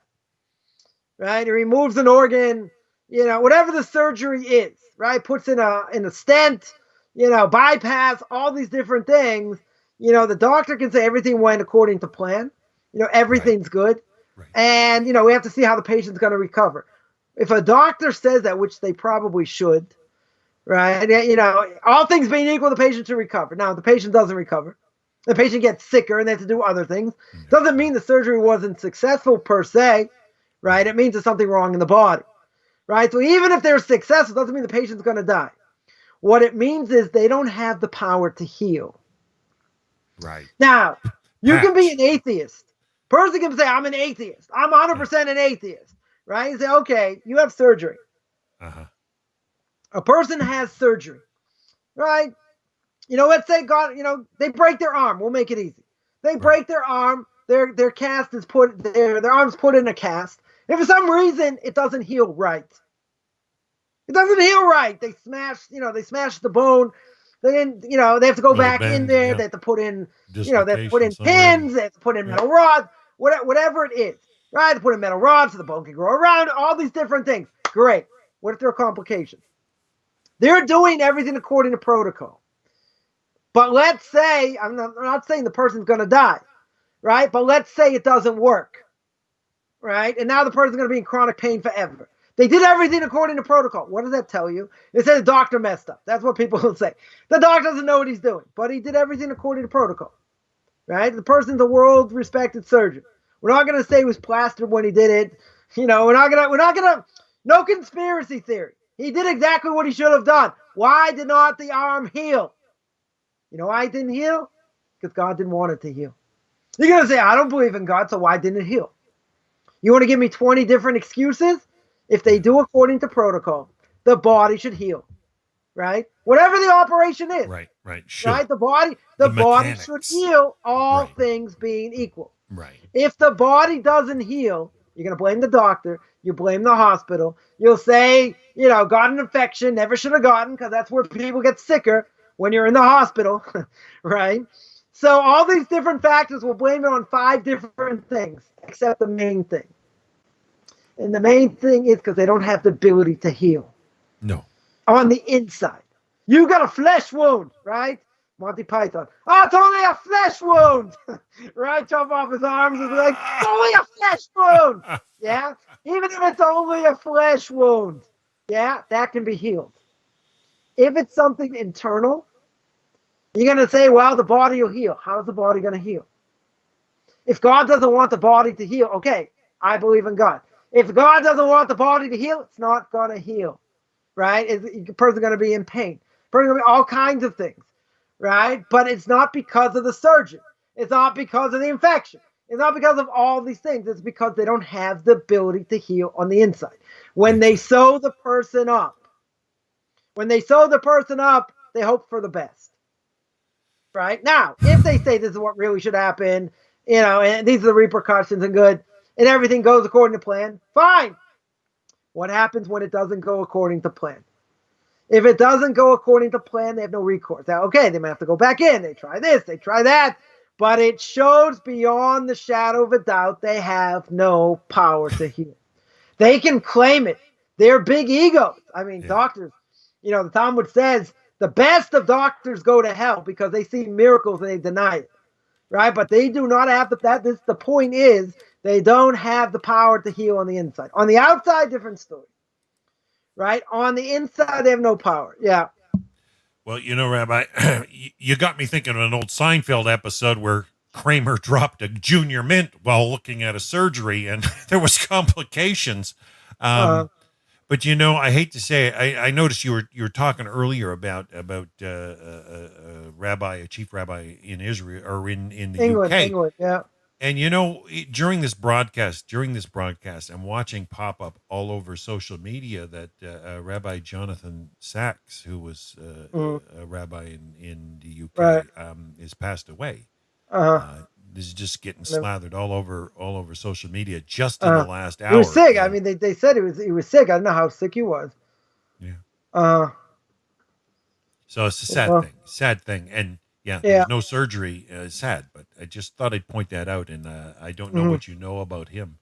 B: right, he removes an organ, whatever the surgery is, right, puts in a stent, bypass, all these different things, the doctor can say everything went according to plan, everything's good, and, we have to see how the patient's going to recover. If a doctor says that, which they probably should, right? All things being equal, the patient should recover. Now, if the patient doesn't recover, the patient gets sicker and they have to do other things. Doesn't mean the surgery wasn't successful per se, right? It means there's something wrong in the body, right? So even if they're successful, doesn't mean the patient's going to die. What it means is they don't have the power to heal.
A: Right.
B: Now, you can be an atheist. Person can say, I'm an atheist. I'm 100% an atheist, right? You say, okay, you have surgery.
A: Uh-huh.
B: A person has surgery, right? Let's say they break their arm. We'll make it easy. They break their arm. Their cast is their arm's put in a cast. If for some reason it doesn't heal right, They smash the bone. They have to go back in there. Yeah. They have to put in, they have to put in pins. They have to put in metal rods, whatever it is, right? To put in metal rods so the bone can grow around. All these different things. Great. What if there are complications? They're doing everything according to protocol. But let's say, I'm not saying the person's going to die, right? But let's say it doesn't work, right? And now the person's going to be in chronic pain forever. They did everything according to protocol. What does that tell you? It says the doctor messed up. That's what people will say. The doctor doesn't know what he's doing, but he did everything according to protocol, right? The person's a world-respected surgeon. We're not going to say he was plastered when he did it. We're not going to, no conspiracy theory. He did exactly what he should have done. Why did not the arm heal? You know why it didn't heal? Because God didn't want it to heal. You're going to say, I don't believe in God, so why didn't it heal? You want to give me 20 different excuses? If they do according to protocol, the body should heal, right? Whatever the operation is.
A: Right. Sure.
B: Right? The body should heal, all things being equal.
A: Right.
B: If the body doesn't heal, you're going to blame the doctor. You blame the hospital. You'll say, got an infection, never should have gotten, because that's where people get sicker when you're in the hospital, right? So all these different factors, we'll blame it on 5 different things, except the main thing. And the main thing is because they don't have the ability to heal.
A: No.
B: On the inside. You got a flesh wound, right? Monty Python. Oh, it's only a flesh wound. Right? Chop off his arms and be like, it's only a flesh wound. Yeah? Even if it's only a flesh wound. Yeah? That can be healed. If it's something internal, you're going to say, well, the body will heal. How's the body going to heal? If God doesn't want the body to heal, okay, I believe in God. If God doesn't want the body to heal, it's not going to heal, right? The person's going to be in pain. The person's going to be all kinds of things, right? But it's not because of the surgeon. It's not because of the infection. It's not because of all these things. It's because they don't have the ability to heal on the inside. When they sew the person up, they hope for the best, right? Now, if they say this is what really should happen, and these are the repercussions and good, and everything goes according to plan, fine. What happens when it doesn't go according to plan? If it doesn't go according to plan, they have no recourse. Now, okay, they might have to go back in. They try this, they try that. But it shows beyond the shadow of a doubt they have no power to heal. They can claim it. They're big egos. I mean, doctors, the Talmud says the best of doctors go to hell because they see miracles and they deny it. Right? But they do not have the point is, they don't have the power to heal on the inside. On the outside, different story. Right? On the inside, they have no power. Yeah.
A: Well, Rabbi, you got me thinking of an old Seinfeld episode where Kramer dropped a junior mint while looking at a surgery, and there was complications. But I hate to say it, I noticed you were talking earlier about a chief rabbi in Israel or in the
B: England,
A: UK.
B: England, yeah.
A: And during this broadcast, I'm watching pop up all over social media that Rabbi Jonathan Sachs, who was a rabbi in the UK,
B: right,
A: has passed away. This is just getting slathered all over social media just in the last hour.
B: He was sick. I mean, they said he was sick. I don't know how sick he was.
A: Yeah. So it's a sad thing, and. Yeah, there's no surgery. Sad, but I just thought I'd point that out, and I don't know what you know about him.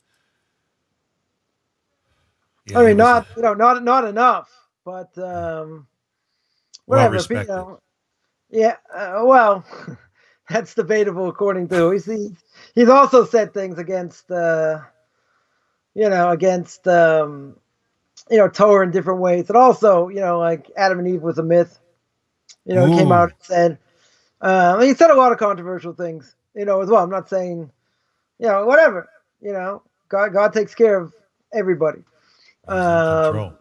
A: Yeah,
B: I mean, not enough, but whatever. Well, that's debatable according to he's also said things against Torah in different ways, and also like Adam and Eve was a myth. He came out and said. He said a lot of controversial things, as well. I'm not saying, whatever, God takes care of everybody. But,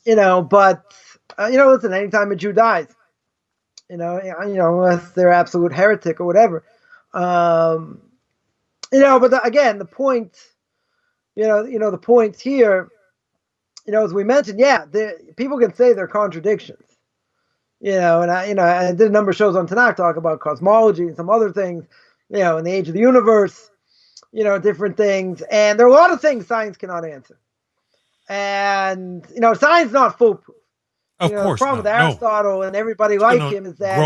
B: listen, anytime a Jew dies, unless they're absolute heretic or whatever, but again, the point, the point here, as we mentioned, people can say they're contradictions. And I did a number of shows on Tanakh talk about cosmology and some other things, in the age of the universe, different things. And there are a lot of things science cannot answer. And, science is not foolproof.
A: Of course
B: the problem with Aristotle and everybody like him is that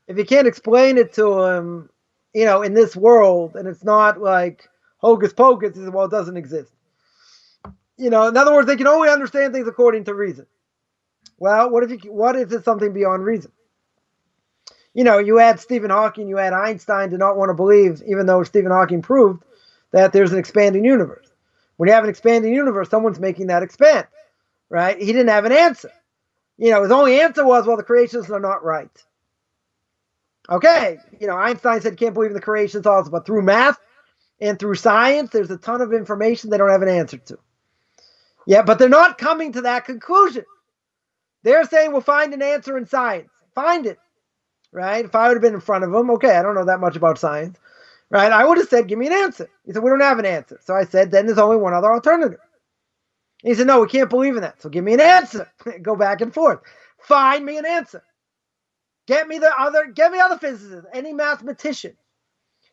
B: if you can't explain it to him, in this world, and it's not like hocus pocus, it doesn't exist. In other words, they can only understand things according to reason. Well, what if it's something beyond reason? You had Stephen Hawking, you had Einstein did not want to believe, even though Stephen Hawking proved that there's an expanding universe. When you have an expanding universe, someone's making that expand, right? He didn't have an answer. His only answer was, well, the creationists are not right. Okay, Einstein said can't believe in the creationists also, but through math and through science, there's a ton of information they don't have an answer to. Yeah, but they're not coming to that conclusion. They're saying we'll find an answer in science. Find it, right? If I would have been in front of them, okay, I don't know that much about science, right? I would have said, give me an answer. He said, we don't have an answer. So I said, then there's only one other alternative. He said, no, we can't believe in that. So give me an answer. Go back and forth. Find me an answer. Get me other physicists, any mathematician.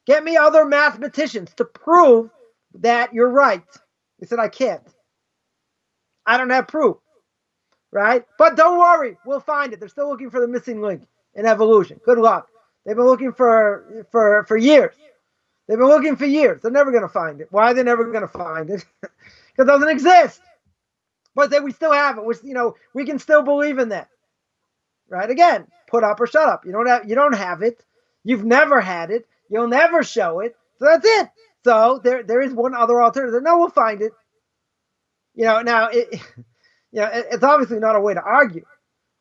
B: Get me other mathematicians to prove that you're right. He said, I can't. I don't have proof, right? But don't worry, we'll find it. They're still looking for the missing link in evolution. Good luck. They've been looking for years. They've been looking for years. They're never going to find it. Why are they never going to find it? Because it doesn't exist. But then we still have it. We can still believe in that. Right? Again, put up or shut up. You don't have it. You've never had it. You'll never show it. So that's it. So there is one other alternative. No, we'll find it. Now it's obviously not a way to argue,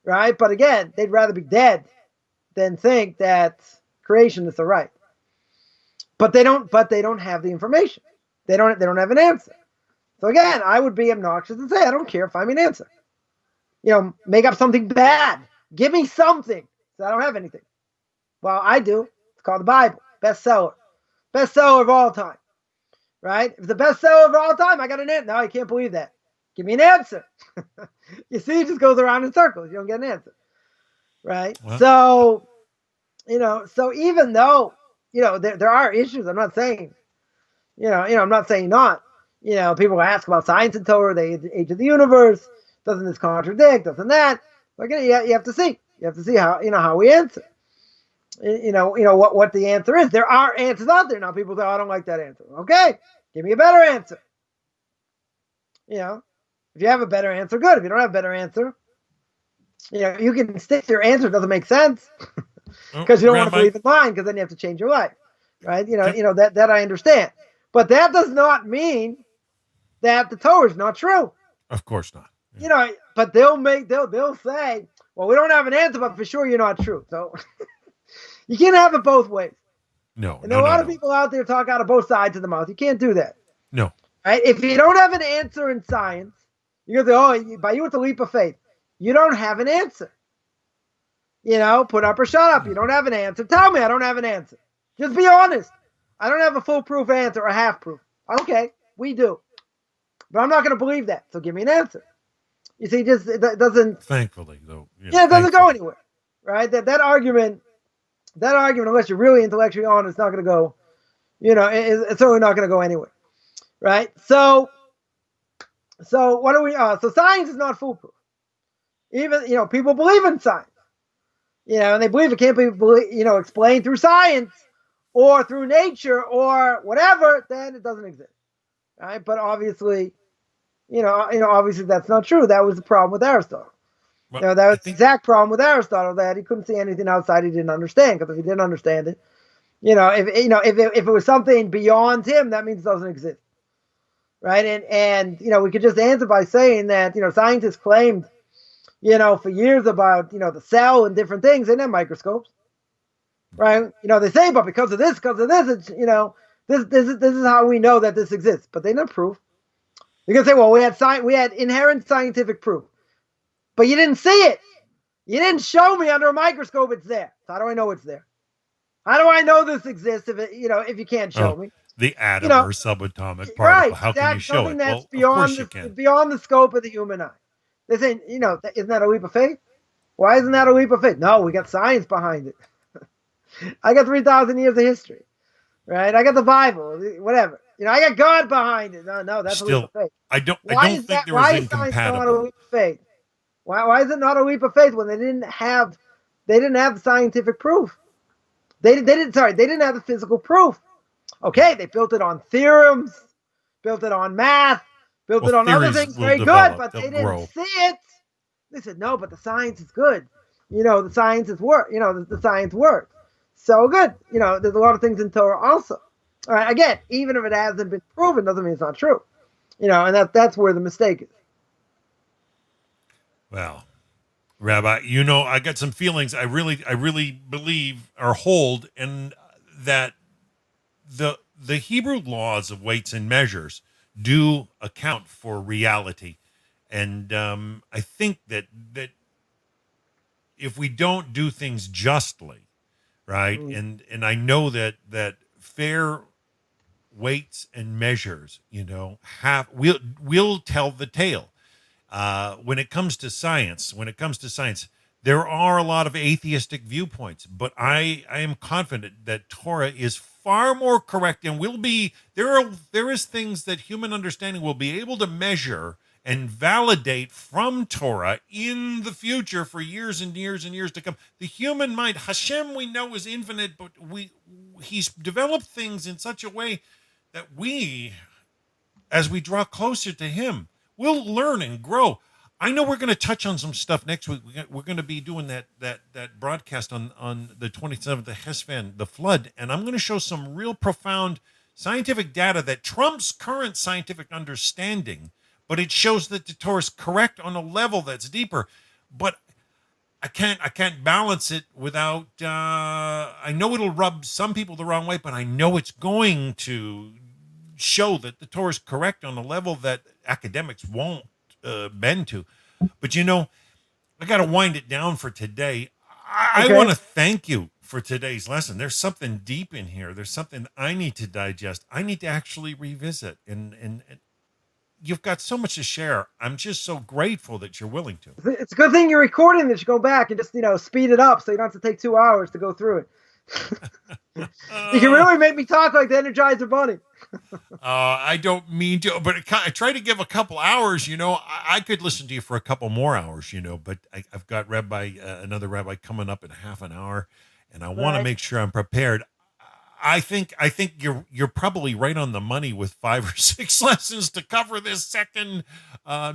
B: right? But again, they'd rather be dead than think that creationists are right. But they don't have the information. They don't have an answer. So again, I would be obnoxious and say, I don't care, find me an answer. Make up something bad. Give me something. So I don't have anything. Well, I do. It's called the Bible. Bestseller. Bestseller of all time. Right? If it's the bestseller of all time, I got an answer. No, I can't believe that. Give me an answer. You see, it just goes around in circles. You don't get an answer. Right? Well, so even though, there are issues, I'm not saying, I'm not saying not. People ask about science and Torah, the age of the universe. Doesn't this contradict? Doesn't that? Like, you have to see. You have to see how we answer. What the answer is. There are answers out there now. People say, I don't like that answer. Okay, give me a better answer. If you have a better answer, good. If you don't have a better answer, you can stick to your answer. It doesn't make sense because you don't want to believe in mine, because then you have to change your life, right? That I understand, but that does not mean that the Torah is not true.
A: Of course not.
B: But they'll say, well, we don't have an answer, but for sure you're not true. So you can't have it both ways.
A: No.
B: And there are a lot of people out there talk out of both sides of the mouth. You can't do that.
A: No.
B: Right? If you don't have an answer in science, you're going to say, by you it's a leap of faith. You don't have an answer. Put up or shut up. You don't have an answer. Tell me I don't have an answer. Just be honest. I don't have a foolproof answer or a half proof. Okay, we do. But I'm not going to believe that. So give me an answer. You see, it doesn't.
A: Thankfully, though.
B: It doesn't go anywhere, right? That argument, unless you're really intellectually honest, it's not going to go. It's certainly not going to go anywhere, right? So what do we? So science is not foolproof. Even people believe in science, and they believe it can't be explained through science or through nature or whatever. Then it doesn't exist, right? But obviously. Obviously that's not true. That was the problem with Aristotle. Well, that was the exact problem with Aristotle, that he couldn't see anything outside he didn't understand. Because if he didn't understand it, if it was something beyond him, that means it doesn't exist, right? And we could just answer by saying that scientists claimed, for years about the cell and different things. They didn't have microscopes, right? They say, but because of this, it's this is how we know that this exists. But they didn't have proof. You can say, well, we had inherent scientific proof, but you didn't see it. You didn't show me under a microscope it's there. So how do I know it's there? How do I know this exists if you can't show me?
A: The atom or subatomic particle.
B: Right.
A: How can you show it?
B: That's
A: Well,
B: beyond the scope of the human eye. They say, isn't that a leap of faith? Why isn't that a leap of faith? No, we got science behind it. I got 3,000 years of history, right? I got the Bible, whatever. I got God behind it. No, that's
A: still,
B: a leap of faith.
A: I don't think there was incompatible.
B: Why is science not a leap of faith? Why is it not a leap of faith when they didn't have the scientific proof? They didn't have the physical proof. Okay, they built it on theorems, built it on math, built it on other things very good, but they didn't see it. They said, no, but the science is good. The science is work. The science works. So good. There's a lot of things in Torah also. All right, again, even if it hasn't been proven, doesn't mean it's not true. and that's where the mistake is.
A: Well, Rabbi, I got some feelings I really believe or hold, and that the Hebrew laws of weights and measures do account for reality. And I think that if we don't do things justly, right, and I know that fair weights and measures, have will tell the tale. When it comes to science, there are a lot of atheistic viewpoints, but I am confident that Torah is far more correct and will be there is things that human understanding will be able to measure and validate from Torah in the future for years and years and years to come. The human mind, Hashem, we know is infinite, but he's developed things in such a way that we, as we draw closer to him, we'll learn and grow. I know we're going to touch on some stuff next week. We're going to be doing that broadcast on the 27th, the Chesvan, the flood, and I'm going to show some real profound scientific data that trumps current scientific understanding, but it shows that the Torah is correct on a level that's deeper. But I can't balance it without. I know it'll rub some people the wrong way, but I know it's going to show that the Torah is correct on a level that academics won't bend to. But I got to wind it down for today. I want to thank you for today's lesson. There's something deep in here. There's something I need to digest. I need to actually revisit. And you've got so much to share. I'm just so grateful that you're willing to.
B: It's a good thing you're recording that you go back and just, speed it up so you don't have to take 2 hours to go through it. You can really make me talk like the Energizer Bunny.
A: I don't mean to, but I try to give a couple hours. I could listen to you for a couple more hours. But I've got another rabbi coming up in half an hour, and I want to make sure I'm prepared. I think you're probably right on the money with 5 or 6 lessons to cover this second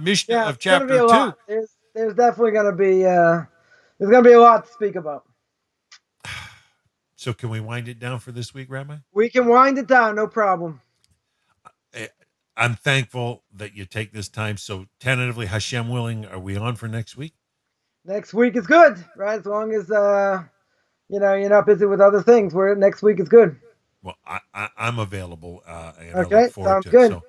A: Mishnah of chapter 2.
B: There's definitely going to be a lot to speak about.
A: So can we wind it down for this week, Rabbi?
B: We can wind it down, no problem.
A: I'm thankful that you take this time. So tentatively, Hashem willing, are we on for next week?
B: Next week is good, right? As long as you're not busy with other things. Next week is good.
A: Well, I'm available. And
B: okay,
A: I look forward
B: sounds
A: to
B: good.
A: It. So,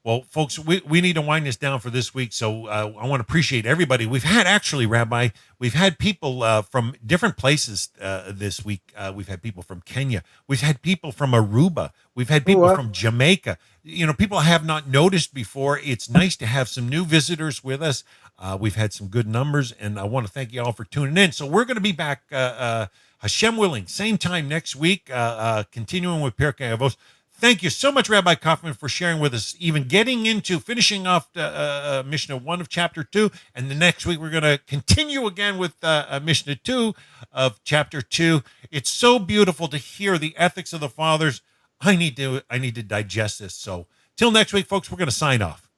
A: well, folks, we need to wind this down for this week. So I want to appreciate everybody. We've had Rabbi, we've had people from different places this week. We've had people from Kenya. We've had people from Aruba. We've had people from Jamaica. People I have not noticed before. It's nice to have some new visitors with us. We've had some good numbers, and I want to thank you all for tuning in. So we're going to be back, Hashem willing, same time next week, continuing with Pirkei Avos. Thank you so much, Rabbi Coffman, for sharing with us, even finishing off Mishnah 1 of chapter 2. And the next week, we're going to continue again with Mishnah 2 of chapter 2. It's so beautiful to hear the ethics of the fathers. I need to digest this. So till next week, folks, we're going to sign off.